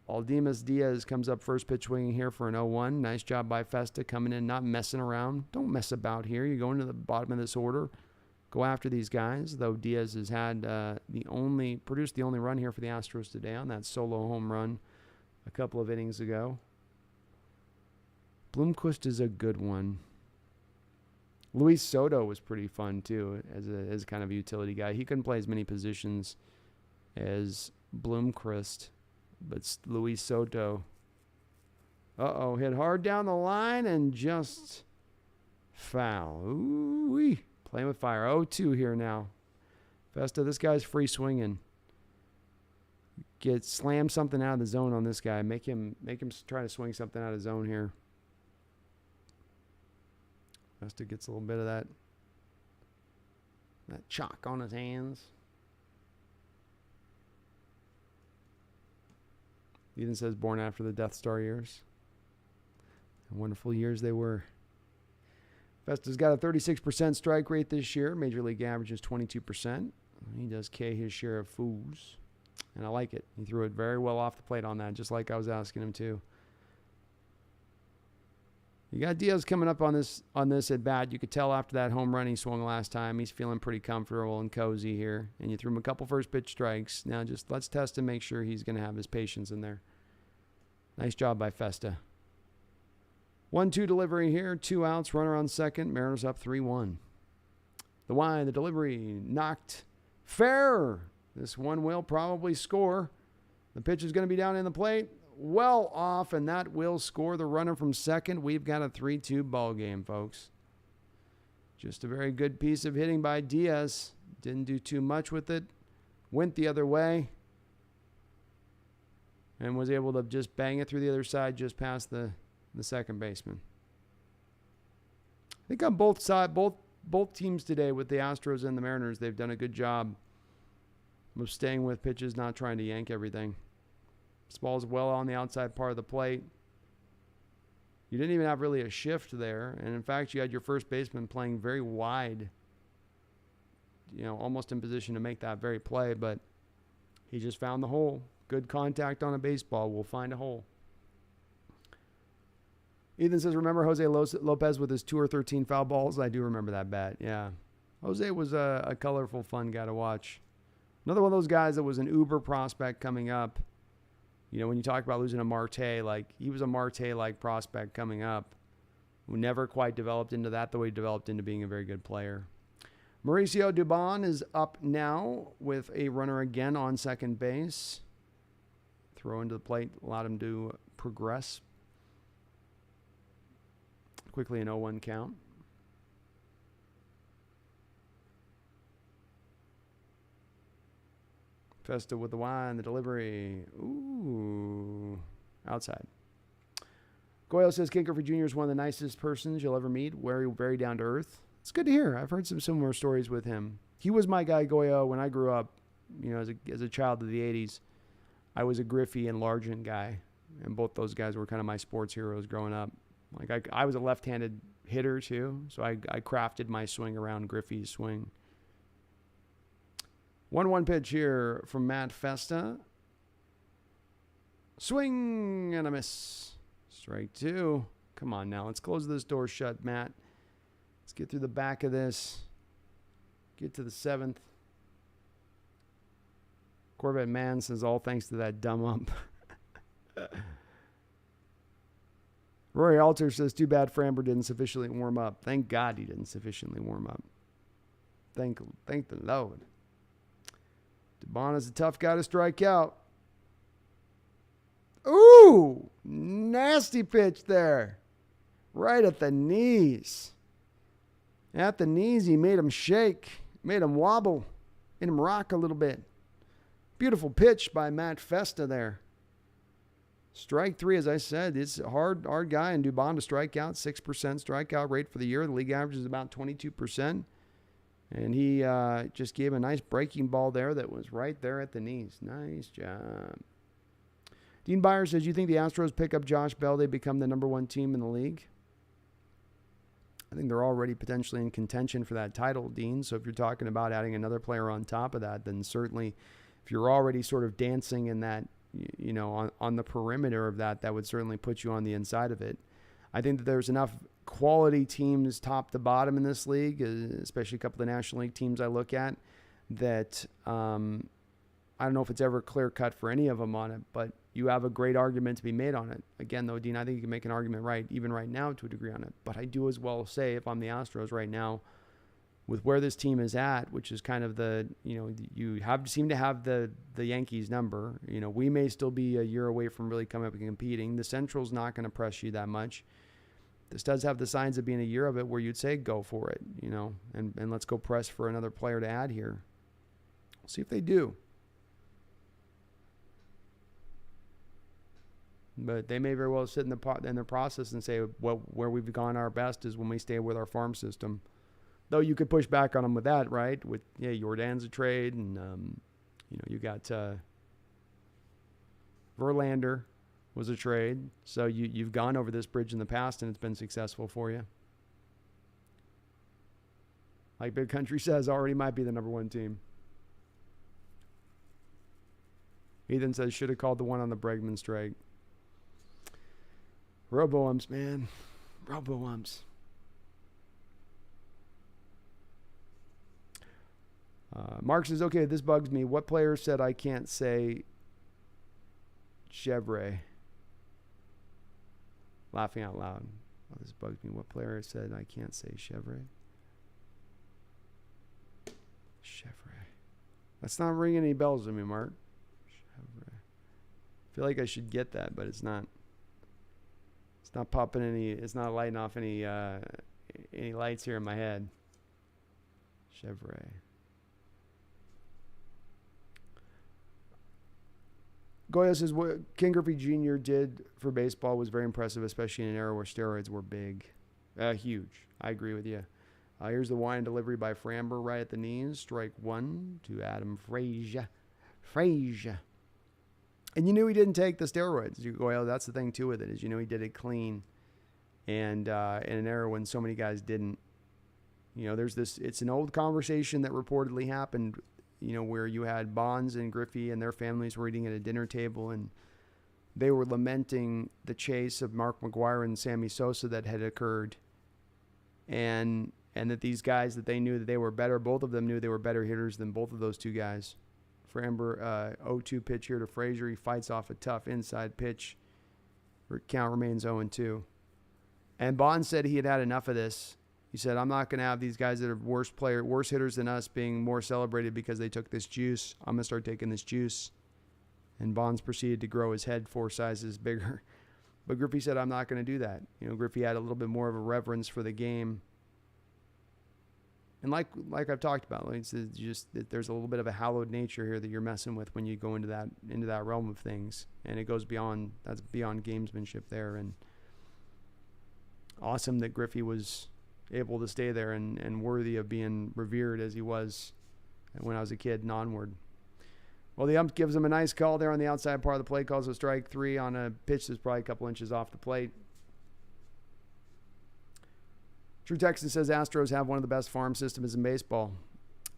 Aldemus Diaz comes up first pitch swinging here for an 0-1. Nice job by Festa coming in, not messing around. Don't mess about here. You go into the bottom of this order. Go after these guys, though Diaz has had produced the only run here for the Astros today on that solo home run a couple of innings ago. Bloomquist is a good one. Luis Soto was pretty fun too as kind of a utility guy. He couldn't play as many positions as Bloomquist, but Luis Soto. Hit hard down the line and just foul. Ooh-wee. Playing with fire. 0-2 here now. Festa, this guy's free swinging. Slam something out of the zone on this guy. Make him try to swing something out of zone here. Festa gets a little bit of that chalk on his hands. Ethan says born after the Death Star years. Wonderful years they were. Festa's got a 36% strike rate this year. Major League average is 22%. He does K his share of fools. And I like it. He threw it very well off the plate on that, just like I was asking him to. You got Diaz coming up on this at bat. You could tell after that home run he swung last time. He's feeling pretty comfortable and cozy here. And you threw him a couple first pitch strikes. Now just let's test and make sure he's going to have his patience in there. Nice job by Festa. 1-2 delivery here. 2 outs. Runner on second. Mariners up 3-1. The delivery knocked fair. This one will probably score. The pitch is going to be down in the plate. Well off, and that will score the runner from second. We've got a 3-2 ball game, folks. Just a very good piece of hitting by Diaz. Didn't do too much with it. Went the other way. And was able to just bang it through the other side just past the second baseman. I think on both sides, both teams today with the Astros and the Mariners, they've done a good job of staying with pitches, not trying to yank everything. This ball's well on the outside part of the plate. You didn't even have really a shift there. And in fact, you had your first baseman playing very wide, almost in position to make that very play, but he just found the hole. Good contact on a baseball will find a hole. Ethan says, remember Jose Lopez with his 2 or 13 foul balls? I do remember that bat, yeah. Jose was a colorful, fun guy to watch. Another one of those guys that was an uber prospect coming up. When you talk about losing a Marte, he was a Marte-like prospect coming up who never quite developed into that the way he developed into being a very good player. Mauricio Dubon is up now with a runner again on second base. Throw into the plate, allowed him to progress. Quickly an 0-1 count. Festa with the the delivery. Ooh, outside. Goyle says Ken Griffey Jr. is one of the nicest persons you'll ever meet. Very, very down to earth. It's good to hear. I've heard some similar stories with him. He was my guy, Goyo, when I grew up, as a child of the 80s. I was a Griffey and Largent guy, and both those guys were kind of my sports heroes growing up. Like I was a left-handed hitter too, so I crafted my swing around Griffey's swing. 1-1 pitch here from Matt Festa. Swing and a miss. Strike 2. Come on now, let's close this door shut, Matt. Let's get through the back of this. Get to the 7th. Corvette Man says, all thanks to that dumb ump. Rory Alter says, too bad Framber didn't sufficiently warm up. Thank God he didn't sufficiently warm up. Thank the Lord. DeBon is a tough guy to strike out. Ooh, nasty pitch there. Right at the knees. At the knees, he made him shake, made him wobble, made him rock a little bit. Beautiful pitch by Matt Festa there. Strike 3, as I said, it's a hard guy in Dubon to strike out. 6% strikeout rate for the year. The league average is about 22%. And he just gave a nice breaking ball there that was right there at the knees. Nice job. Dean Byer says, you think the Astros pick up Josh Bell, they become the number 1 team in the league? I think they're already potentially in contention for that title, Dean. So if you're talking about adding another player on top of that, then certainly if you're already sort of dancing in that, you know, on the perimeter of that, that would certainly put you on the inside of it. I think that there's enough quality teams top to bottom in this league, especially a couple of the National League teams I look at, that I don't know if it's ever clear cut for any of them on it, but you have a great argument to be made on it. Again, though, Dean, I think you can make an argument even right now to a degree on it. But I do as well say, if I'm the Astros right now, with where this team is at, which is kind of the, you know, you seem to have the Yankees number. You know, we may still be a year away from really coming up and competing. The Central's not going to press you that much. This does have the signs of being a year of it where you'd say go for it, you know, and let's go press for another player to add here. We'll see if they do. But they may very well sit in their process and say, well, where we've gone our best is when we stay with our farm system. Though you could push back on them with that, right? With Jordan's a trade, and you know, you got Verlander was a trade. So you've gone over this bridge in the past, and it's been successful for you. Like Big Country says, already might be the number 1 team. Ethan says, should have called the one on the Bregman strike. Robo-umps, man. Robo-umps. Mark says, okay, this bugs me. What player said I can't say Chevrolet? Laughing out loud. Oh, this bugs me. What player said I can't say Chevrolet? Chevrolet. That's not ringing any bells to me, Mark. Chevrolet. I feel like I should get that, but it's not. It's not popping any. It's not lighting off any lights here in my head. Chevrolet. Goya says, what Ken Griffey Jr. did for baseball was very impressive, especially in an era where steroids were big. Huge. I agree with you. Here's the wine delivery by Framber right at the knees. Strike 1 to Adam Frazier. And you knew he didn't take the steroids. Goya, that's the thing, too, with it, is you know he did it clean. And in an era when so many guys didn't. You know, there's this, it's an old conversation that reportedly happened, you know, where you had Bonds and Griffey and their families were eating at a dinner table, and they were lamenting the chase of Mark McGwire and Sammy Sosa that had occurred. And that these guys that they knew that they were better, both of them knew they were better hitters than both of those two guys. Framber, 0-2 pitch here to Frazier. He fights off a tough inside pitch. Count remains 0-2. And Bonds said he had had enough of this. He said, I'm not going to have these guys that are worse hitters than us being more celebrated because they took this juice. I'm going to start taking this juice. And Bonds proceeded to grow his head 4 sizes bigger. But Griffey said, I'm not going to do that. You know, Griffey had a little bit more of a reverence for the game. And like I've talked about, it's just that there's a little bit of a hallowed nature here that you're messing with when you go into that realm of things. And it goes beyond, that's beyond gamesmanship there. And awesome that Griffey was able to stay there and worthy of being revered as he was when I was a kid and onward. Well, the ump gives him a nice call there on the outside part of the plate, calls a strike 3 on a pitch that's probably a couple inches off the plate. True Texan says Astros have one of the best farm systems in baseball.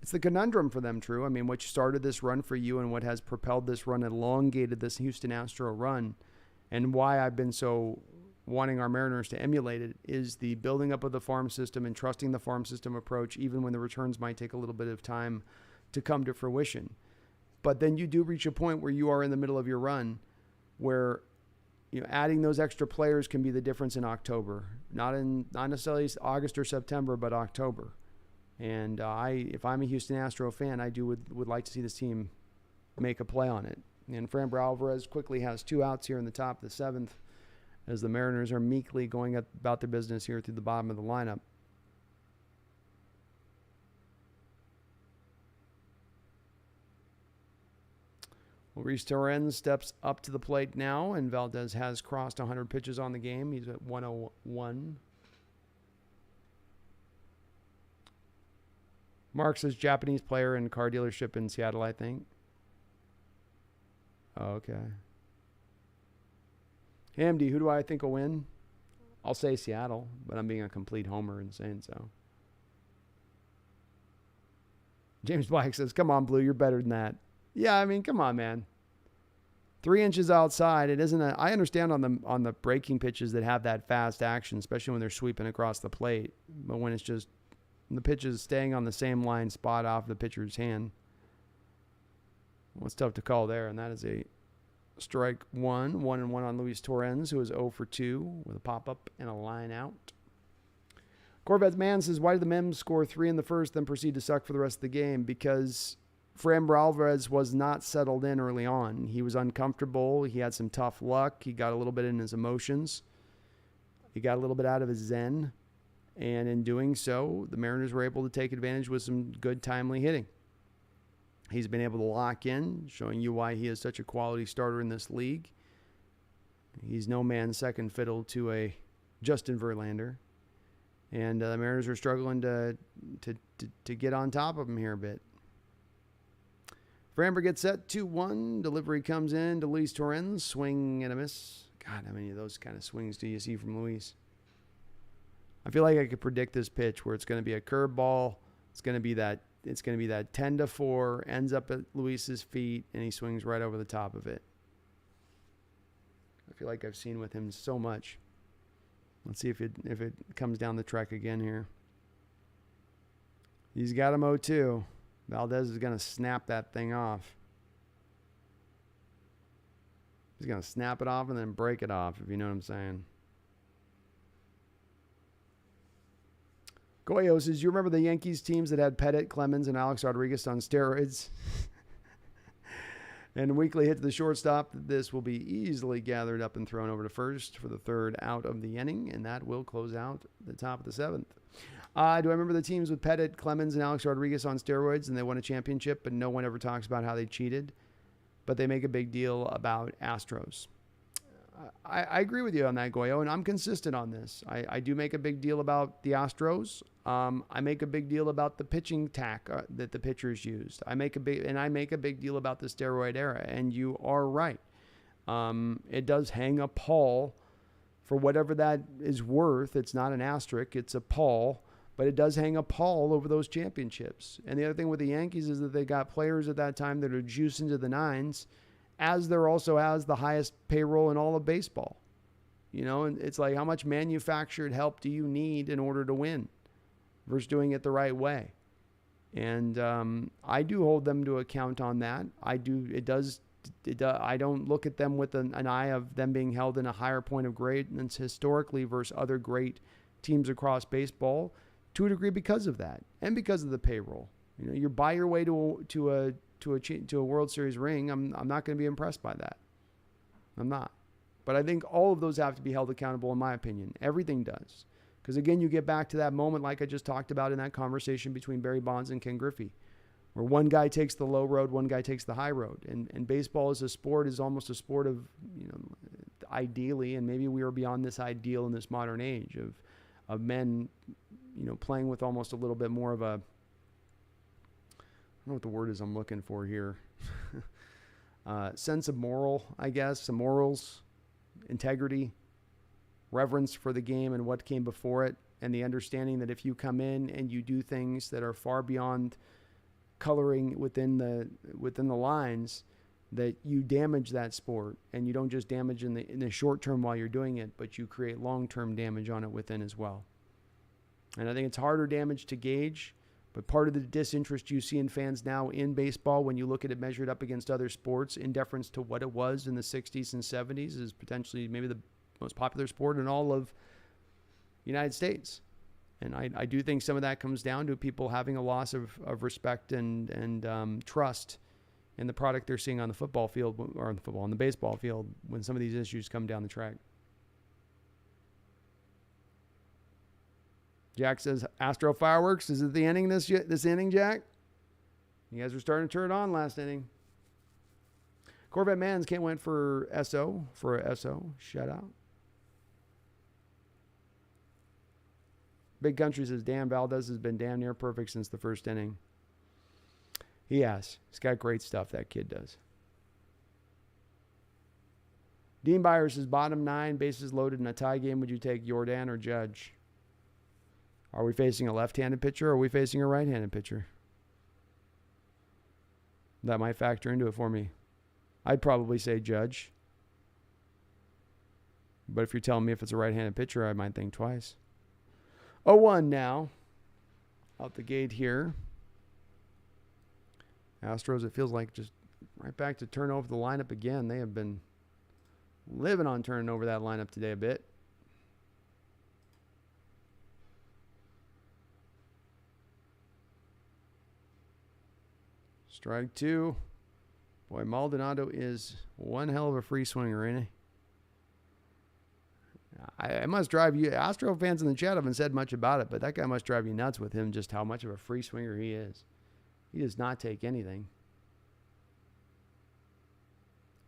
It's the conundrum for them, True. I mean, what started this run for you and what has propelled this run, elongated this Houston Astro run, and why I've been so wanting our Mariners to emulate it, is the building up of the farm system and trusting the farm system approach, even when the returns might take a little bit of time to come to fruition. But then you do reach a point where you are in the middle of your run where, you know, adding those extra players can be the difference in October. Not necessarily August or September, but October. And if I'm a Houston Astro fan, I would like to see this team make a play on it. And Framber Alvarez quickly has 2 outs here in the top of the 7th as the Mariners are meekly going about their business here through the bottom of the lineup. Luis Torrens steps up to the plate now, and Valdez has crossed 100 pitches on the game. He's at 101. Mark says Japanese player in car dealership in Seattle, I think. Oh, okay. Hamdi, who do I think will win? I'll say Seattle, but I'm being a complete homer in saying so. James Black says, come on, Blue, you're better than that. Yeah, I mean, come on, man. 3 inches outside, it isn't I understand on the breaking pitches that have that fast action, especially when they're sweeping across the plate. But when it's just the pitch is staying on the same line spot off the pitcher's hand, well, it's tough to call there. And that is a strike 1. 1-1 on Luis Torrens, who is 0 for 2 with a pop-up and a line out. Corvette's Man says, why did the Mems score 3 in the first, then proceed to suck for the rest of the game? Because Framber Alvarez was not settled in early on. He was uncomfortable. He had some tough luck. He got a little bit in his emotions. He got a little bit out of his zen. And in doing so, the Mariners were able to take advantage with some good, timely hitting. He's been able to lock in, showing you why he is such a quality starter in this league. He's no man's second fiddle to a Justin Verlander. And the Mariners are struggling to get on top of him here a bit. Framber gets set 2-1. Delivery comes in to Luis Torrens. Swing and a miss. God, how many of those kind of swings do you see from Luis? I feel like I could predict this pitch where it's going to be a curveball. It's going to be that 10-4, ends up at Luis's feet, and he swings right over the top of it. I feel like I've seen with him so much. Let's see if it comes down the track again here. He's got him 0-2. Valdez is going to snap that thing off. He's going to snap it off and then break it off, if you know what I'm saying. Goyo says, you remember the Yankees teams that had Pettit, Clemens, and Alex Rodriguez on steroids? And weekly hit to the shortstop. This will be easily gathered up and thrown over to first for the 3rd out of the inning, and that will close out the top of the 7th. Do I remember the teams with Pettit, Clemens, and Alex Rodriguez on steroids, and they won a championship, but no one ever talks about how they cheated? But they make a big deal about Astros. I agree with you on that, Goyo, and I'm consistent on this. I do make a big deal about the Astros. I make a big deal about the pitching tack that the pitchers used. I make a big deal about the steroid era, and you are right. It does hang a pall for whatever that is worth. It's not an asterisk, it's a pall, but it does hang a pall over those championships. And the other thing with the Yankees is that they got players at that time that are juicing to the nines, as there also has the highest payroll in all of baseball. You know, and it's like, how much manufactured help do you need in order to win versus doing it the right way? And I do hold them to account on that. I don't look at them with an eye of them being held in a higher point of greatness historically versus other great teams across baseball, to a degree because of that and because of the payroll. You know, you buy your way to a World Series ring. I'm not going to be impressed by that. I'm not. But I think all of those have to be held accountable, in my opinion. Everything does. Because, again, you get back to that moment like I just talked about in that conversation between Barry Bonds and Ken Griffey, where one guy takes the low road, one guy takes the high road. And baseball as a sport is almost a sport of, you know, ideally, and maybe we are beyond this ideal in this modern age of men, you know, playing with almost a little bit more of a, I don't know what the word is I'm looking for here. sense of moral, I guess, some morals, integrity, reverence for the game and what came before it, and the understanding that if you come in and you do things that are far beyond coloring within the lines, that you damage that sport, and you don't just damage in the short term while you're doing it, but you create long-term damage on it within as well. And I think it's harder damage to gauge, but part of the disinterest you see in fans now in baseball, when you look at it measured up against other sports in deference to what it was in the 60s and 70s, is potentially maybe the most popular sport in all of the United States. And I do think some of that comes down to people having a loss of respect and trust in the product they're seeing on the football field, or on the baseball field, when some of these issues come down the track. Jack says, Astro fireworks. Is it the inning this inning, Jack? You guys were starting to turn it on last inning. Corvette Mans can't wait for SO. Shout out. Big Country says, damn, Valdez has been damn near perfect since the first inning. He has. He's got great stuff, that kid does. Dean Byers says, bottom 9, bases loaded in a tie game. Would you take Jordan or Judge? Are we facing a left-handed pitcher or are we facing a right-handed pitcher? That might factor into it for me. I'd probably say Judge. But if you're telling me if it's a right-handed pitcher, I might think twice. 0-1 now. Out the gate here. Astros, it feels like just right back to turn over the lineup again. They have been living on turning over that lineup today a bit. Strike 2. Boy, Maldonado is one hell of a free swinger, ain't he? I must drive you. Astro fans in the chat haven't said much about it, but that guy must drive you nuts with him, just how much of a free swinger he is. He does not take anything.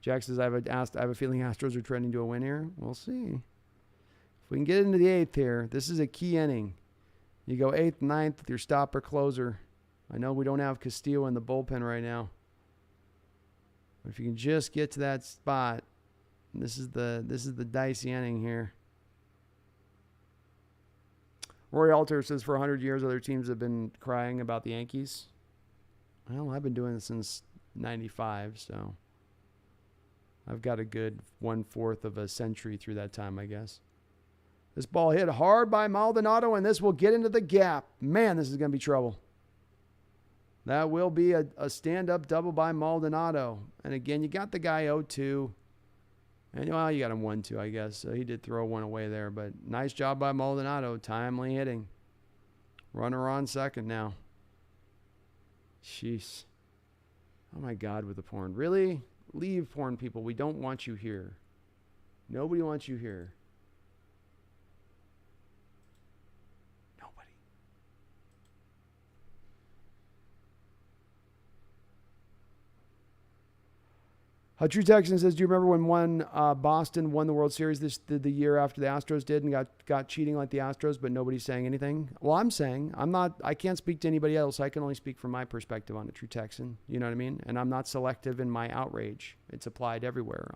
Jack says, I have a feeling Astros are trending to a win here. We'll see. If we can get into the 8th here, this is a key inning. You go 8th, 9th with your stopper closer. I know we don't have Castillo in the bullpen right now. But if you can just get to that spot, this is the dicey inning here. Roy Alter says, for 100 years, other teams have been crying about the Yankees. Well, I've been doing this since 95, so I've got a good 1/4 of a century through that time, I guess. This ball hit hard by Maldonado, and this will get into the gap. Man, this is going to be trouble. That will be a stand-up double by Maldonado. And again, you got the guy 0-2. And, well, you got him 1-2, I guess. So he did throw one away there. But nice job by Maldonado. Timely hitting. Runner on second now. Jeez. Oh, my God, with the porn. Really? Leave, porn people. We don't want you here. Nobody wants you here. Nobody. True Texan says, do you remember when Boston won the World Series the year after the Astros did and got cheating like the Astros, but nobody's saying anything? Well, I can't speak to anybody else. I can only speak from my perspective on it, True Texan. You know what I mean? And I'm not selective in my outrage. It's applied everywhere.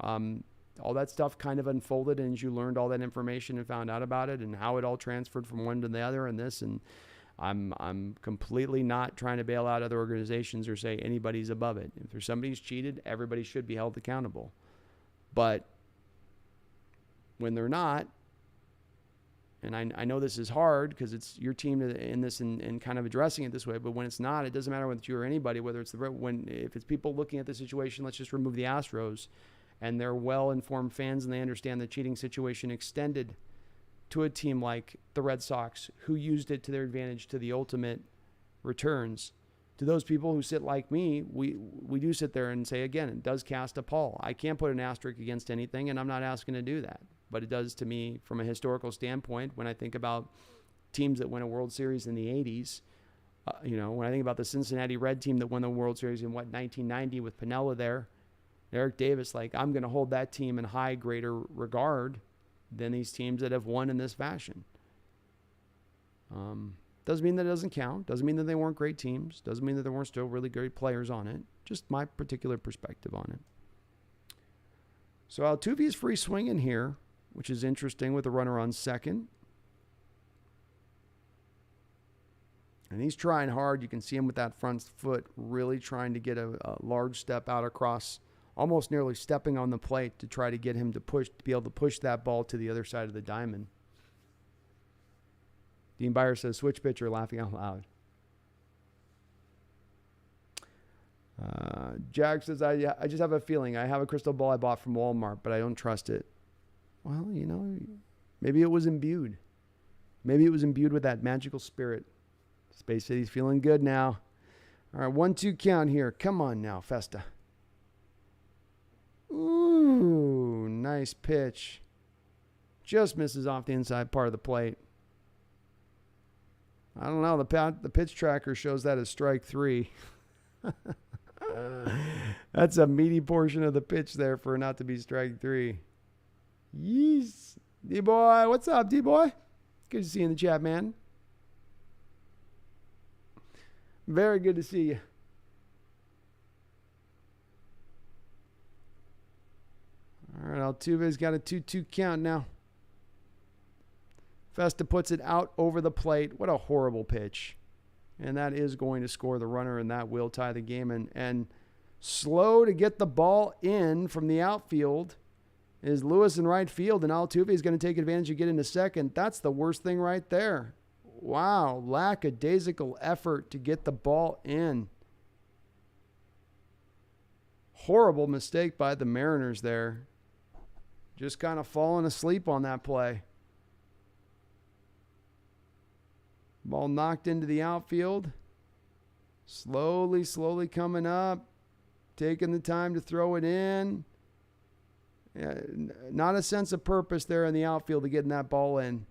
All that stuff kind of unfolded, and as you learned all that information and found out about it and how it all transferred from one to the other and this, and I'm completely not trying to bail out other organizations or say anybody's above it. If there's somebody who's cheated, everybody should be held accountable. But when they're not, and I know this is hard because it's your team in this and kind of addressing it this way, but when it's not, it doesn't matter whether it's you or anybody, whether it's if it's people looking at the situation, let's just remove the Astros, and they're well-informed fans and they understand the cheating situation extended to a team like the Red Sox, who used it to their advantage to the ultimate returns. To those people who sit like me, we do sit there and say, again, it does cast a pall. I can't put an asterisk against anything, and I'm not asking to do that. But it does to me from a historical standpoint when I think about teams that win a World Series in the 80s. When I think about the Cincinnati Red team that won the World Series in, 1990 with Piniella there, Eric Davis, I'm going to hold that team in high, greater regard than these teams that have won in this fashion. Doesn't mean that it doesn't count. Doesn't mean that they weren't great teams. Doesn't mean that there weren't still really great players on it. Just my particular perspective on it. So Altuve's free swinging here, which is interesting with a runner on second. And he's trying hard. You can see him with that front foot really trying to get a large step out across, almost nearly stepping on the plate to try to get him to be able to push that ball to the other side of the diamond. Dean Byer says, switch pitcher, laughing out loud. Jack says, I just have a feeling. I have a crystal ball I bought from Walmart, but I don't trust it. Well, you know, maybe it was imbued. Maybe it was imbued with that magical spirit. Space City's feeling good now. All right, 1-2 count here. Come on now, Festa. Ooh, nice pitch. Just misses off the inside part of the plate. I don't know. The pitch tracker shows that as strike 3. That's a meaty portion of the pitch there for not to be strike 3. Yees. D-boy, what's up, D-boy? Good to see you in the chat, man. Very good to see you. All right, Altuve's got a 2-2 count now. Festa puts it out over the plate. What a horrible pitch. And that is going to score the runner, and that will tie the game. And slow to get the ball in from the outfield is Lewis in right field, and Altuve is going to take advantage of getting to second. That's the worst thing right there. Wow, lackadaisical effort to get the ball in. Horrible mistake by the Mariners there. Just kind of falling asleep on that play. Ball knocked into the outfield. Slowly coming up. Taking the time to throw it in. Yeah, not a sense of purpose there in the outfield to getting that ball in.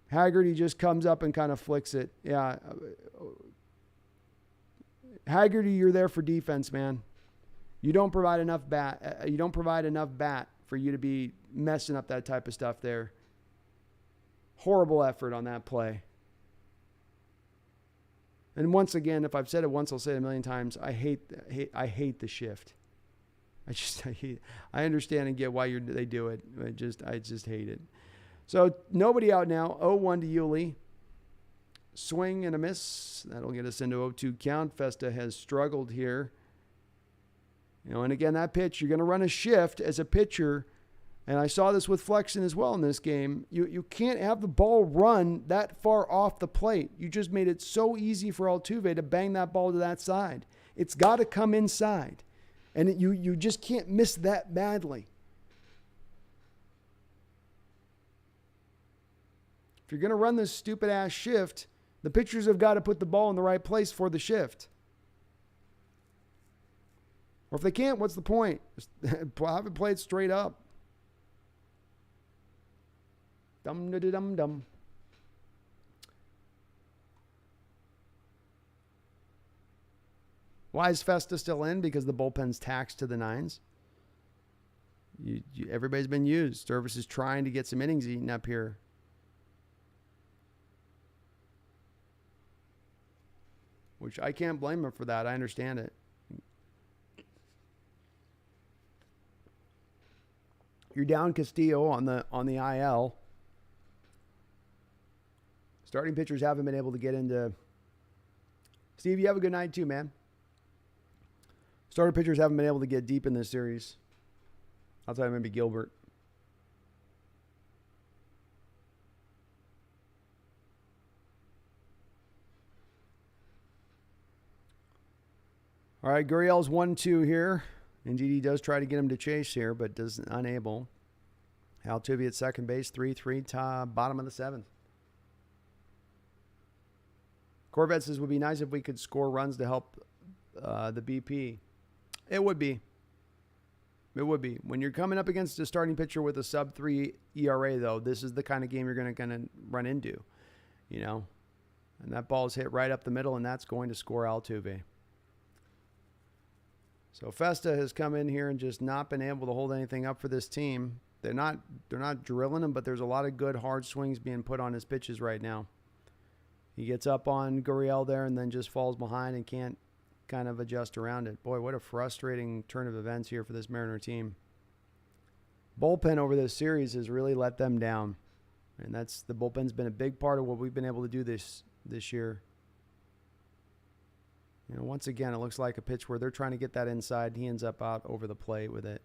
Haggerty just comes up and kind of flicks it. Yeah. Haggerty, you're there for defense, man. You don't provide enough bat. You don't provide enough bat for you to be messing up that type of stuff there. Horrible effort on that play. And once again, if I've said it once, I'll say it a million times. I hate the shift. I understand and get why they do it. I just hate it. So nobody out now. 0-1 to Yuli. Swing and a miss. That'll get us into 0-2 count. Festa has struggled here. You know, and again, that pitch, you're going to run a shift as a pitcher. And I saw this with Flexen as well in this game. You can't have the ball run that far off the plate. You just made it so easy for Altuve to bang that ball to that side. It's got to come inside. And you just can't miss that badly. If you're going to run this stupid-ass shift, the pitchers have got to put the ball in the right place for the shift. Or if they can't, what's the point? Just have it played straight up. Dum-da-da-dum-dum. Why is Festa still in? Because the bullpen's taxed to the nines. Everybody's been used. Service is trying to get some innings eaten up here. Which I can't blame him for that. I understand it. You're down Castillo on the IL. Starting pitchers haven't been able to get into. Steve, you have a good night too, man. Starting pitchers haven't been able to get deep in this series. I'll tell you, maybe Gilbert. All right, Gurriel's 1-2 here. Indeed, he does try to get him to chase here, but does unable. Altuve at second base, 3-3, bottom of the seventh. Corvette says, would be nice if we could score runs to help the BP. It would be. It would be. When you're coming up against a starting pitcher with a sub-3 ERA, though, this is the kind of game you're going to run into, you know. And that ball is hit right up the middle, and that's going to score Altuve. So Festa has come in here and just not been able to hold anything up for this team. They're not drilling him, but there's a lot of good hard swings being put on his pitches right now. He gets up on Gurriel there and then just falls behind and can't kind of adjust around it. Boy, what a frustrating turn of events here for this Mariner team. Bullpen over this series has really let them down. And the bullpen's been a big part of what we've been able to do this year. Once again, it looks like a pitch where they're trying to get that inside. He ends up out over the plate with it.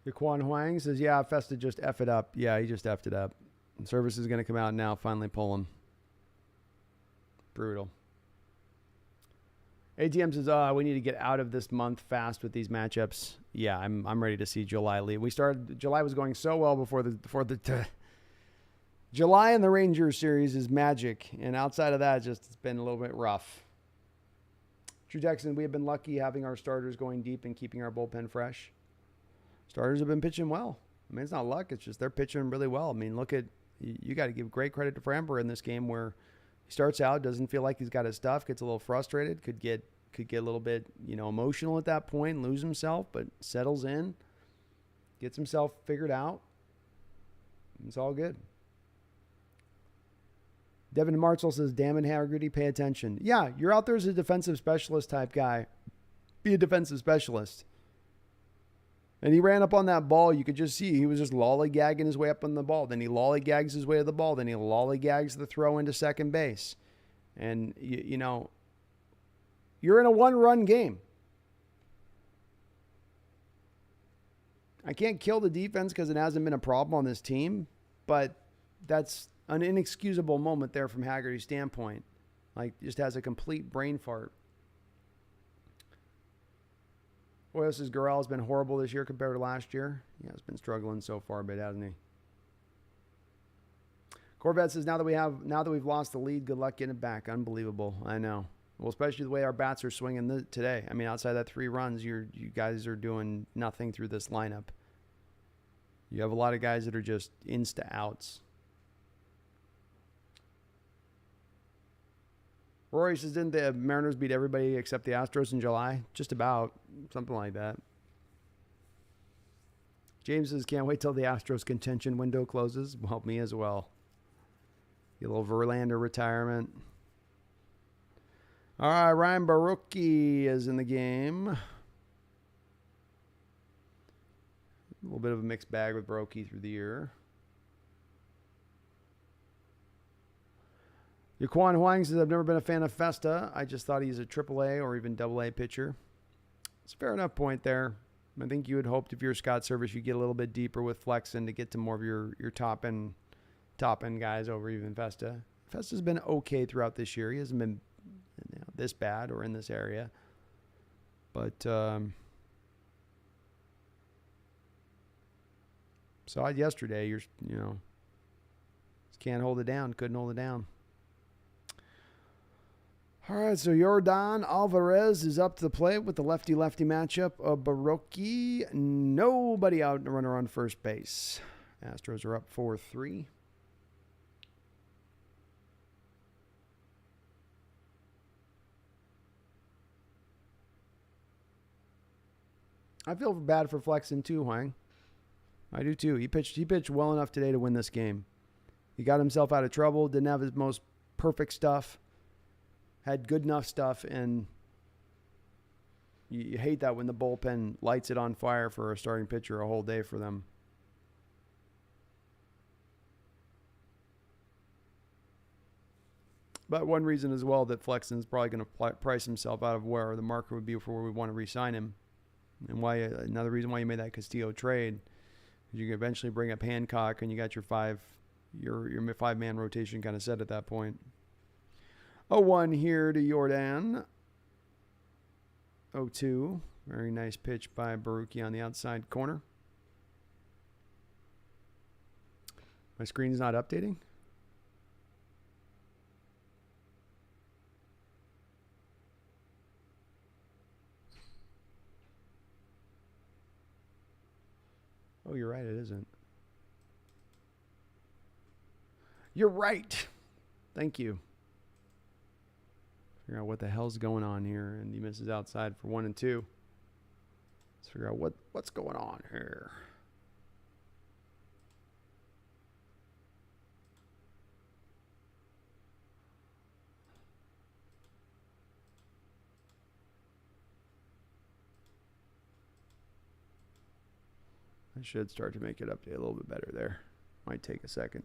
Yaquan Huang says, yeah, Festa just F it up. Yeah, he just F'd it up. And Service is going to come out now, finally pull him. Brutal. ATM says, we need to get out of this month fast with these matchups. Yeah, I'm ready to see July lead. July was going so well before the July in the Rangers series is magic, and outside of that, it's been a little bit rough. True Texan, we have been lucky having our starters going deep and keeping our bullpen fresh. Starters have been pitching well. I mean, it's not luck. It's just they're pitching really well. I mean, you got to give great credit to Framber in this game where he starts out, doesn't feel like he's got his stuff, gets a little frustrated, could get a little bit, emotional at that point, lose himself, but settles in, gets himself figured out. It's all good. Devin Marshall says, damn it, Haggerty, pay attention. Yeah, you're out there as a defensive specialist type guy. Be a defensive specialist. And he ran up on that ball. You could just see he was just lollygagging his way up on the ball. Then he lollygags his way to the ball. Then he lollygags the throw into second base. And, you're in a one-run game. I can't kill the defense because it hasn't been a problem on this team, but that's an inexcusable moment there from Haggerty's standpoint. Just has a complete brain fart. Oil says Gurrell has been horrible this year compared to last year. Yeah, he's been struggling so far a bit, hasn't he? Corvette says, now that we've lost the lead, good luck getting it back. Unbelievable. I know. Well, especially the way our bats are swinging today. I mean, outside that 3 runs, you guys are doing nothing through this lineup. You have a lot of guys that are just insta-outs. Rory says, didn't the Mariners beat everybody except the Astros in July? Just about. Something like that. James says, can't wait till the Astros contention window closes. Well, me as well. Get a little Verlander retirement. All right, Ryan Barucki is in the game. A little bit of a mixed bag with Barucki through the year. Yaquan Huang says, I've never been a fan of Festa. I just thought he's a AAA or even AA pitcher. It's a fair enough point there. I think you had hoped if you're Scott Service, you'd get a little bit deeper with Flexen to get to more of your top end guys over even Festa. Festa's been okay throughout this year. He hasn't been this bad or in this area. But saw it yesterday. Just can't hold it down. Couldn't hold it down. All right, so Yordan Alvarez is up to the plate with the lefty-lefty matchup of Baroki. Nobody out and a runner on first base. Astros are up 4-3. I feel bad for Flexen too, Huang. I do too. He pitched well enough today to win this game. He got himself out of trouble, didn't have his most perfect stuff. Had good enough stuff, and you hate that when the bullpen lights it on fire for a starting pitcher a whole day for them. But one reason as well that Flexen's probably going to price himself out of where the market would be for where we want to re-sign him. And another reason why you made that Castillo trade is you can eventually bring up Hancock, and you got your five-man rotation kind of set at that point. 0-1 here to Yordan. 0-2. Very nice pitch by Barucki on the outside corner. My screen is not updating. Oh, you're right, it isn't. You're right. Thank you. Figure out what the hell's going on here, and he misses outside for 1 and 2. Let's figure out what's going on here. should start to make it update a little bit better there. Might take a second.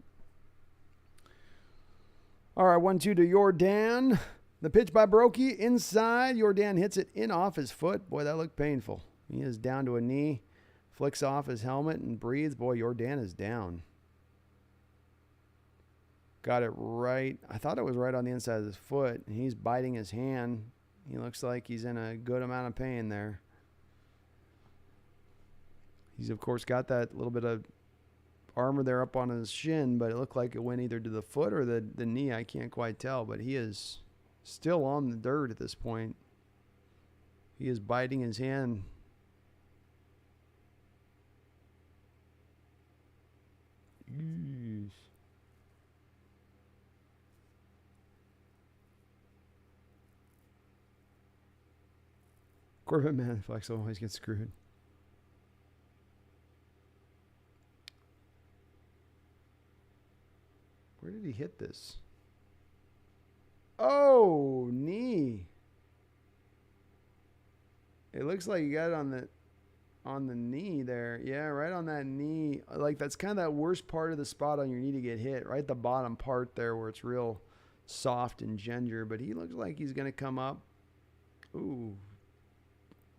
All right, 1-2 to Jordan. The pitch by Brokey inside. Jordan hits it in off his foot. Boy, that looked painful. He is down to a knee. Flicks off his helmet and breathes. Boy, Jordan is down. Got it right. I thought it was right on the inside of his foot. And he's biting his hand. He looks like he's in a good amount of pain there. He's, of course, got that little bit of armor there up on his shin, but it looked like it went either to the foot or the knee. I can't quite tell, but he is still on the dirt at this point. He is biting his hand. Jeez. Corvette Maniflex always gets screwed. Where did he hit this? Oh, knee. It looks like you got it on the knee there. Yeah, right on that knee. Like, that's kind of that worst part of the spot on your knee to get hit. Right at the bottom part there where it's real soft and ginger. But he looks like he's going to come up. Ooh.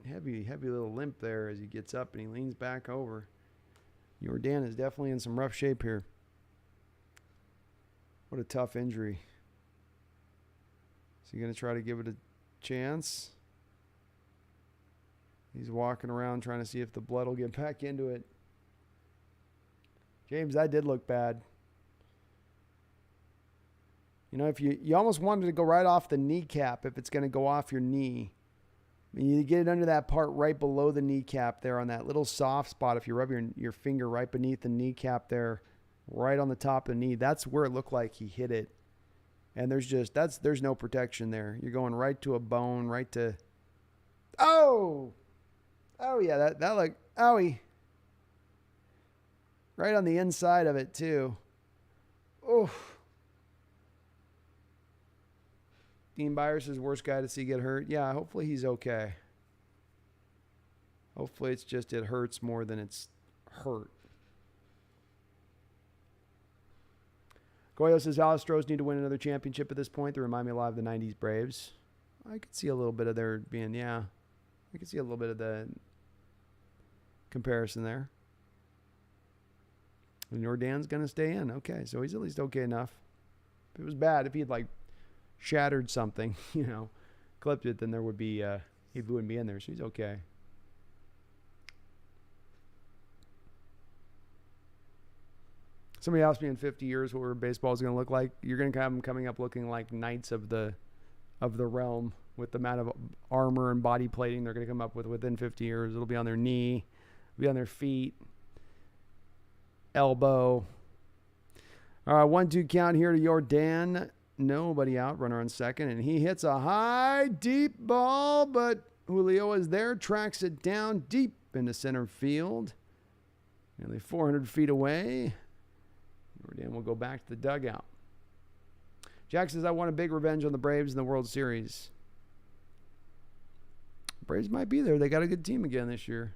Heavy little limp there as he gets up and he leans back over. Jordan is definitely in some rough shape here. What a tough injury. Is he going to try to give it a chance? He's walking around trying to see if the blood will get back into it. James, that did look bad. You know, if you almost wanted to go right off the kneecap if it's going to go off your knee. I mean, you get it under that part right below the kneecap there on that little soft spot. If you rub your finger right beneath the kneecap there, right on the top of the knee, that's where it looked like he hit it. And there's no protection there. You're going right to a bone, right to, oh yeah, that looked, owie. Right on the inside of it too. Oof. Dean Byers is worst guy to see get hurt. Yeah, hopefully he's okay. Hopefully it's just it hurts more than it's hurt. Goyo says Astros need to win another championship at this point. They remind me a lot of the 90s Braves. I could see a little bit of their being, yeah. I could see a little bit of the comparison there. And Jordan's going to stay in. Okay, so he's at least okay enough. If it was bad, if he had like shattered something, clipped it, then there would be, he wouldn't be in there. So he's okay. Somebody asked me in 50 years what baseball is going to look like. You're going to have them coming up looking like knights of the realm with the amount of armor and body plating they're going to come up with within 50 years. It'll be on their knee, it'll be on their feet, elbow. All right, 1-2 count here to Jordan. Nobody out, runner on second, and he hits a high, deep ball, but Julio is there, tracks it down deep into center field, nearly 400 feet away. Jordan will go back to the dugout. Jack says, I want a big revenge on the Braves in the World Series. Braves might be there. They got a good team again this year.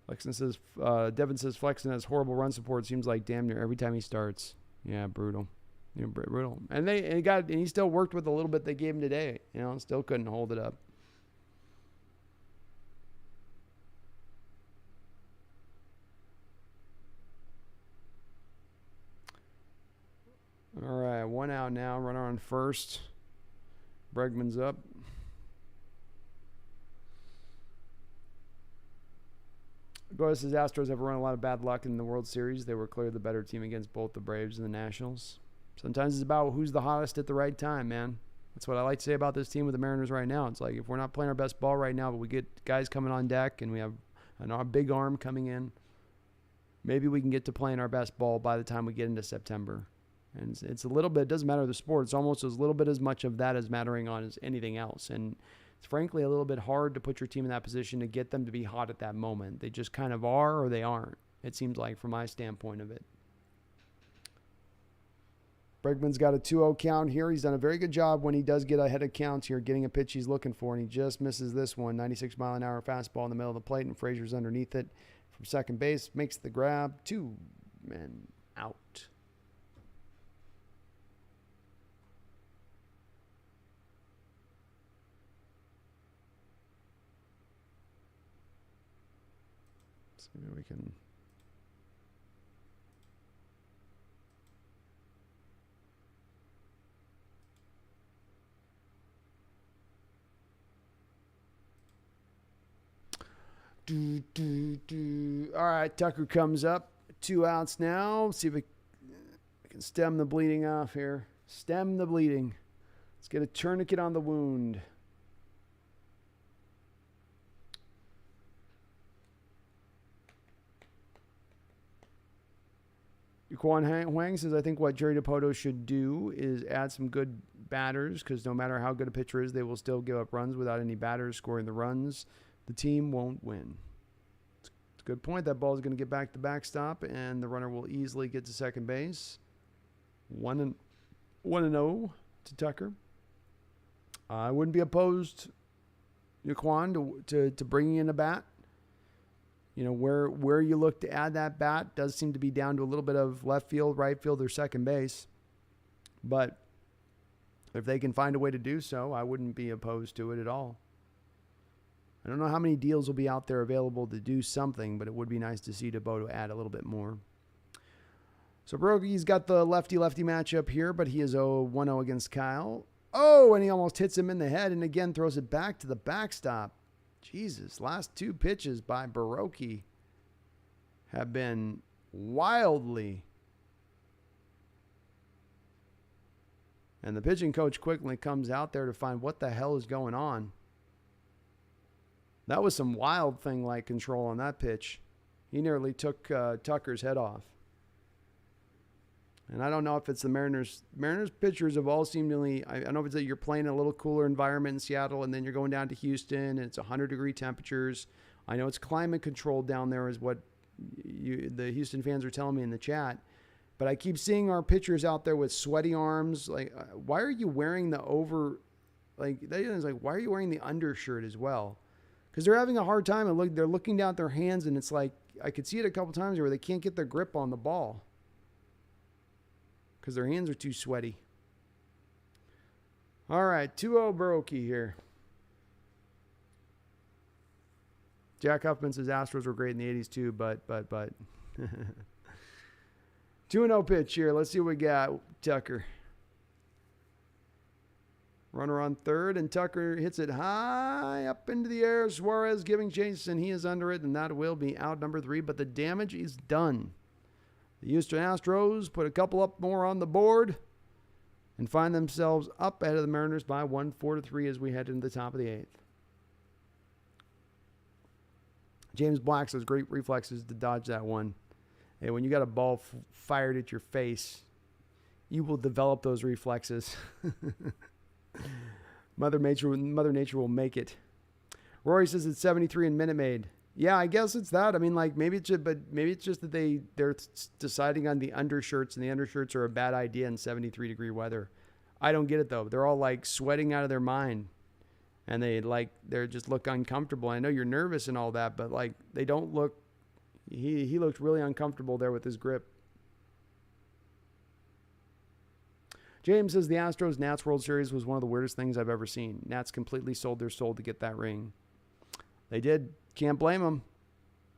Devin says Flexen has horrible run support. Seems like damn near every time he starts. Yeah, brutal. Brutal. And he still worked with a little bit they gave him today. Still couldn't hold it up. All right, one out now. Runner on first. Bregman's up. Goya says Astros have run a lot of bad luck in the World Series. They were clearly the better team against both the Braves and the Nationals. Sometimes it's about who's the hottest at the right time, man. That's what I like to say about this team with the Mariners right now. It's like if we're not playing our best ball right now, but we get guys coming on deck and we have a big arm coming in, maybe we can get to playing our best ball by the time we get into September. And it's a little bit, it doesn't matter the sport. It's almost a little bit as much of that as mattering on as anything else. And it's frankly a little bit hard to put your team in that position to get them to be hot at that moment. They just kind of are or they aren't, it seems like, from my standpoint of it. Bregman's got a 2-0 count here. He's done a very good job when he does get ahead of counts here, getting a pitch he's looking for, and he just misses this one. 96-mile-an-hour fastball in the middle of the plate, and Frazier's underneath it from second base. Makes the grab. 2 men out. See if we can... All right, Tucker comes up. 2 outs now. Let's see if we can stem the bleeding off here. Stem the bleeding. Let's get a tourniquet on the wound. Yuquan Huang says, I think what Jerry DiPoto should do is add some good batters, because no matter how good a pitcher is, they will still give up runs without any batters scoring the runs. The team won't win. It's a good point. That ball is going to get back to backstop, and the runner will easily get to second base. 1-0 to Tucker. I wouldn't be opposed, Yuquan, to bringing in a bat. You know, where you look to add that bat does seem to be down to a little bit of left field, right field, or second base. But if they can find a way to do so, I wouldn't be opposed to it at all. I don't know how many deals will be out there available to do something, but it would be nice to see DeBoto add a little bit more. So Brogie's got the lefty-lefty matchup here, but he is 1-0 against Kyle. Oh, and he almost hits him in the head and again throws it back to the backstop. Jesus, last 2 pitches by Baroki have been wildly. And the pitching coach quickly comes out there to find what the hell is going on. That was some wild thing-like control on that pitch. He nearly took Tucker's head off. And I don't know if it's the Mariners. Mariners pitchers have all seemingly, I don't know if it's that you're playing in a little cooler environment in Seattle and then you're going down to Houston and it's 100-degree temperatures. I know it's climate controlled down there is what the Houston fans are telling me in the chat. But I keep seeing our pitchers out there with sweaty arms. Like, why are you wearing the why are you wearing the undershirt as well? Because they're having a hard time and they're looking down at their hands and it's like, I could see it a couple times where they can't get their grip on the ball because their hands are too sweaty. All right, 2-0 Baroki here. Jack Huffman says Astros were great in the 80s too, but. 2-0 pitch here. Let's see what we got. Tucker. Runner on third, and Tucker hits it high up into the air. Suarez giving chase, and he is under it, and that will be out number 3, but the damage is done. The Houston Astros put a couple up more on the board and find themselves up ahead of the Mariners by 1, 4-3 as we head into the top of the 8th. James Black says great reflexes to dodge that one. Hey, when you got a ball fired at your face, you will develop those reflexes. Mother Nature will make it. Rory says it's 73 in Minute Maid. Yeah, I guess it's that. I mean, like maybe it's just that they're deciding on the undershirts, and the undershirts are a bad idea in 73-degree weather. I don't get it though. They're all like sweating out of their mind, and they're just look uncomfortable. I know you're nervous and all that, but like they don't look. He looked really uncomfortable there with his grip. James says the Astros Nats World Series was one of the weirdest things I've ever seen. Nats completely sold their soul to get that ring. They did. Can't blame them.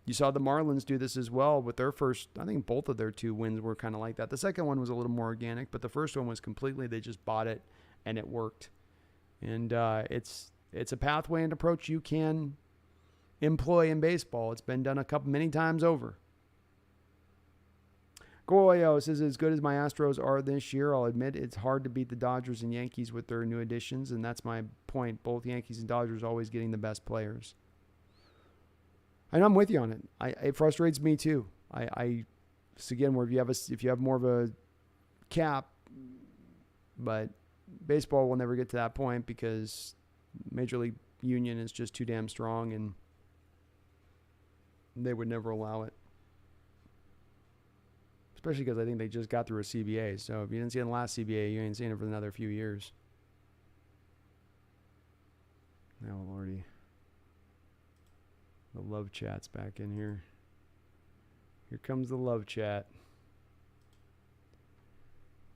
You saw the Marlins do this as well with their first, I think both of their 2 wins were kind of like that. The second one was a little more organic, but the first one was completely, they just bought it and it worked. And it's a pathway and approach you can employ in baseball. It's been done many times over. Goyo says, as good as my Astros are this year, I'll admit it's hard to beat the Dodgers and Yankees with their new additions, and that's my point. Both Yankees and Dodgers always getting the best players. And I'm with you on it. It frustrates me too. It's again where if you have more of a cap, but baseball will never get to that point because Major League Union is just too damn strong, and they would never allow it. Especially because I think they just got through a CBA. So if you didn't see it in the last CBA, you ain't seen it for another few years. Now, Lordy. The love chat's back in here. Here comes the love chat.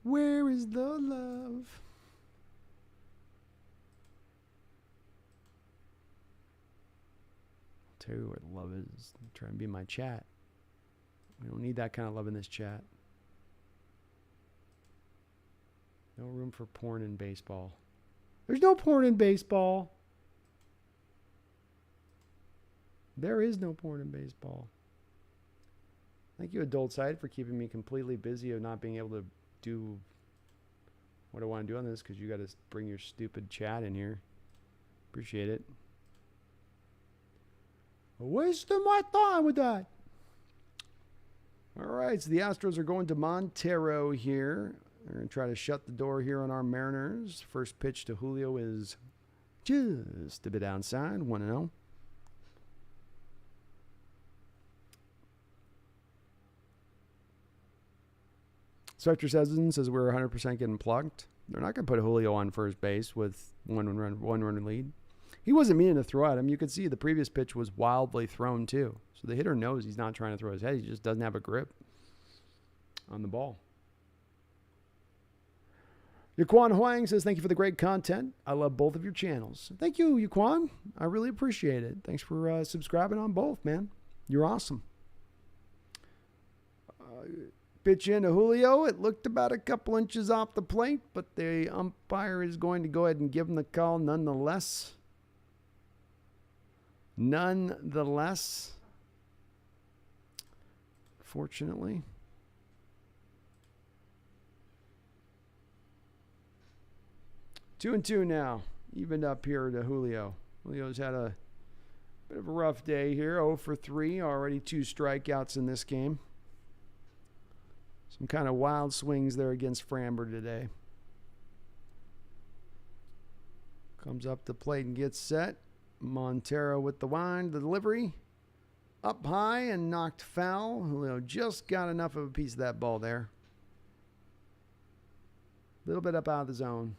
Where is the love? I'll tell you where the love is. Try and be in my chat. We don't need that kind of love in this chat. No room for porn in baseball. There's no porn in baseball. There is no porn in baseball. Thank you, Adult Side, for keeping me completely busy of not being able to do what I want to do on this because you got to bring your stupid chat in here. Appreciate it. Wasting my time with that. All right, so the Astros are going to Montero here. They're going to try to shut the door here on our Mariners. First pitch to Julio is just a bit outside, 1-0. Spectre says we're 100% getting plucked. They're not going to put Julio on first base with one run lead. He wasn't meaning to throw at him. You could see the previous pitch was wildly thrown too. So the hitter knows he's not trying to throw his head. He just doesn't have a grip on the ball. Yaquan Huang says, thank you for the great content. I love both of your channels. Thank you, Yaquan. I really appreciate it. Thanks for subscribing on both, man. You're awesome. Pitch into Julio. It looked about a couple inches off the plate, but the umpire is going to go ahead and give him the call nonetheless. Fortunately. Two and two now. Evened up here to Julio. Julio's had a bit of a rough day here. 0 for 3. Already 2 strikeouts in this game. Some kind of wild swings there against Framber today. Comes up the plate and gets set. Montero with the wind, the delivery. Up high and knocked foul. Julio just got enough of a piece of that ball there. A little bit up out of the zone.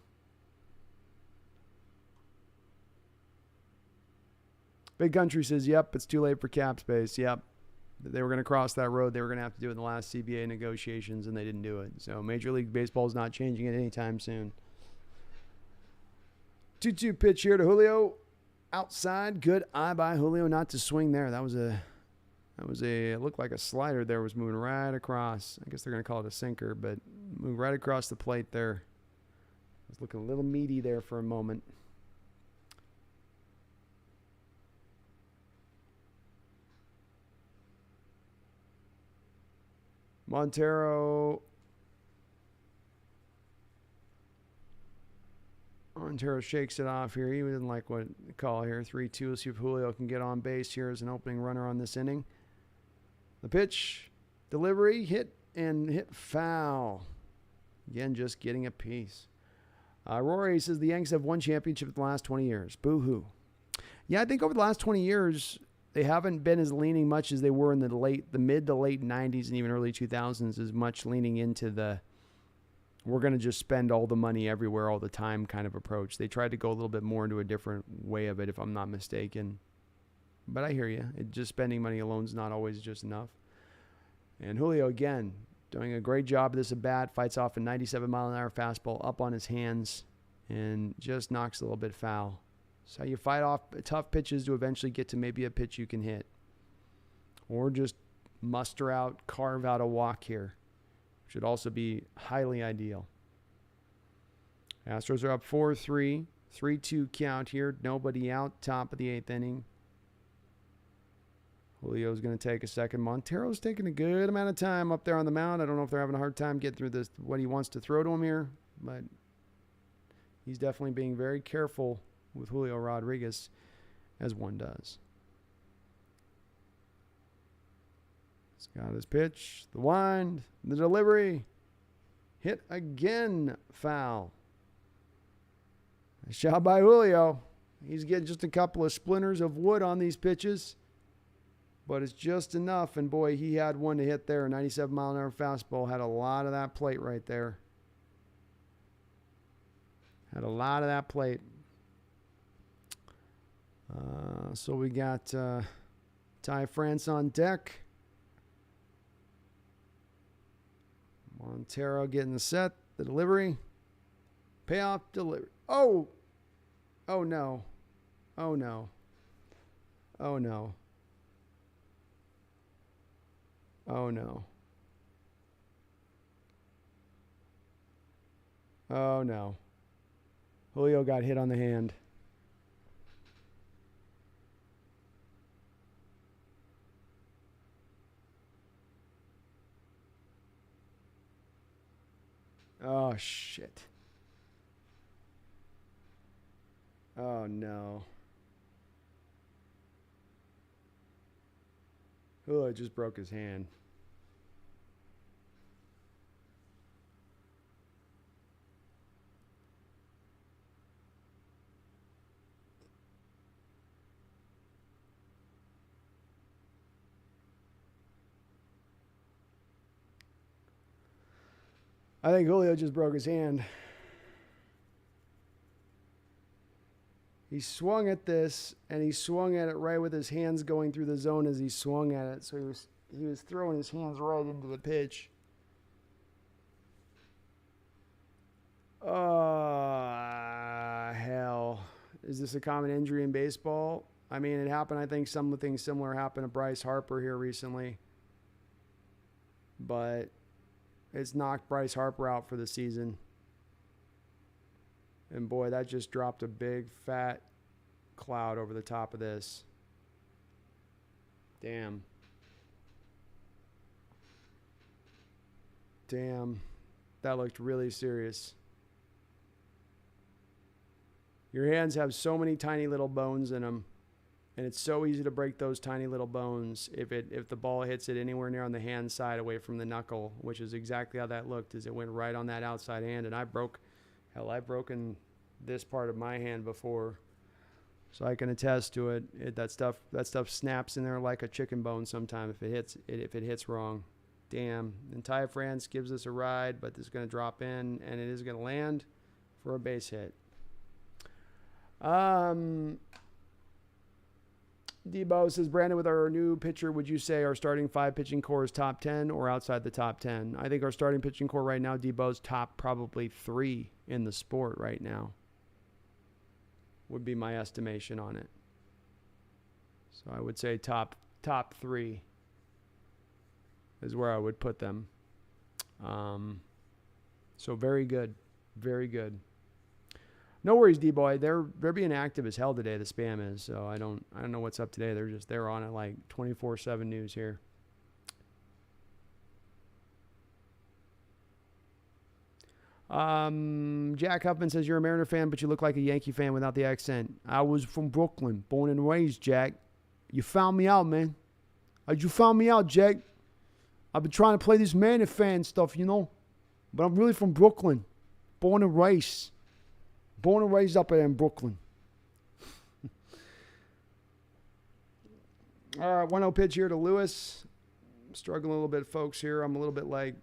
Big Country says, yep, it's too late for cap space. Yep. They were going to cross that road. They were going to have to do it in the last CBA negotiations, and they didn't do it. So Major League Baseball is not changing it anytime soon. 2-2 pitch here to Julio. Outside. Good eye by Julio not to swing there. That was a it looked like a slider there was moving right across. I guess they're going to call it a sinker, but moved right across the plate there. It was looking a little meaty there for a moment. Montero shakes it off here. He didn't like what the call here. 3-2. Let's see if Julio can get on base here as an opening runner on this inning. The pitch, delivery, hit foul. Again, just getting a piece. Rory says the Yanks have won championship in the last 20 years. Boo-hoo. Yeah, I think over the last 20 years, they haven't been as leaning much as they were in the mid to late 90s and even early 2000s, as much leaning into the we're going to just spend all the money everywhere all the time kind of approach. They tried to go a little bit more into a different way of it, if I'm not mistaken. But I hear you. Just spending money alone is not always just enough. And Julio, again, doing a great job of this at bat. Fights off a 97-mile-an-hour fastball up on his hands and just knocks a little bit foul. So you fight off tough pitches to eventually get to maybe a pitch you can hit. Or just carve out a walk here. Should also be highly ideal. Astros are up 4-3. 3-2 count here. Nobody out. Top of the 8th inning. Julio's going to take a second. Montero's taking a good amount of time up there on the mound. I don't know if they're having a hard time getting through this, what he wants to throw to him here. But he's definitely being very careful with Julio Rodriguez, as one does. He's got his pitch, the wind, the delivery. Hit again, foul. Nice job by Julio. He's getting just a couple of splinters of wood on these pitches. But it's just enough. And boy, he had one to hit there. A 97 mile an hour fastball. Had a lot of that plate right there. Had a lot of that plate. So we got Ty France on deck. Montero getting the set. The delivery. Payoff delivery. Oh! Oh no. Oh no. Oh no. Oh no. Oh no. Julio got hit on the hand. Oh shit. Oh no. Julio just broke his hand. I think Julio just broke his hand. He swung at this, and he swung at it right with his hands going through the zone as he swung at it. So he was throwing his hands right into the pitch. Oh, hell. Is this a common injury in baseball? I mean, it happened. I think something similar happened to Bryce Harper here recently. But it's knocked Bryce Harper out for the season. And boy, that just dropped a big fat cloud over the top of this. Damn. Damn. That looked really serious. Your hands have so many tiny little bones in them. And it's so easy to break those tiny little bones if the ball hits it anywhere near on the hand side away from the knuckle, which is exactly how that looked, as it went right on that outside hand. And I've broken this part of my hand before, so I can attest to it. That stuff snaps in there like a chicken bone sometimes if it hits wrong. Damn. And Ty France gives us a ride, but this is going to drop in, and it is going to land for a base hit. Debo says, Brandon, with our new pitcher, would you say our starting 5 pitching core is top 10 or outside the top 10? I think our starting pitching core right now, Debo's top probably 3 in the sport right now, would be my estimation on it. So I would say top 3 is where I would put them. So very good. Very good. No worries, D-Boy. They're being active as hell today, the spam is. So I don't know what's up today. They're on it like 24/7 news here. Jack Huffman says, you're a Mariner fan, but you look like a Yankee fan without the accent. I was from Brooklyn, born and raised, Jack. You found me out, man. You found me out, Jack. I've been trying to play this Mariner fan stuff, you know. But I'm really from Brooklyn, born and raised. Born and raised up there in Brooklyn. All right, 1-0 pitch here to Lewis. I'm struggling a little bit, folks, here. I'm a little bit like,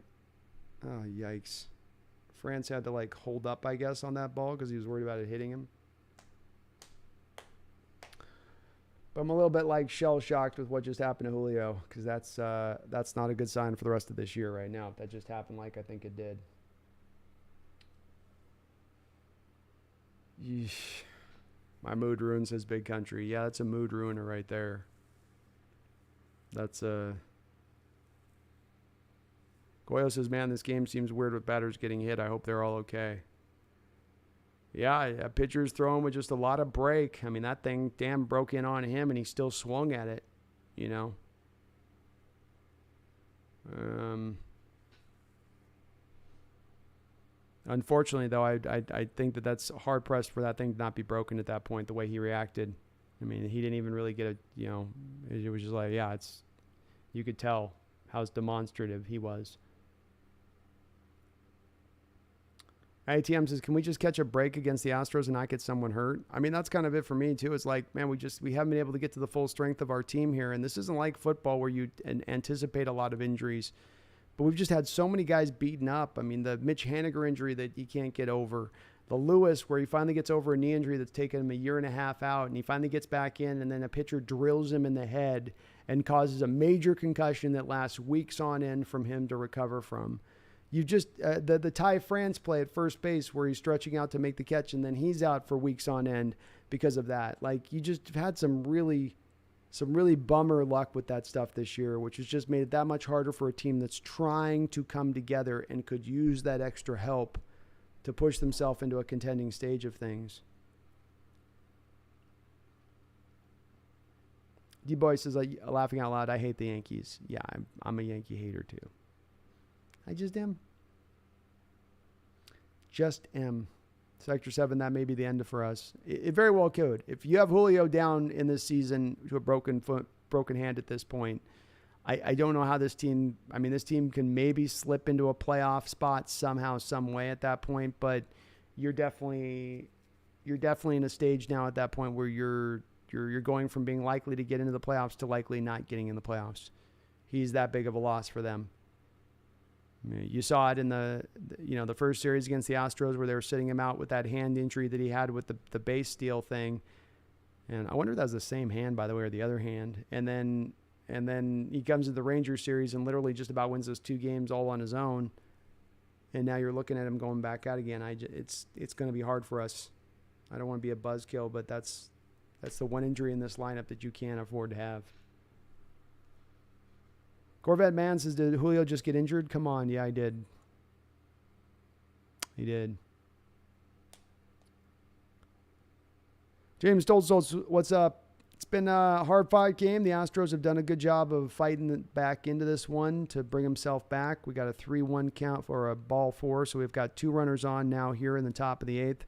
oh, yikes. France had to, like, hold up, I guess, on that ball because he was worried about it hitting him. But I'm a little bit, like, shell-shocked with what just happened to Julio because that's not a good sign for the rest of this year right now if that just happened like I think it did. Yeesh. My mood ruins his big country. Yeah, that's a mood ruiner right there. That's a... Goyo says, man, this game seems weird with batters getting hit. I hope they're all okay. Yeah, a pitcher's throwing with just a lot of break. I mean, that thing, damn, broke in on him, and he still swung at it, you know. Unfortunately, though, I think that's hard-pressed for that thing to not be broken at that point, the way he reacted. I mean, he didn't even really get it was just like, yeah, you could tell how demonstrative he was. ATM says, can we just catch a break against the Astros and not get someone hurt? I mean, that's kind of it for me, too. It's like, man, we haven't been able to get to the full strength of our team here. And this isn't like football where you anticipate a lot of injuries. But we've just had so many guys beaten up. I mean, the Mitch Haniger injury that you can't get over. The Lewis, where he finally gets over a knee injury that's taken him a year and a half out, and he finally gets back in, and then a pitcher drills him in the head and causes a major concussion that lasts weeks on end from him to recover from. You just the Ty France play at first base where he's stretching out to make the catch, and then he's out for weeks on end because of that. Like, you just have had some really bummer luck with that stuff this year, which has just made it that much harder for a team that's trying to come together and could use that extra help to push themselves into a contending stage of things. D-Boy says, laughing out loud, I hate the Yankees. Yeah, I'm a Yankee hater too. I just am. Just am. Sector 7, that may be the end for us. It very well could. If you have Julio down in this season to a broken hand at this point, I don't know how this team, I mean, this team can maybe slip into a playoff spot somehow, some way at that point, but you're definitely in a stage now at that point where you're going from being likely to get into the playoffs to likely not getting in the playoffs. He's that big of a loss for them. I mean, you saw it in the first series against the Astros where they were sitting him out with that hand injury that he had with the base steal thing. And I wonder if that was the same hand, by the way, or the other hand. And then he comes to the Rangers series and literally just about wins those 2 games all on his own. And now you're looking at him going back out again. It's going to be hard for us. I don't want to be a buzzkill, but that's the one injury in this lineup that you can't afford to have. Corvette Man says, did Julio just get injured? Come on. Yeah, I did. He did. James Stoltz, what's up? It's been a hard fight game. The Astros have done a good job of fighting back into this one to bring himself back. We got a 3-1 count for a ball 4, so we've got 2 runners on now here in the top of the 8th.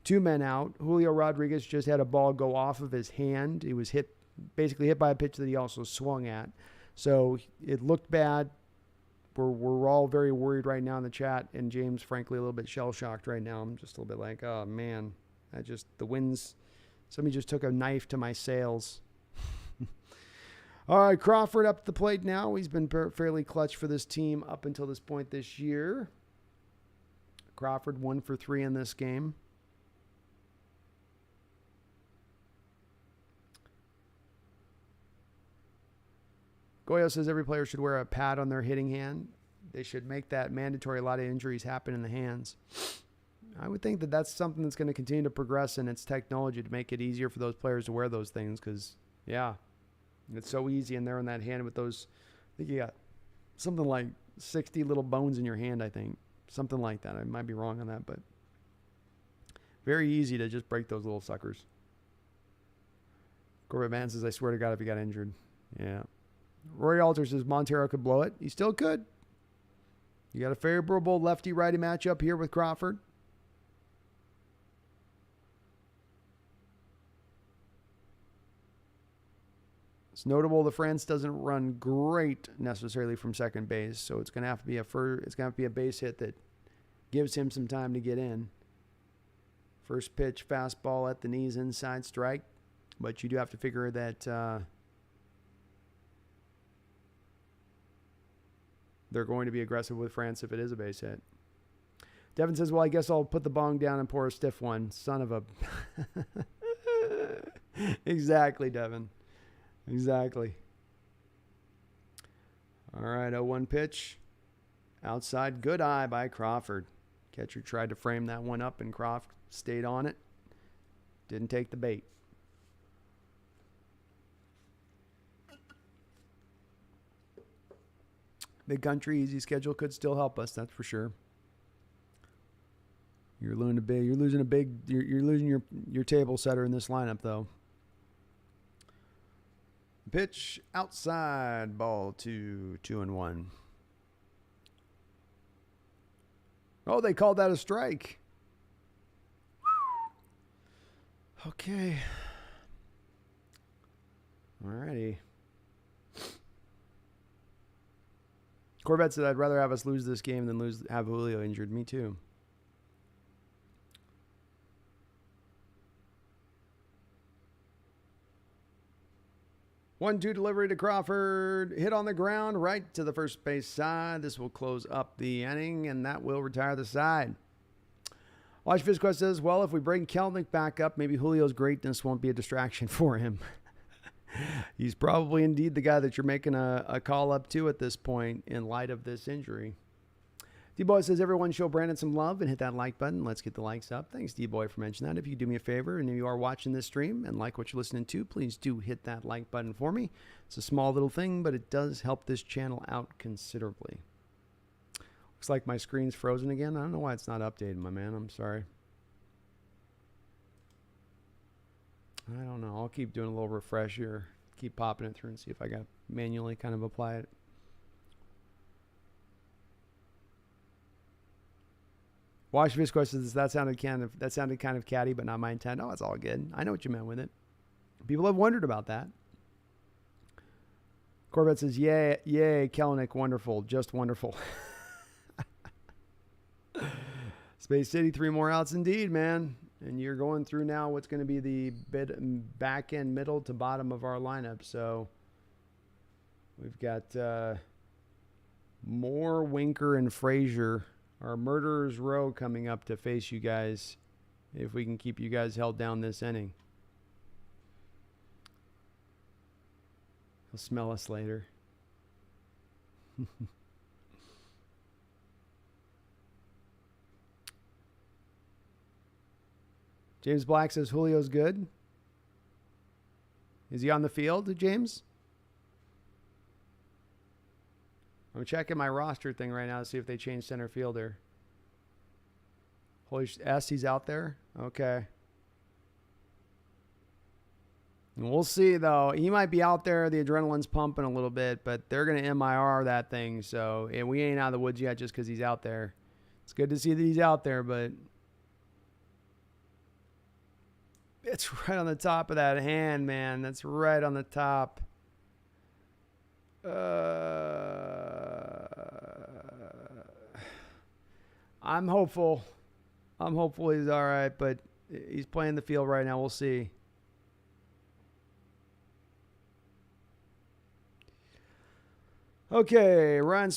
2 men out. Julio Rodriguez just had a ball go off of his hand. He was basically hit by a pitch that he also swung at. So it looked bad. We're all very worried right now in the chat, and James, frankly, a little bit shell-shocked right now. I'm just a little bit like, oh, man, the winds, somebody just took a knife to my sails. All right, Crawford up at the plate now. He's been fairly clutch for this team up until this point this year. Crawford 1 for 3 in this game. Goyo says every player should wear a pad on their hitting hand. They should make that mandatory. A lot of injuries happen in the hands. I would think that that's something that's going to continue to progress in its technology to make it easier for those players to wear those things because, yeah, it's so easy in there on that hand with those. I think you got something like 60 little bones in your hand, I think. Something like that. I might be wrong on that, but very easy to just break those little suckers. Corbett Man says, I swear to God if he got injured. Yeah. Rory Alter says Montero could blow it. He still could. You got a favorable lefty-righty matchup here with Crawford. It's notable the France doesn't run great necessarily from second base, so it's going to have to be a base hit that gives him some time to get in. First pitch, fastball at the knees, inside strike, but you do have to figure that they're going to be aggressive with France if it is a base hit. Devin says, well, I guess I'll put the bong down and pour a stiff one. Son of a... Exactly, Devin. Exactly. All right, 0-1 pitch. Outside, good eye by Crawford. Catcher tried to frame that one up, and Croft stayed on it. Didn't take the bait. Big country, easy schedule could still help us, that's for sure. You're losing your table setter in this lineup, though. Pitch outside, ball 2, 2-1. Oh, they called that a strike. Okay. Alrighty. Corvette said, I'd rather have us lose this game than have Julio injured. Me too. 1-2 delivery to Crawford. Hit on the ground right to the first base side. This will close up the inning, and that will retire the side. Watch Fizquest says, well, if we bring Kelnick back up, maybe Julio's greatness won't be a distraction for him. He's probably indeed the guy that you're making a call up to at this point in light of this injury. D-Boy says, everyone show Brandon some love and hit that like button. Let's get the likes up. Thanks, D-Boy, for mentioning that. If you do me a favor and you are watching this stream and like what you're listening to, please do hit that like button for me. It's a small little thing, but it does help this channel out considerably. Looks like my screen's frozen again. I don't know why it's not updated, my man. I'm sorry. I don't know. I'll keep doing a little refresh here. Keep popping it through and see if I got manually kind of apply it. Wash Visco says that sounded kind of catty, but not my intent. Oh, it's all good. I know what you meant with it. People have wondered about that. Corvette says, yay, Kelnick, wonderful, just wonderful. Space City, 3 more outs indeed, man. And you're going through now what's going to be the back end, middle to bottom of our lineup. So we've got Moore, Winker, and Frazier. Our Murderer's Row coming up to face you guys if we can keep you guys held down this inning. He'll smell us later. James Black says Julio's good. Is he on the field, James? I'm checking my roster thing right now to see if they changed center fielder. Holy S, he's out there? Okay. And we'll see, though. He might be out there. The adrenaline's pumping a little bit, but they're going to MIR that thing. So, and we ain't out of the woods yet just because he's out there. It's good to see that he's out there, but it's right on the top of that hand, man. That's right on the top. I'm hopeful. I'm hopeful he's all right, but he's playing the field right now. We'll see. Okay, Eric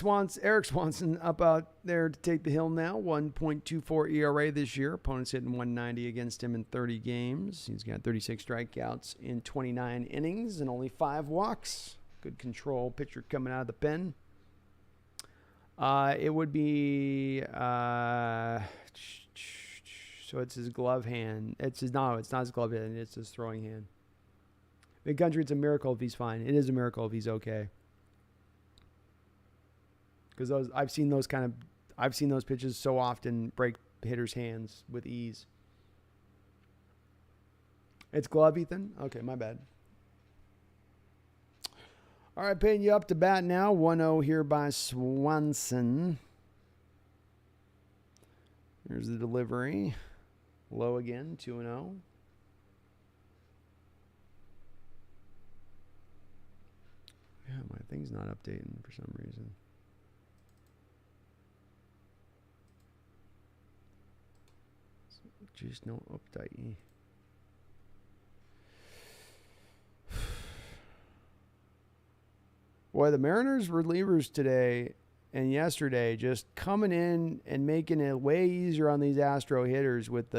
Swanson up out there to take the hill now. 1.24 ERA this year. Opponents hitting 190 against him in 30 games. He's got 36 strikeouts in 29 innings and only 5 walks. Good control pitcher coming out of the pen. It would be so it's his glove hand. It's not his glove hand. It's his throwing hand. Big Country, it's a miracle if he's fine. It is a miracle if he's okay. Because I've seen those pitches so often break hitters' hands with ease. It's glove, Ethan. Okay, my bad. All right, paying you up to bat now. 1-0 here by Swanson. Here's the delivery. Low again, 2-0. Yeah, my thing's not updating for some reason. Just no update. Boy, the Mariners relievers today and yesterday just coming in and making it way easier on these Astro hitters with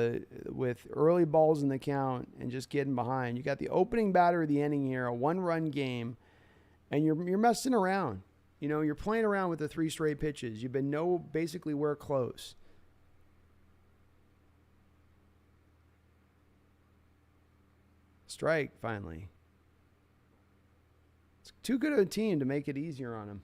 early balls in the count and just getting behind. You got the opening batter of the inning here, a 1-run game, and you're messing around. You know, you're playing around with the 3 straight pitches. You've been basically we're close. Strike, finally. It's too good of a team to make it easier on him.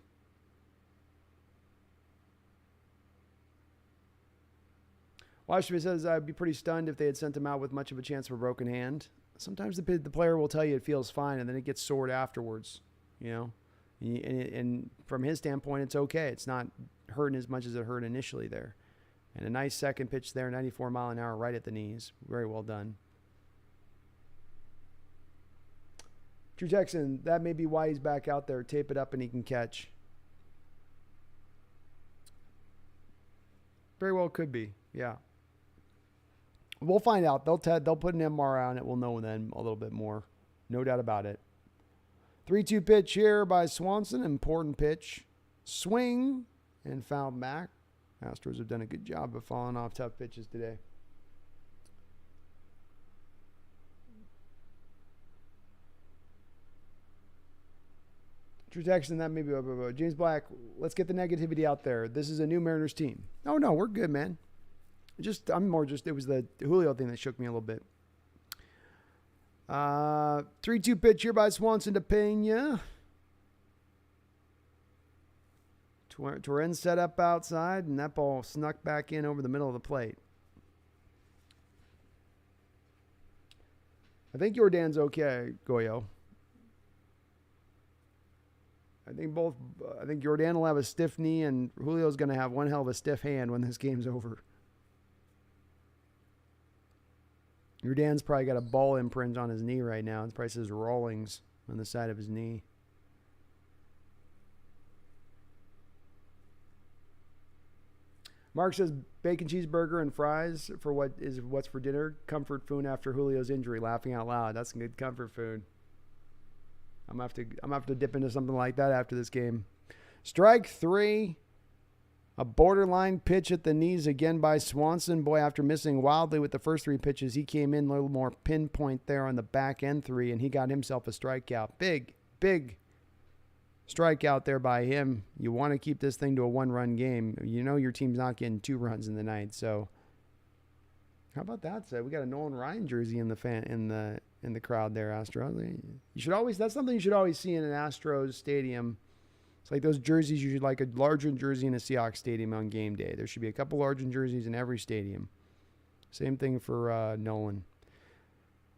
Washington says, I'd be pretty stunned if they had sent him out with much of a chance of a broken hand. Sometimes the player will tell you it feels fine, and then it gets sored afterwards, you know. And from his standpoint, it's okay. It's not hurting as much as it hurt initially there. And a nice second pitch there, 94 mile an hour right at the knees. Very well done. Drew Jackson, that may be why he's back out there. Tape it up and he can catch. Very well could be, yeah. We'll find out. They'll put an MRI on it. We'll know then a little bit more. No doubt about it. 3-2 pitch here by Swanson. Important pitch. Swing and foul back. Astros have done a good job of falling off tough pitches today. True text and that maybe James Black. Let's get the negativity out there. This is a new Mariners team. No, we're good, man. It was the Julio thing that shook me a little bit. 3-2 pitch here by Swanson to Pena. Torrens set up outside, and that ball snuck back in over the middle of the plate. I think Jordan's okay, Goyo. I think Jordan will have a stiff knee, and Julio's going to have one hell of a stiff hand when this game's over. Jordan's probably got a ball imprint on his knee right now. It probably says Rawlings on the side of his knee. Mark says bacon cheeseburger and fries for what's for dinner. Comfort food after Julio's injury. Laughing out loud. That's some good comfort food. I'm gonna have to dip into something like that after this game. Strike 3. A borderline pitch at the knees again by Swanson. Boy, after missing wildly with the first 3 pitches, he came in a little more pinpoint there on the back end 3, and he got himself a strikeout. Big strikeout there by him. You want to keep this thing to a 1-run game. You know your team's not getting 2 runs in the ninth. So how about that? So we got a Nolan Ryan jersey in the crowd there, Astro. That's something you should always see in an Astros stadium. It's like those jerseys, you should like a larger jersey in a Seahawks stadium on game day. There should be a couple larger jerseys in every stadium. Same thing for Nolan.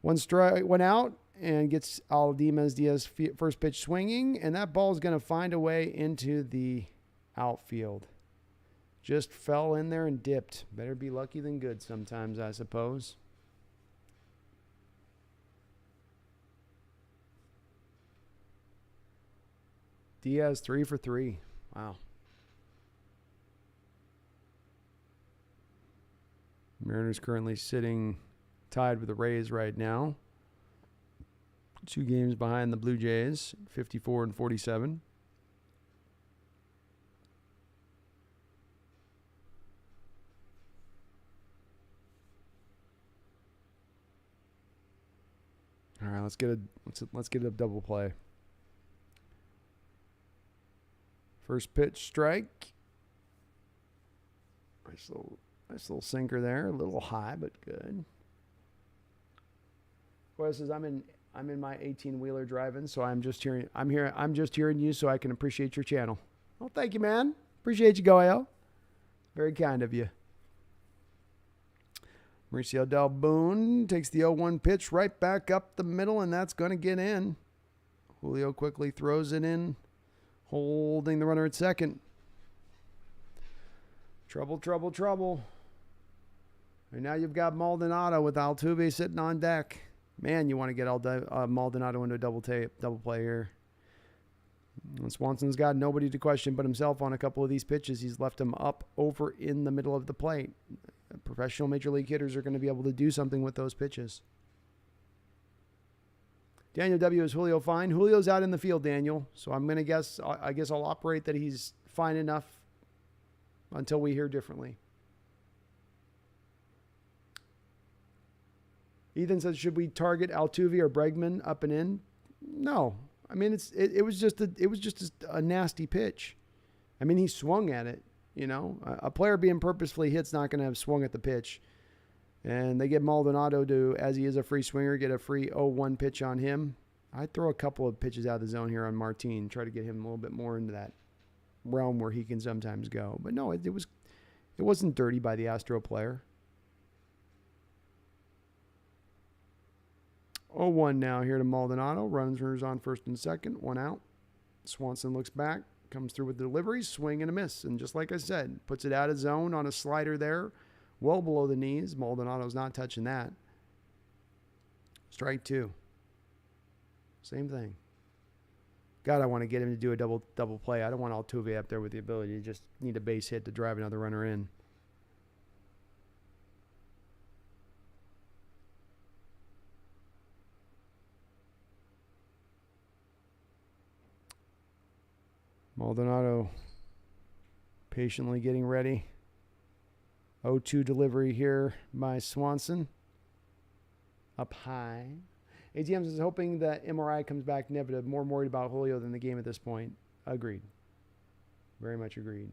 One out and gets Diaz first pitch swinging, and that ball is going to find a way into the outfield. Just fell in there and dipped. Better be lucky than good sometimes, I suppose. Diaz 3 for 3. Wow. Mariners currently sitting tied with the Rays right now. 2 games behind the Blue Jays, 54 and 47. All right, let's get a double play. First pitch strike. Nice little sinker there, a little high but good. Coyle says I'm in my 18-wheeler driving, so I'm just hearing you so I can appreciate your channel. Well, thank you, man. Appreciate you, Goyo. Very kind of you. Mauricio Del Boone takes the 0-1 pitch right back up the middle, and that's going to get in. Julio quickly throws it in, holding the runner at second. Trouble. And now you've got Maldonado with Altuve sitting on deck. Man, you want to get Maldonado into a double play here. And Swanson's got nobody to question but himself on a couple of these pitches. He's left him up over in the middle of the plate. Professional major league hitters are going to be able to do something with those pitches. Daniel W. is Julio fine? Julio's out in the field, Daniel. So I'm going to guess, I'll operate that he's fine enough until we hear differently. Ethan says, should we target Altuve or Bregman up and in? No. I mean, it was just a nasty pitch. I mean, he swung at it. You know, a player being purposefully hit's not going to have swung at the pitch. And they get Maldonado to, as he is a free swinger, get a free 0-1 pitch on him. I'd throw a couple of pitches out of the zone here on Martin, try to get him a little bit more into that realm where he can sometimes go. But no, it wasn't dirty by the Astro player. 0-1 now here to Maldonado. Runners on first and second, 1 out. Swanson looks back. Comes through with deliveries, swing and a miss. And just like I said, puts it out of zone on a slider there, well below the knees. Maldonado's not touching that. Strike 2. Same thing. God, I want to get him to do a double play. I don't want Altuve up there with the ability to just need a base hit to drive another runner in. Maldonado patiently getting ready. 0-2 delivery here by Swanson. Up high. ATMs is hoping that MRI comes back negative. More worried about Julio than the game at this point. Agreed. Very much agreed.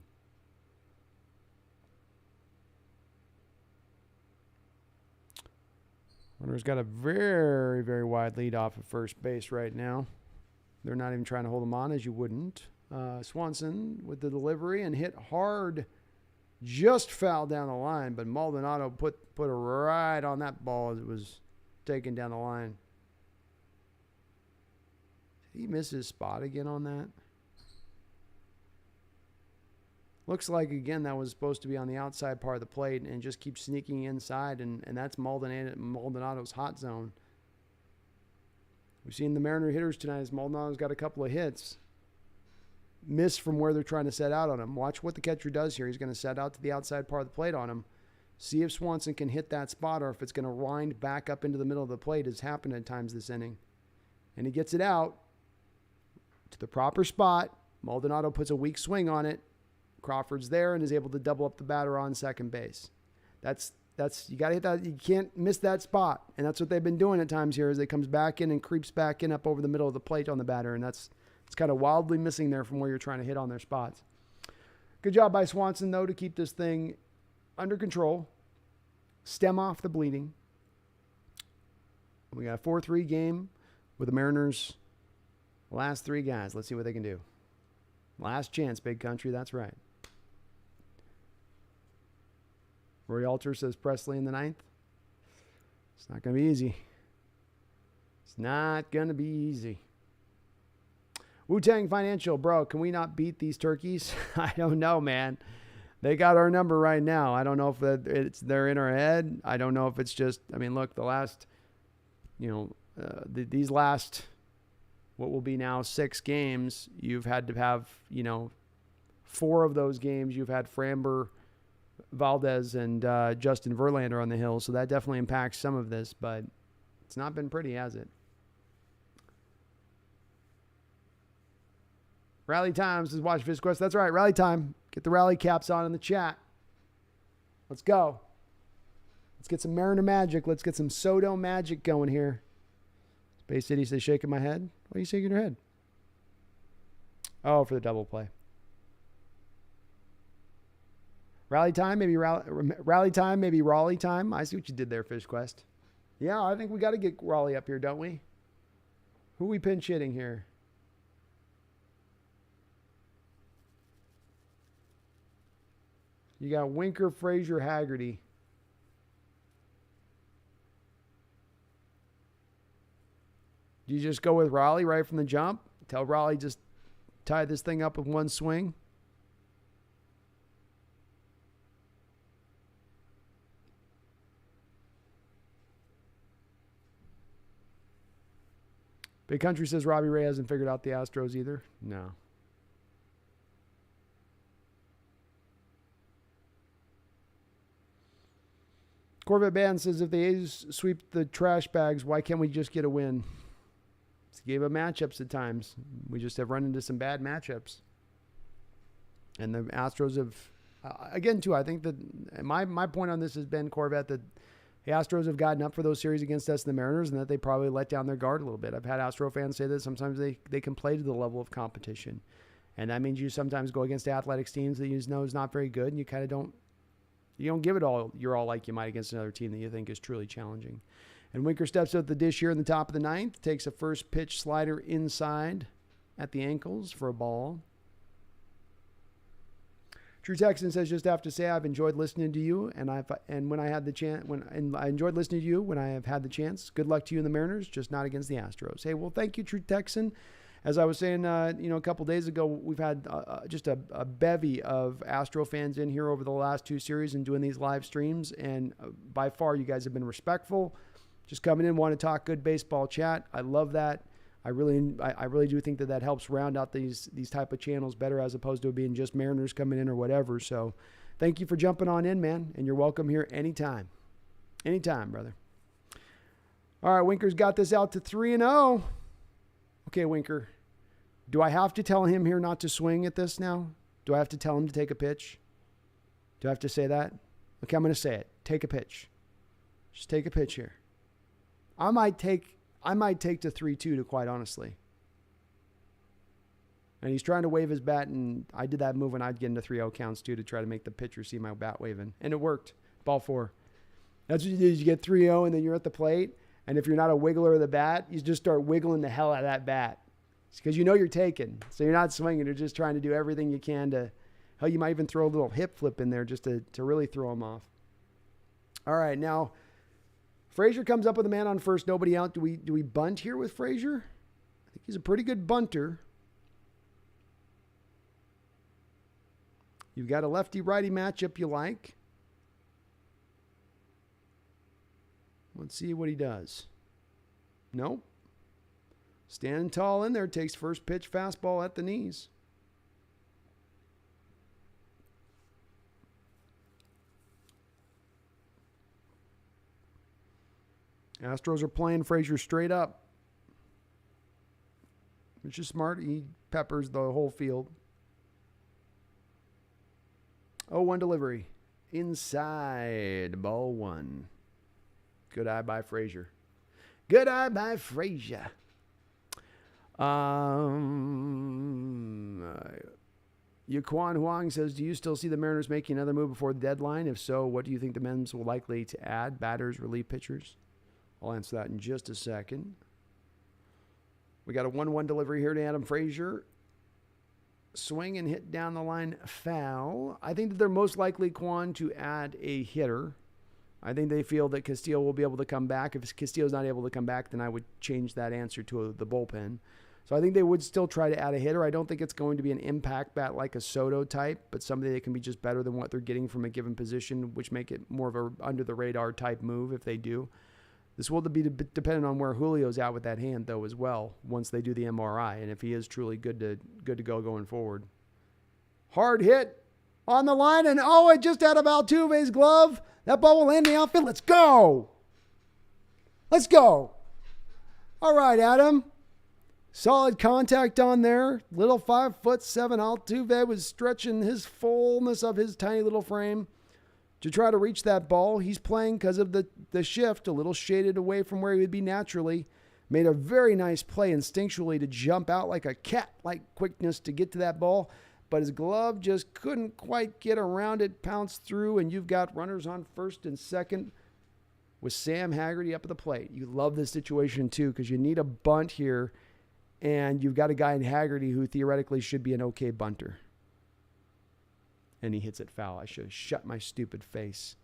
Runner's got a very, very wide lead off of first base right now. They're not even trying to hold him on, as you wouldn't. Swanson with the delivery and hit hard. Just fouled down the line, but Maldonado put a right on that ball as it was taken down the line. Did he miss his spot again on that? Looks like, again, that was supposed to be on the outside part of the plate and just keeps sneaking inside, and that's Maldonado's hot zone. We've seen the Mariner hitters tonight as Maldonado's got a couple of hits. Miss from where they're trying to set out on him. Watch what the catcher does here. He's going to set out to the outside part of the plate on him. See if Swanson can hit that spot or if it's going to wind back up into the middle of the plate, as happened at times this inning. And he gets it out to the proper spot. Maldonado puts a weak swing on it. Crawford's there and is able to double up the batter on second base. That's you got to hit that. You can't miss that spot. And that's what they've been doing at times here as it comes back in and creeps back in up over the middle of the plate on the batter. And it's kind of wildly missing there from where you're trying to hit on their spots. Good job by Swanson, though, to keep this thing under control. Stem off the bleeding. We got a 4-3 game with the Mariners' last three guys. Let's see what they can do. Last chance, Big Country. That's right. Roy Alter says Presley in the ninth. It's not going to be easy. It's not going to be easy. Wu-Tang Financial, bro, can we not beat these turkeys? I don't know, man. They got our number right now. I don't know if they're in our head. I don't know if it's just, I mean, look, the last, these last, what will be now 6 games, you've had to have, 4 of those games, you've had Framber, Valdez, and Justin Verlander on the hill. So that definitely impacts some of this, but it's not been pretty, has it? Rally Time says, watch Fish Quest. That's right, Rally Time. Get the rally caps on in the chat. Let's go. Let's get some Mariner magic. Let's get some Soto magic going here. Space City says, shaking my head. Why are you shaking your head? Oh, for the double play. Rally Time, maybe Rally Time, maybe Raleigh Time. I see what you did there, Fish Quest. Yeah, I think we got to get Raleigh up here, don't we? Who are we pinch hitting here? You got Winker, Frazier, Haggerty. Do you just go with Raleigh right from the jump? Tell Raleigh just tie this thing up with one swing? Big Country says Robbie Ray hasn't figured out the Astros either. No. Corvette Band says, if the A's sweep the trash bags, why can't we just get a win? It's a game of matchups at times. We just have run into some bad matchups. And the Astros have, again, too, I think that my point on this has been, Corvette, that the Astros have gotten up for those series against us and the Mariners, and that they probably let down their guard a little bit. I've had Astro fans say that sometimes they can play to the level of competition. And that means you sometimes go against athletics teams that you know is not very good, and you kind of don't give it all your all like you might against another team that you think is truly challenging. And Winker steps up the dish here in the top of the ninth, takes a first pitch slider inside at the ankles for a ball. True Texan says, just have to say I've enjoyed listening to you, and I enjoyed listening to you when I have had the chance. Good luck to you and the Mariners, just not against the Astros. Hey, well, thank you, True Texan. As I was saying, a couple days ago, we've had just a bevy of Astro fans in here over the last 2 series and doing these live streams, and by far, you guys have been respectful. Just coming in, want to talk good baseball chat. I love that. I really do think that helps round out these type of channels better, as opposed to it being just Mariners coming in or whatever. So thank you for jumping on in, man, and you're welcome here anytime. Anytime, brother. All right, Winker's got this out to 3-0. Okay, Winker, Do I have to tell him here not to swing at this now? Do I have to tell him to take a pitch? Do I have to say that? Okay, I'm going to say it. Take a pitch. Just take a pitch here. I might take to 3-2 to quite honestly. And he's trying to wave his bat, and I did that move when I'd get into 3-0 counts too to try to make the pitcher see my bat waving. And it worked. Ball 4. That's what you do. You get 3-0 and then you're at the plate. And if you're not a wiggler of the bat, you just start wiggling the hell out of that bat. It's because you know you're taking. So you're not swinging. You're just trying to do everything you can to, hell, you might even throw a little hip flip in there just to really throw him off. All right, now, Frazier comes up with a man on first, nobody out. Do we bunt here with Frazier? I think he's a pretty good bunter. You've got a lefty-righty matchup you like. Let's see what he does. Nope. Standing tall in there, takes first pitch fastball at the knees. Astros are playing Frazier straight up, which is smart. He peppers the whole field. 0-1 delivery. Inside, ball 1. Good eye by Frazier. Good eye by Frazier. Yaquan Huang says, do you still see the Mariners making another move before the deadline? If so, what do you think the Mens will likely to add? Batters, relief pitchers? I'll answer that in just a second. We got a 1-1 delivery here to Adam Frazier. Swing and hit down the line, foul. I think that they're most likely, Quan, to add a hitter. I think they feel that Castillo will be able to come back. If Castillo's not able to come back, then I would change that answer to the bullpen. So I think they would still try to add a hitter. I don't think it's going to be an impact bat like a Soto type, but somebody that can be just better than what they're getting from a given position, which make it more of a under-the-radar type move if they do. This will be dependent on where Julio's at with that hand, though, as well, once they do the MRI, and if he is truly good to go going forward. Hard hit on the line, and it just out of Altuve's glove. That ball will land in the outfield. Let's go. Let's go. All right, Adam. Solid contact on there. Little 5'7" Altuve was stretching his fullness of his tiny little frame to try to reach that ball. He's playing because of the shift, a little shaded away from where he would be naturally. Made a very nice play instinctually to jump out like a cat-like quickness to get to that ball. But his glove just couldn't quite get around it, pounced through, and you've got runners on first and second with Sam Haggerty up at the plate. You love this situation, too, because you need a bunt here, and you've got a guy in Haggerty who theoretically should be an okay bunter. And he hits it foul. I should have shut my stupid face.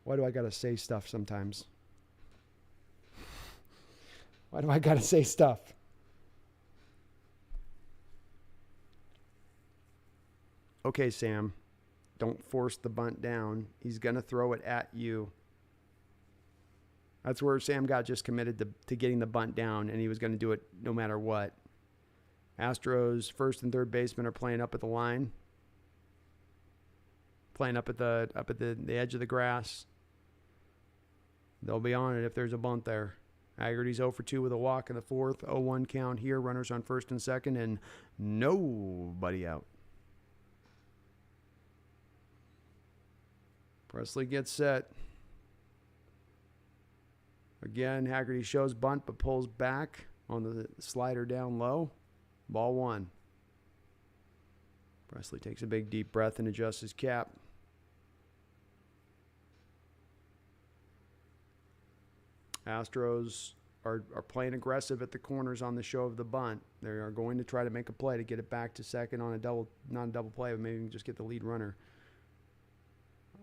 Why do I got to say stuff sometimes? Why do I got to say stuff? Okay, Sam, don't force the bunt down. He's going to throw it at you. That's where Sam got just committed to getting the bunt down, and he was going to do it no matter what. Astros first and third baseman are playing up at the line. Playing up at the edge of the grass. They'll be on it if there's a bunt there. Haggerty's 0 for 2 with a walk in the fourth. 0-1 count here. Runners on first and second, and nobody out. Presley gets set. Again, Haggerty shows bunt but pulls back on the slider down low. Ball 1. Presley takes a big deep breath and adjusts his cap. Astros are playing aggressive at the corners on the show of the bunt. They are going to try to make a play to get it back to second on not a double play, but maybe just get the lead runner.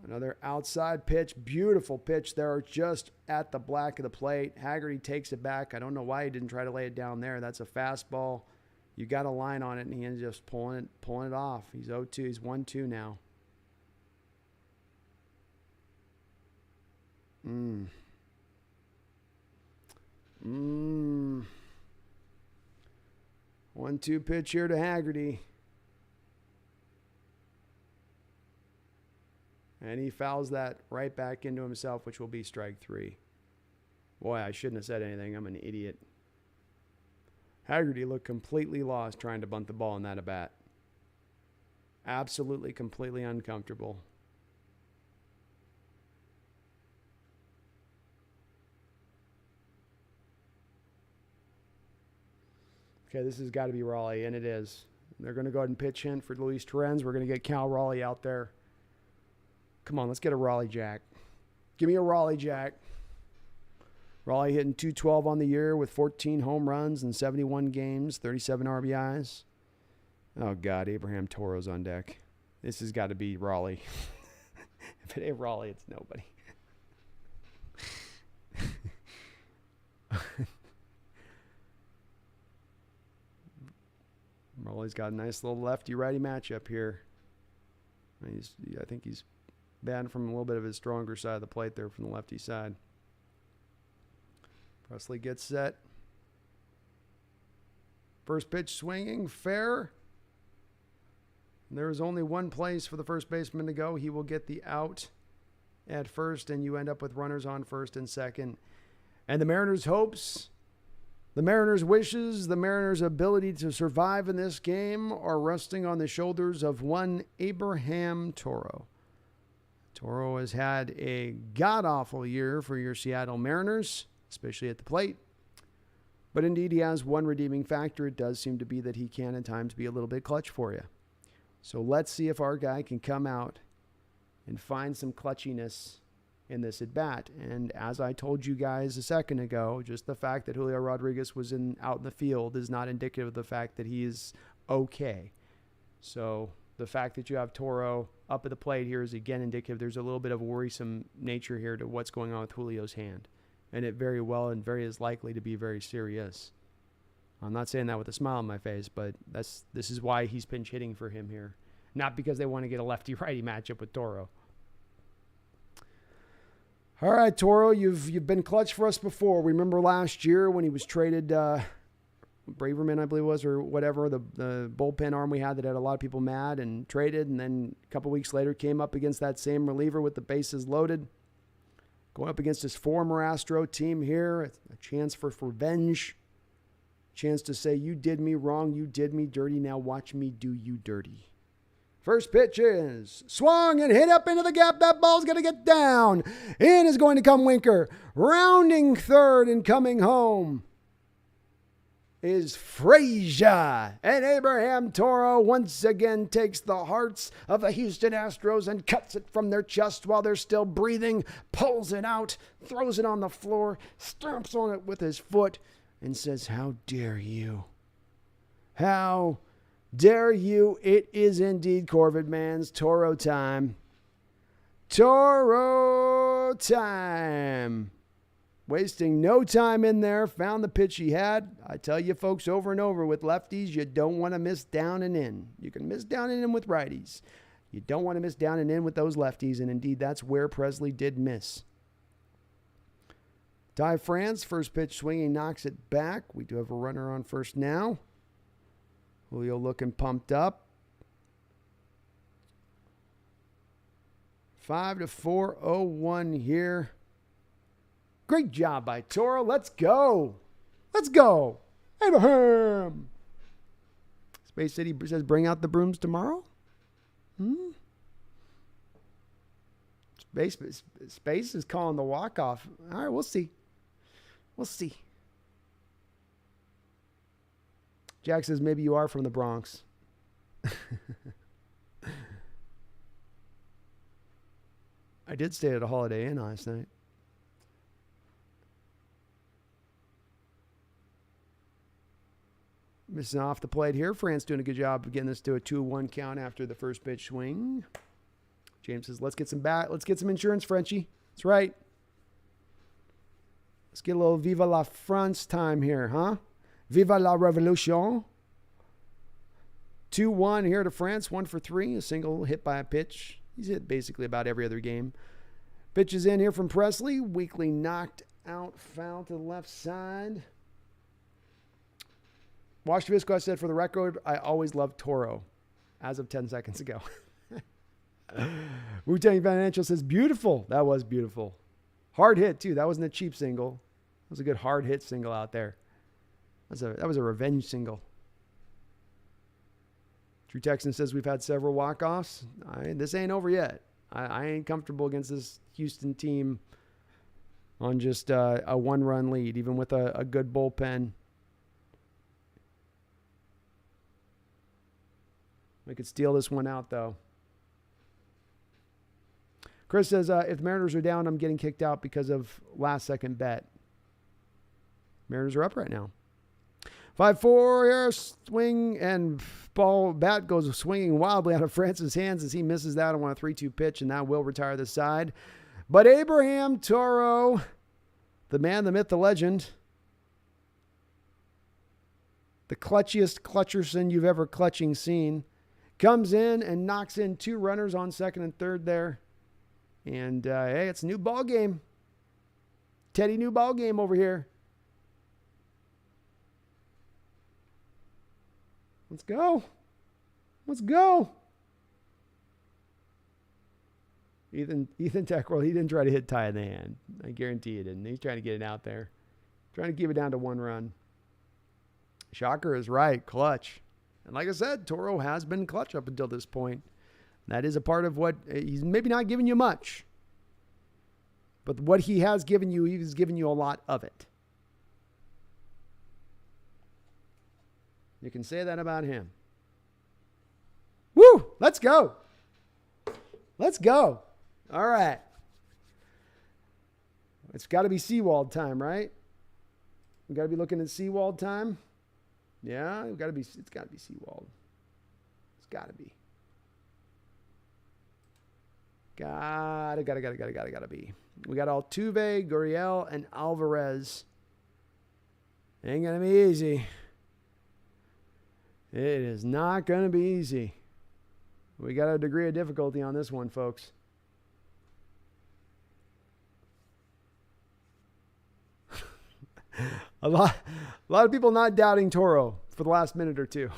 Another outside pitch, beautiful pitch there, just at the black of the plate. Haggerty takes it back. I don't know why he didn't try to lay it down there. That's a fastball. You got a line on it, and he ends up just pulling it off. He's 0-2. He's 1-2 now. 1-2 pitch here to Haggerty. And he fouls that right back into himself, which will be strike 3. Boy, I shouldn't have said anything. I'm an idiot. Haggerty looked completely lost trying to bunt the ball in that at bat. Absolutely, completely uncomfortable. Okay, this has got to be Raleigh, and it is. They're going to go ahead and pitch in for Luis Torrens. We're going to get Cal Raleigh out there. Come on, let's get a Raleigh Jack. Give me a Raleigh Jack. Raleigh hitting .212 on the year with 14 home runs in 71 games, 37 RBIs. Oh, God, Abraham Toro's on deck. This has got to be Raleigh. If it ain't Raleigh, it's nobody. Raleigh's got a nice little lefty-righty matchup here. I think he's batting from a little bit of his stronger side of the plate there from the lefty side. Presley gets set. First pitch swinging, fair. There is only one place for the first baseman to go. He will get the out at first, and you end up with runners on first and second. And the Mariners' hopes, the Mariners' wishes, the Mariners' ability to survive in this game are resting on the shoulders of one Abraham Toro. Toro has had a god-awful year for your Seattle Mariners, especially at the plate. But indeed, he has one redeeming factor. It does seem to be that he can at times be a little bit clutch for you. So let's see if our guy can come out and find some clutchiness in this at-bat. And as I told you guys a second ago, just the fact that Julio Rodriguez was out in the field is not indicative of the fact that he is okay. So the fact that you have Toro up at the plate here is again indicative there's a little bit of worrisome nature here to what's going on with Julio's hand. And it very well and very is likely to be very serious. I'm not saying that with a smile on my face, but this is why he's pinch hitting for him here. Not because they want to get a lefty-righty matchup with Toro. All right, Toro, you've been clutch for us before. Remember last year when he was traded, Braverman, I believe it was, or whatever, the bullpen arm we had that had a lot of people mad and traded, and then a couple weeks later came up against that same reliever with the bases loaded. Going up against his former Astro team here, a chance for revenge. Chance to say, you did me wrong, you did me dirty, now watch me do you dirty. First pitch is swung and hit up into the gap. That ball's going to get down. In is going to come Winker. Rounding third and coming home is Frazier. And Abraham Toro once again takes the hearts of the Houston Astros and cuts it from their chest while they're still breathing, pulls it out, throws it on the floor, stamps on it with his foot, and says, how dare you? How dare you? It is indeed Corvid Man's Toro time. Toro time. Wasting no time in there. Found the pitch he had. I tell you folks over and over with lefties, you don't want to miss down and in. You can miss down and in with righties. You don't want to miss down and in with those lefties. And indeed, that's where Presley did miss. Ty France, first pitch swinging, knocks it back. We do have a runner on first now. Julio looking pumped up. 5-4-0-1 here. Great job by Toro. Let's go. Let's go. Abraham. Space City says bring out the brooms tomorrow. Space is calling the walk-off. All right, we'll see. We'll see. Jack says maybe you are from the Bronx. I did stay at a Holiday Inn last night. Missing off the plate here. France doing a good job of getting this to a 2-1 count after the first pitch swing. James says, let's get some insurance, Frenchie. That's right. Let's get a little Viva la France time here, huh? Viva la Revolution. 2-1 here to France. 1 for 3. A single hit by a pitch. He's hit basically about every other game. Pitches in here from Presley. Weakly knocked out, foul to the left side. Wash Visco, I said for the record, I always loved Toro as of 10 seconds ago. Wu-Tang Financial says, beautiful. That was beautiful. Hard hit, too. That wasn't a cheap single. It was a good hard hit single out there. That was a revenge single. True Texan says we've had several walk-offs. This ain't over yet. I ain't comfortable against this Houston team on just a one-run lead, even with a good bullpen. We could steal this one out, though. Chris says, if the Mariners are down, I'm getting kicked out because of last-second bet. Mariners are up right now. 5-4 here, swing, and bat goes swinging wildly out of Francis' hands as he misses that on a 3-2 pitch, and that will retire the side. But Abraham Toro, the man, the myth, the legend, the clutchiest clutcherson you've ever seen, comes in and knocks in 2 runners on second and third there. And, hey, it's a new ball game. Teddy, new ball game over here. Let's go. Let's go. Ethan Techworld, he didn't try to hit Ty in the hand. I guarantee he didn't. He's trying to get it out there. Trying to keep it down to 1 run. Shocker is right. Clutch. And like I said, Toro has been clutch up until this point. That is a part of what he's maybe not giving you much. But what he has given you, he's given you a lot of it. You can say that about him. Woo! Let's go. Let's go. All right. It's got to be Seawald time, right? We got to be looking at Seawald time. Yeah, it's got to be Seawald. It's got to be. Gotta be. We got Altuve, Gurriel, and Alvarez. Ain't gonna be easy. It is not gonna be easy. We got a degree of difficulty on this one, folks. a lot of people not doubting Toro for the last minute or two.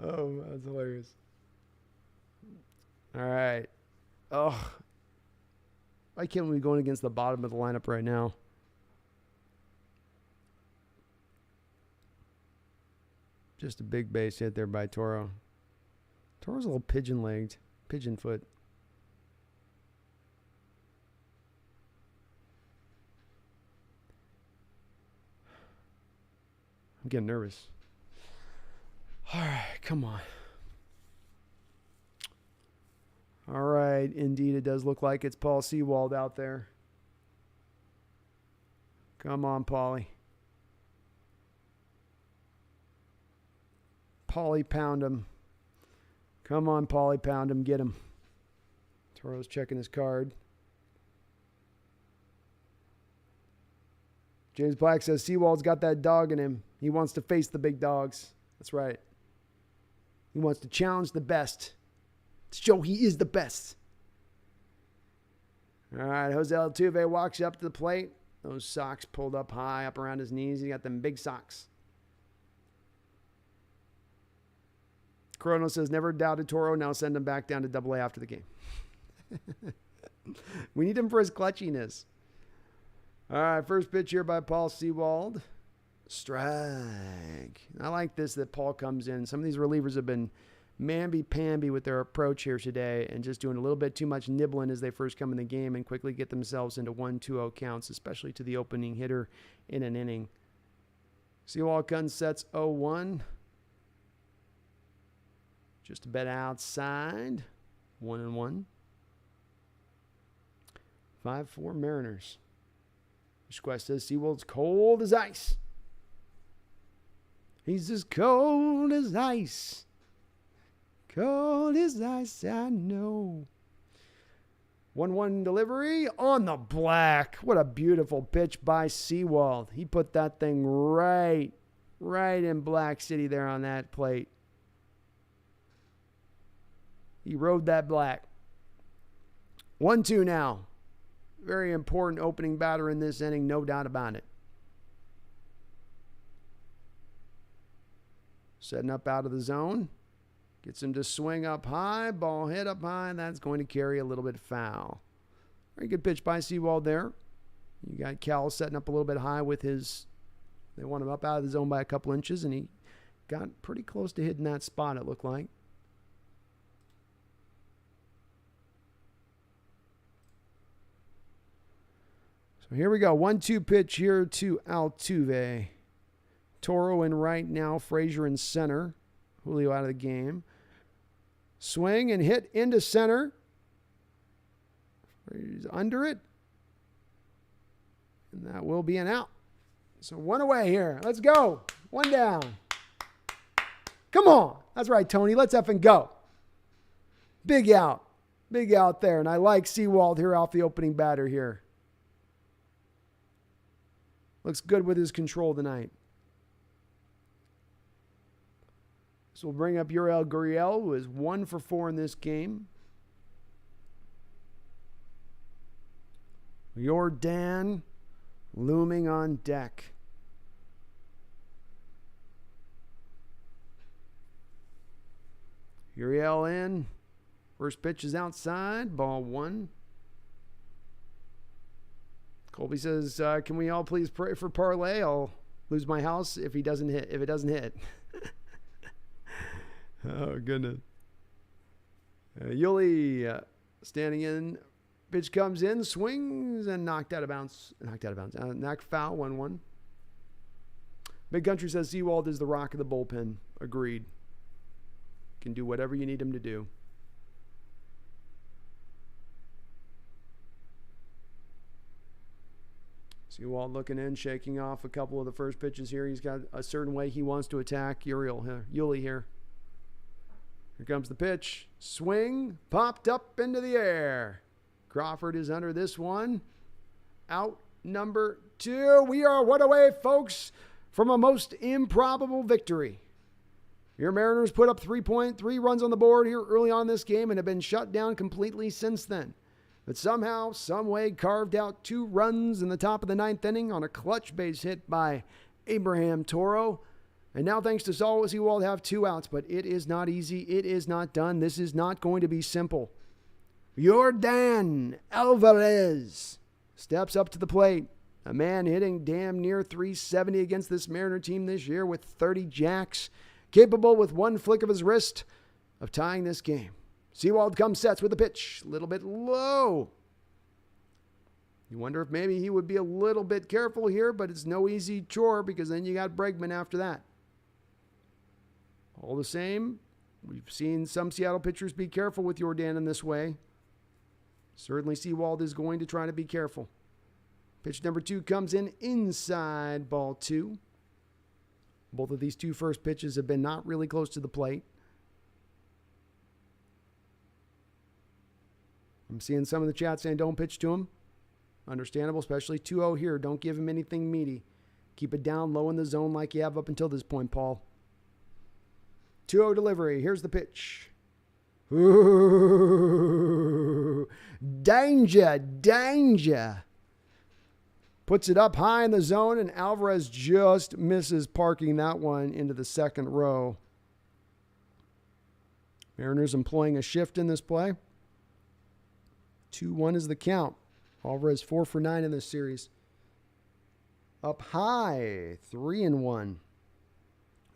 Oh, that's hilarious. All right. Oh, why can't we be going against the bottom of the lineup right now? Just a big base hit there by Toro. Toro's a little pigeon-legged, pigeon foot. I'm getting nervous. All right, come on. All right, indeed, it does look like it's Paul Seawald out there. Come on, Paulie. Paulie, pound him. Come on, Paulie, pound him. Get him. Toro's checking his card. James Black says Seawald's got that dog in him. He wants to face the big dogs. That's right. He wants to challenge the best. To show he is the best. All right, Jose Altuve walks up to the plate. Those socks pulled up high, up around his knees. He got them big socks. Chrono says, never doubted Toro. Now send him back down to AA after the game. We need him for his clutchiness. All right, first pitch here by Paul Seawald. Strike. I like this that Paul comes in. Some of these relievers have been mamby-pamby with their approach here today and just doing a little bit too much nibbling as they first come in the game and quickly get themselves into 1-2-0 counts, especially to the opening hitter in an inning. Seawald comes, sets 0-1. Just a bit outside. 1-1. 5-4 Mariners. Quest says Seawald's cold as ice. He's as cold as ice. Cold as ice, I know. 1-1 delivery on the black. What a beautiful pitch by Seawald. He put that thing right in Black City there on that plate. He rode that black. 1-2 now. Very important opening batter in this inning, no doubt about it. Setting up out of the zone. Gets him to swing up high. Ball hit up high. That's going to carry a little bit foul. Very good pitch by Seawald there. You got Cal setting up a little bit high with his, they want him up out of the zone by a couple inches, and he got pretty close to hitting that spot, it looked like. So here we go. 1-2 pitch here to Altuve. Toro in right now. Frazier in center. Julio out of the game. Swing and hit into center. He's under it. And that will be an out. So one away here. Let's go. One down. Come on. That's right, Tony. Let's effing go. Big out. Big out there. And I like Seawald here off the opening batter here. Looks good with his control tonight. So we'll bring up Yuriel Gurriel, who is 1 for 4 in this game. Jordan looming on deck. Uriel in. First pitch is outside. Ball 1. Colby says, can we all please pray for Parlay? I'll lose my house if it doesn't hit. Oh, goodness. Yuli standing in. Pitch comes in, swings, and knocked out of bounds. Knocked foul, 1-1. Big Country says Seawald is the rock of the bullpen. Agreed. Can do whatever you need him to do. Seawald looking in, shaking off a couple of the first pitches here. He's got a certain way he wants to attack Yuli here. Here comes the pitch. Swing, popped up into the air. Crawford is under this one. Out number 2. We are one away, folks, from a most improbable victory. Your Mariners put up 3 runs on the board here early on this game and have been shut down completely since then. But somehow, someway, carved out 2 runs in the top of the 9th inning on a clutch base hit by Abraham Toro. And now, thanks to Seawald, have 2 outs. But it is not easy. It is not done. This is not going to be simple. Yordan Alvarez steps up to the plate. A man hitting damn near 370 against this Mariner team this year with 30 jacks. Capable with one flick of his wrist of tying this game. Seawald comes sets with a pitch. A little bit low. You wonder if maybe he would be a little bit careful here, but it's no easy chore because then you got Bregman after that. All the same, we've seen some Seattle pitchers be careful with Jordan in this way. Certainly Seawald is going to try to be careful. Pitch number 2 comes in inside, ball 2. Both of these 2 first pitches have been not really close to the plate. I'm seeing some of the chat saying don't pitch to him. Understandable, especially 2-0 here. Don't give him anything meaty. Keep it down low in the zone like you have up until this point, Paul. 2-0 delivery. Here's the pitch. Ooh, danger. Puts it up high in the zone, and Alvarez just misses parking that one into the second row. Mariners employing a shift in this play. 2-1 is the count. Alvarez 4 for 9 in this series. Up high, 3-1.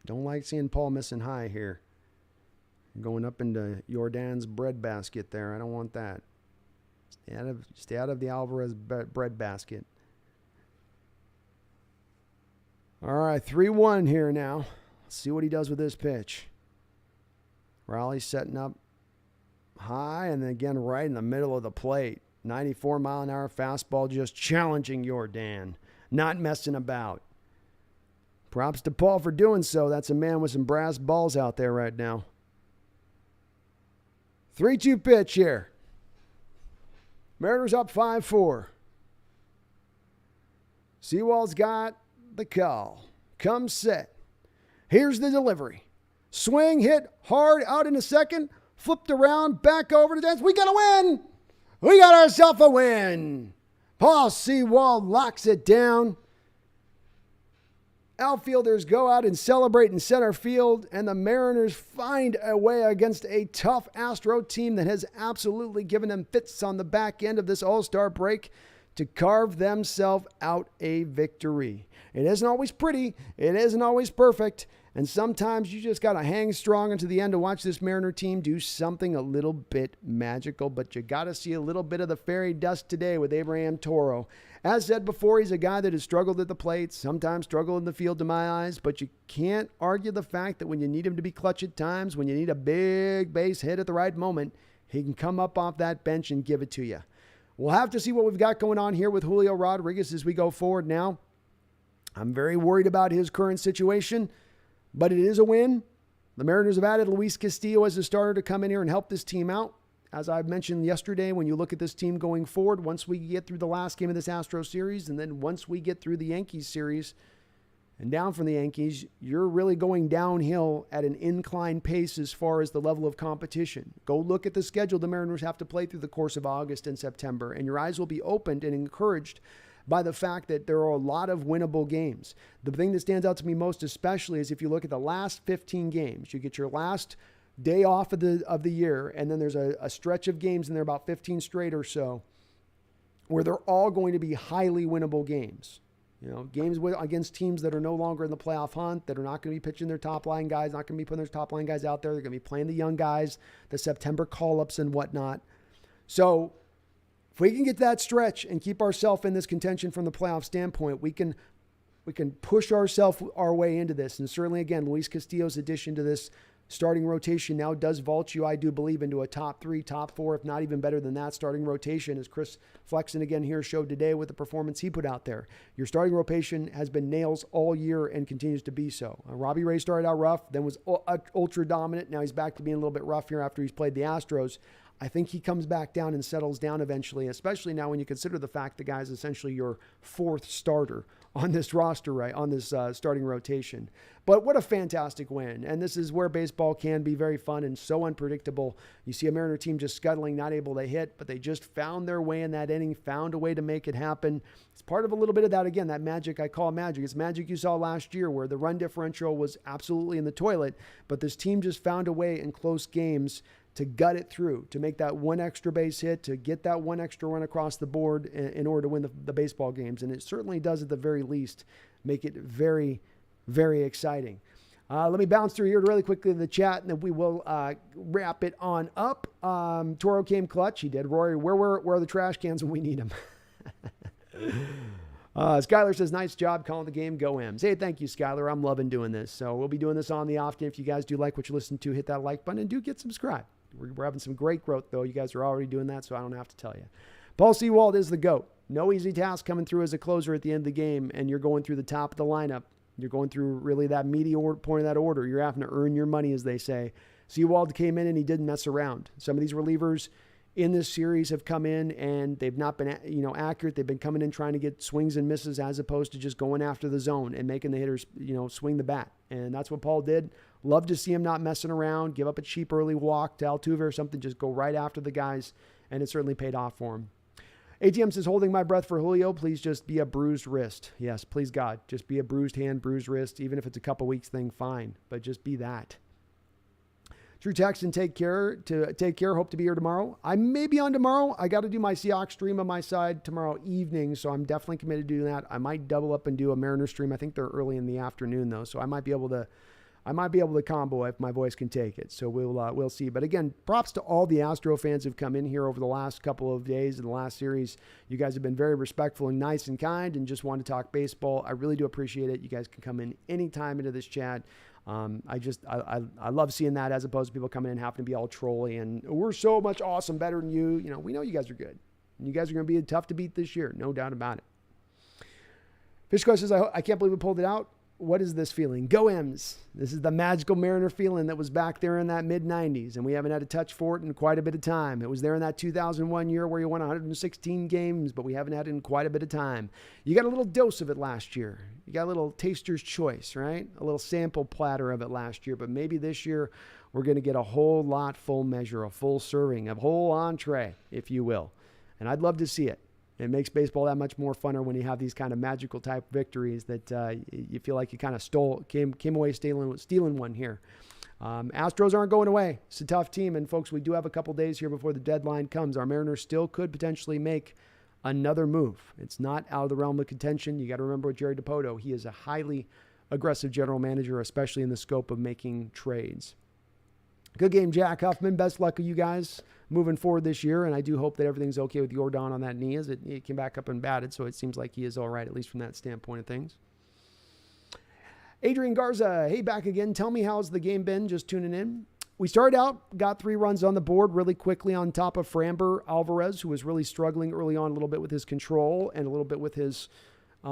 Don't like seeing Paul missing high here. Going up into Jordan's breadbasket there. I don't want that. Stay out of the Alvarez breadbasket. All right, 3-1 here now. Let's see what he does with this pitch. Raleigh's setting up high and then again right in the middle of the plate. 94-mile-an-hour fastball just challenging Jordan. Not messing about. Props to Paul for doing so. That's a man with some brass balls out there right now. 3-2 pitch here. Mariners up 5-4. Seawald's got the call. Comes set. Here's the delivery. Swing, hit hard out into second. Flipped around, back over to dance. We got a win. We got ourselves a win. Paul Seawald locks it down. Outfielders go out and celebrate in center field, and the Mariners find a way against a tough Astro team that has absolutely given them fits on the back end of this All-Star break to carve themselves out a victory. It isn't always pretty. It isn't always perfect. And sometimes you just got to hang strong until the end to watch this Mariner team do something a little bit magical. But you got to see a little bit of the fairy dust today with Abraham Toro. As said before, he's a guy that has struggled at the plate, sometimes struggled in the field to my eyes. But you can't argue the fact that when you need him to be clutch at times, when you need a big base hit at the right moment, he can come up off that bench and give it to you. We'll have to see what we've got going on here with Julio Rodriguez as we go forward now. I'm very worried about his current situation, but it is a win. The Mariners have added Luis Castillo as a starter to come in here and help this team out. As I mentioned yesterday, when you look at this team going forward, once we get through the last game of this Astros series, and then once we get through the Yankees series and down from the Yankees, you're really going downhill at an incline pace as far as the level of competition. Go look at the schedule the Mariners have to play through the course of August and September, and your eyes will be opened and encouraged by the fact that there are a lot of winnable games. The thing that stands out to me most especially is if you look at the last 15 games, you get your last day off of the year, and then there's a stretch of games in there, about 15 straight or so, where they're all going to be highly winnable games. You know, games against teams that are no longer in the playoff hunt, that are not going to be pitching their top line guys, not going to be putting their top line guys out there. They're going to be playing the young guys, the September call-ups and whatnot. So if we can get that stretch and keep ourselves in this contention from the playoff standpoint, we can push ourselves our way into this. And certainly, again, Luis Castillo's addition to this starting rotation now does vault you, I do believe, into a top 3, top 4, if not even better than that starting rotation, as Chris Flexen again here showed today with the performance he put out there. Your starting rotation has been nails all year and continues to be so. Robbie Ray started out rough, then was ultra dominant. Now he's back to being a little bit rough here after he's played the Astros. I think he comes back down and settles down eventually, especially now when you consider the fact the guy's essentially your 4th starter on this roster, right, on this starting rotation. But what a fantastic win. And this is where baseball can be very fun and so unpredictable. You see a Mariner team just scuttling, not able to hit, but they just found their way in that inning, found a way to make it happen. It's part of a little bit of that, again, that magic I call magic. It's magic you saw last year where the run differential was absolutely in the toilet, but this team just found a way in close games to gut it through, to make that one extra base hit, to get that one extra run across the board in order to win the baseball games. And it certainly does, at the very least, make it very, very exciting. Let me bounce through here really quickly to the chat, and then we will wrap it on up. Toro came clutch. He did. Rory, where are the trash cans when we need them? Skylar says, nice job calling the game. Go M's. Hey, thank you, Skylar. I'm loving doing this. So we'll be doing this on the off day. If you guys do like what you listen to, hit that like button and do get subscribed. We're having some great growth, though. You guys are already doing that, so I don't have to tell you. Paul Seawald is the GOAT. No easy task coming through as a closer at the end of the game, and you're going through the top of the lineup. You're going through really that meaty point of that order. You're having to earn your money, as they say. Seawald came in, and he didn't mess around. Some of these relievers in this series have come in, and they've not been accurate. They've been coming in trying to get swings and misses as opposed to just going after the zone and making the hitters swing the bat. And that's what Paul did. Love to see him not messing around, give up a cheap early walk to Altuve or something, just go right after the guys, and it certainly paid off for him. ATM says, holding my breath for Julio, please just be a bruised wrist. Yes, please God, just be a bruised hand, bruised wrist, even if it's a couple weeks thing, fine, but just be that. True Texan, take care. Hope to be here tomorrow. I may be on tomorrow. I got to do my Seahawks stream on my side tomorrow evening, so I'm definitely committed to doing that. I might double up and do a Mariner stream. I think they're early in the afternoon, though, so I might be able to combo if my voice can take it. So we'll see. But again, props to all the Astro fans who've come in here over the last couple of days in the last series. You guys have been very respectful and nice and kind and just want to talk baseball. I really do appreciate it. You guys can come in anytime into this chat. I love seeing that as opposed to people coming in having to be all trolly and we're so much awesome, better than you. We know you guys are good. And you guys are going to be tough to beat this year. No doubt about it. Fishko says, I can't believe we pulled it out. What is this feeling? Go M's. This is the magical Mariner feeling that was back there in that mid-90s, and we haven't had a touch for it in quite a bit of time. It was there in that 2001 year where you won 116 games, but we haven't had it in quite a bit of time. You got a little dose of it last year. You got a little taster's choice, right? A little sample platter of it last year, but maybe this year we're going to get a whole lot, full measure, a full serving, a whole entree, if you will. And I'd love to see it. It makes baseball that much more funner when you have these kind of magical type victories that you feel like you kind of came away stealing one here. Astros aren't going away. It's a tough team. And folks, we do have a couple days here before the deadline comes. Our Mariners still could potentially make another move. It's not out of the realm of contention. You got to remember with Jerry DiPoto, he is a highly aggressive general manager, especially in the scope of making trades. Good game, Jack Huffman. Best luck of you guys moving forward this year, and I do hope that everything's okay with Jordan on that knee as it came back up and batted, so it seems like he is all right, at least from that standpoint of things. Adrian Garza, hey, back again. Tell me, how's the game been? Just tuning in. We started out, got 3 runs on the board really quickly on top of Framber Alvarez, who was really struggling early on a little bit with his control and a little bit with his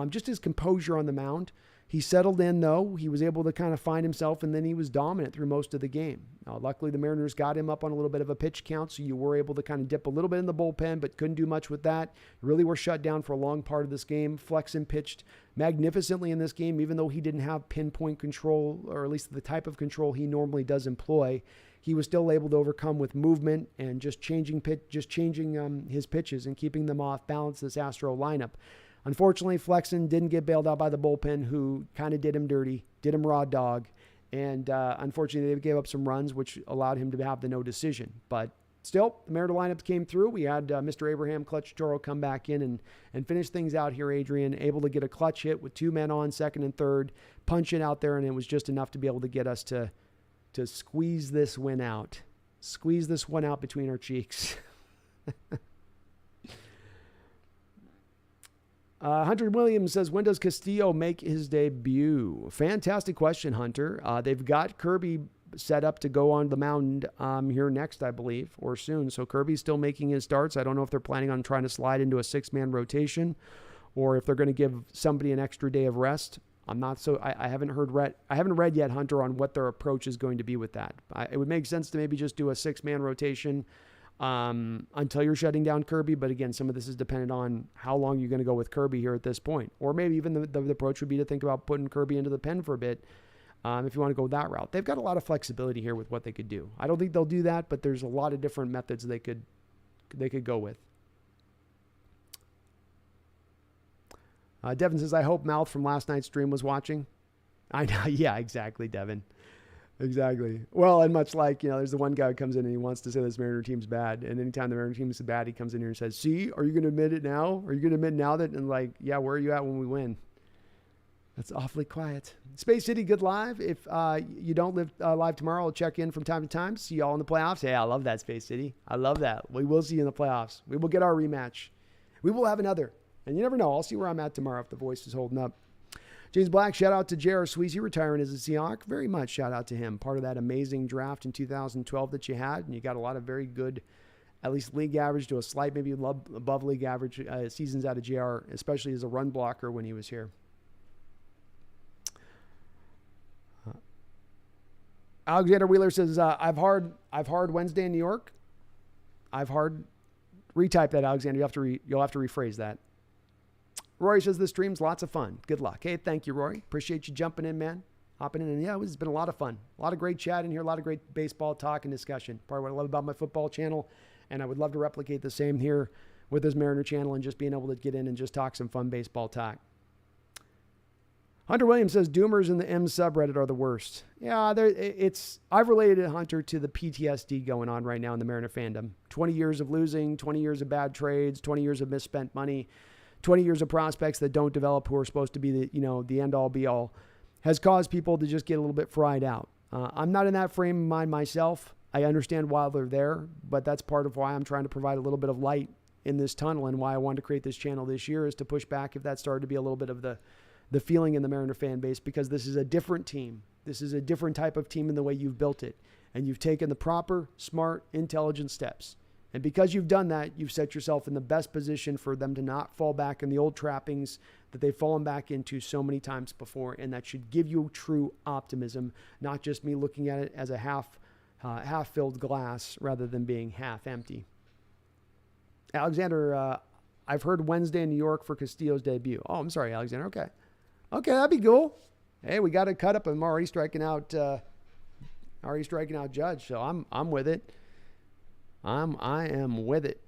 just his composure on the mound. He settled in, though. He was able to kind of find himself, and then he was dominant through most of the game. Luckily, the Mariners got him up on a little bit of a pitch count, so you were able to kind of dip a little bit in the bullpen, but couldn't do much with that. Really were shut down for a long part of this game. Flexen pitched magnificently in this game, even though he didn't have pinpoint control, or at least the type of control he normally does employ. He was still able to overcome with movement and just changing his pitches and keeping them off balance this Astro lineup. Unfortunately, Flexen didn't get bailed out by the bullpen, who kind of did him dirty, did him raw dog, and unfortunately they gave up some runs, which allowed him to have the no decision. But still, the Mariner lineup came through. We had Mr. Abraham Clutch Toro come back in and finish things out here, Adrian, able to get a clutch hit with 2 men on, second and third, punch it out there, and it was just enough to be able to get us to squeeze this win out. Squeeze this one out between our cheeks. Hunter Williams says, when does Castillo make his debut? Fantastic question, Hunter. They've got Kirby set up to go on the mound here next, I believe, or soon. So Kirby's still making his starts. I don't know if they're planning on trying to slide into a 6-man rotation or if they're going to give somebody an extra day of rest. I'm not so. I haven't read yet, Hunter, on what their approach is going to be with that. It would make sense to maybe just do a 6-man rotation until you're shutting down Kirby. But again, some of this is dependent on how long you're going to go with Kirby here at this point. Or maybe even the approach would be to think about putting Kirby into the pen for a bit if you want to go that route. They've got a lot of flexibility here with what they could do. I don't think they'll do that, but there's a lot of different methods they could go with. Devin says, I hope Mouth from last night's stream was watching. I know. Yeah, exactly, Devin. Exactly. Well, and much like, there's the one guy who comes in and he wants to say this Mariner team's bad. And anytime the Mariner team's bad, he comes in here and says, see, are you going to admit it now? Are you going to admit now that, and like, yeah, where are you at when we win? That's awfully quiet. Space City, good live. If you don't live live tomorrow, I'll check in from time to time. See y'all in the playoffs. Hey, I love that, Space City. I love that. We will see you in the playoffs. We will get our rematch. We will have another. And you never know. I'll see where I'm at tomorrow if the voice is holding up. James Black, shout out to J.R. Sweezy retiring as a Seahawk. Very much shout out to him. Part of that amazing draft in 2012 that you had. And you got a lot of very good, at least league average to a slight, maybe above league average seasons out of J.R., especially as a run blocker when he was here. Alexander Wheeler says, I've hard Wednesday in New York. I've hard. Retype that, Alexander. You'll have to rephrase that. Rory says, this stream's lots of fun. Good luck. Hey, thank you, Rory. Appreciate you jumping in, man. Hopping in. And yeah, it's been a lot of fun. A lot of great chat in here. A lot of great baseball talk and discussion. Part of what I love about my football channel. And I would love to replicate the same here with this Mariner channel and just being able to get in and just talk some fun baseball talk. Hunter Williams says, Doomers in the M subreddit are the worst. Yeah, I've related Hunter to the PTSD going on right now in the Mariner fandom. 20 years of losing, 20 years of bad trades, 20 years of misspent money, 20 years of prospects that don't develop who are supposed to be the end-all, be-all, has caused people to just get a little bit fried out. I'm not in that frame of mind myself. I understand why they're there, but that's part of why I'm trying to provide a little bit of light in this tunnel and why I wanted to create this channel this year is to push back if that started to be a little bit of the feeling in the Mariner fan base, because this is a different team. This is a different type of team in the way you've built it. And you've taken the proper, smart, intelligent steps. And because you've done that, you've set yourself in the best position for them to not fall back in the old trappings that they've fallen back into so many times before. And that should give you true optimism, not just me looking at it as a half-filled glass rather than being half empty. Alexander, I've heard Wednesday in New York for Castillo's debut. Oh, I'm sorry, Alexander. Okay, that'd be cool. Hey, we got to cut up. I'm already striking out Judge. So I'm with it. I am with it.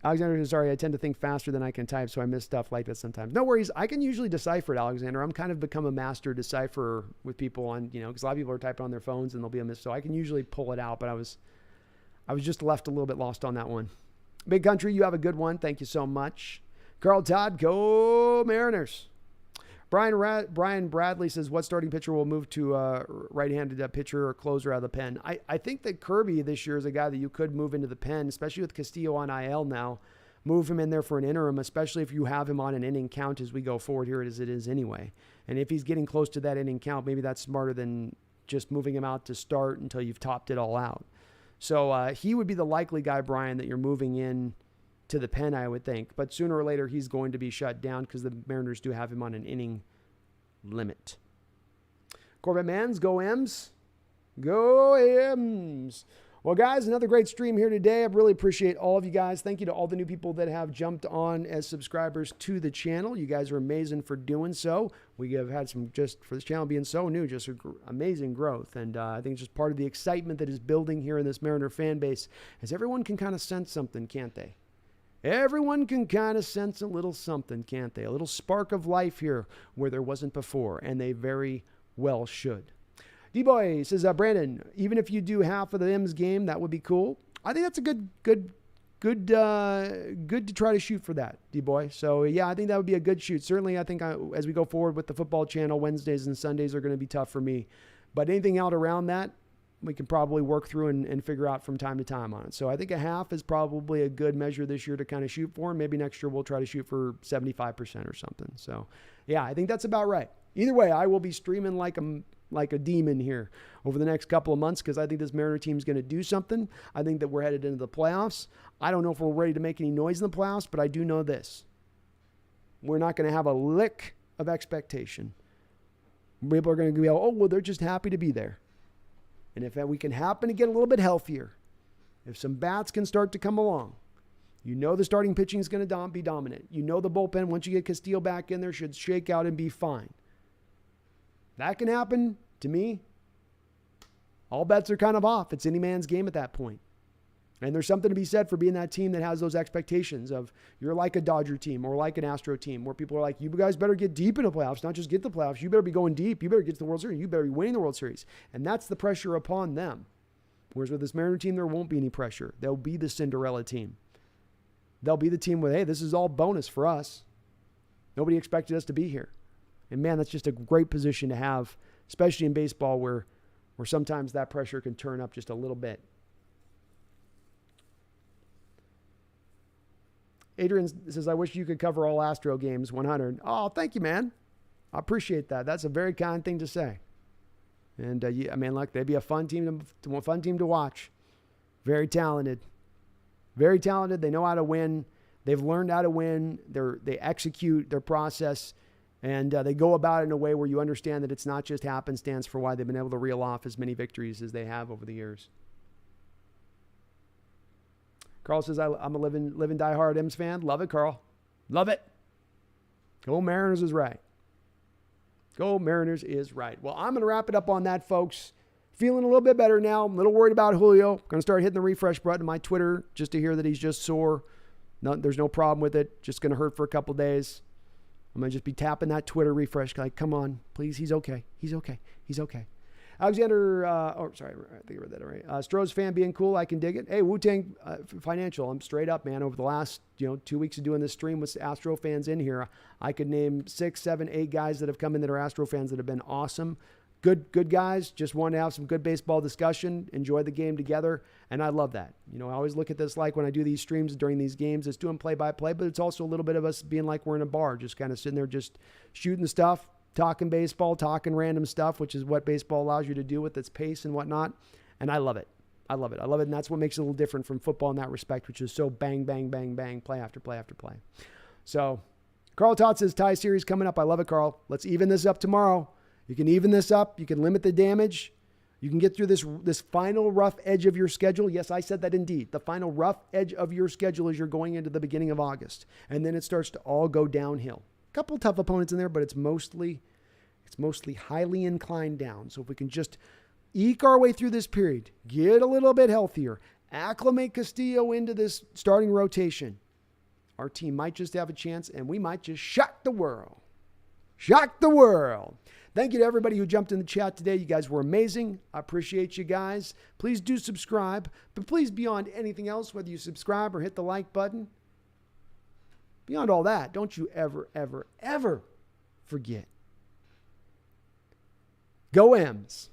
Alexander, sorry, I tend to think faster than I can type, so I miss stuff like that sometimes. No worries. I can usually decipher it, Alexander. I'm kind of become a master decipherer with people on, because a lot of people are typing on their phones and they'll be a miss. So I can usually pull it out, but I was just left a little bit lost on that one. Big Country, you have a good one. Thank you so much. Carl Todd, go Mariners. Brian Bradley says, what starting pitcher will move to right-handed pitcher or closer out of the pen? I think that Kirby this year is a guy that you could move into the pen, especially with Castillo on IL now. Move him in there for an interim, especially if you have him on an inning count as we go forward here as it is anyway. And if he's getting close to that inning count, maybe that's smarter than just moving him out to start until you've topped it all out. So he would be the likely guy, Brian, that you're moving in to the pen, I would think. But sooner or later, he's going to be shut down because the Mariners do have him on an inning limit. Corvette Mans, go M's. Go M's. Well, guys, another great stream here today. I really appreciate all of you guys. Thank you to all the new people that have jumped on as subscribers to the channel. You guys are amazing for doing so. We have had some, just for this channel being so new, just amazing growth. And I think it's just part of the excitement that is building here in this Mariner fan base, as everyone can kind of sense something, can't they? Everyone can kind of sense a little something, can't they? A little spark of life here where there wasn't before, and they very well should. D-Boy says, Brandon, even if you do half of the M's game, that would be cool. I think that's a good to try to shoot for that, D-Boy. So, yeah, I think that would be a good shoot. Certainly, I think as we go forward with the football channel, Wednesdays and Sundays are going to be tough for me. But anything out around that, we can probably work through and figure out from time to time on it. So I think a half is probably a good measure this year to kind of shoot for. Maybe next year we'll try to shoot for 75% or something. So, yeah, I think that's about right. Either way, I will be streaming like a demon here over the next couple of months because I think this Mariner team is going to do something. I think that we're headed into the playoffs. I don't know if we're ready to make any noise in the playoffs, but I do know this. We're not going to have a lick of expectation. People are going to go, oh, well, they're just happy to be there. And if we can happen to get a little bit healthier, if some bats can start to come along, you know the starting pitching is going to be dominant. You know the bullpen, once you get Castillo back in there, should shake out and be fine. That can happen to me. All bets are kind of off. It's any man's game at that point. And there's something to be said for being that team that has those expectations of you're like a Dodger team or like an Astro team where people are like, you guys better get deep in the playoffs, not just get the playoffs. You better be going deep. You better get to the World Series. You better be winning the World Series. And that's the pressure upon them. Whereas with this Mariner team, there won't be any pressure. They'll be the Cinderella team. They'll be the team with, hey, this is all bonus for us. Nobody expected us to be here. And man, that's just a great position to have, especially in baseball where sometimes that pressure can turn up just a little bit. Adrian says, I wish you could cover all Astro games 100. Oh, thank you, man. I appreciate that. That's a very kind thing to say. And, I mean, look, they'd be a fun team to watch. Very talented. Very talented. They know how to win. They've learned how to win. They execute their process. And they go about it in a way where you understand that it's not just happenstance for why they've been able to reel off as many victories as they have over the years. Carl says, I'm a living diehard M's fan. Love it, Carl. Love it. Go Mariners is right. Go Mariners is right. Well, I'm going to wrap it up on that, folks. Feeling a little bit better now. I'm a little worried about Julio. Going to start hitting the refresh button on my Twitter just to hear that he's just sore. No, there's no problem with it. Just going to hurt for a couple days. I'm going to just be tapping that Twitter refresh. Like, come on, please. He's okay. He's okay. He's okay. Alexander, sorry, I think I read that already. Astros fan being cool, I can dig it. Hey, Wu-Tang Financial, I'm straight up, man. Over the last 2 weeks of doing this stream with Astro fans in here, I could name 6, 7, 8 guys that have come in that are Astro fans that have been awesome. Good guys, just want to have some good baseball discussion, enjoy the game together, and I love that. I always look at this like when I do these streams during these games, it's doing play-by-play, but it's also a little bit of us being like we're in a bar, just kind of sitting there just shooting stuff, talking baseball, talking random stuff, which is what baseball allows you to do with its pace and whatnot. And I love it. I love it. I love it. And that's what makes it a little different from football in that respect, which is so bang, bang, bang, bang, play after play after play. So Carl Todd says tie series coming up. I love it, Carl. Let's even this up tomorrow. You can even this up. You can limit the damage. You can get through this final rough edge of your schedule. Yes, I said that indeed. The final rough edge of your schedule as you're going into the beginning of August. And then it starts to all go downhill. Couple tough opponents in there, but it's mostly highly inclined down. So if we can just eke our way through this period, get a little bit healthier, acclimate Castillo into this starting rotation, our team might just have a chance and we might just shock the world. shocked the world. Thank you to everybody who jumped in the chat today. You guys were amazing. I appreciate you guys. Please do subscribe. But please, beyond anything else, whether you subscribe or hit the like button, beyond all that, don't you ever, ever, ever forget. Go M's.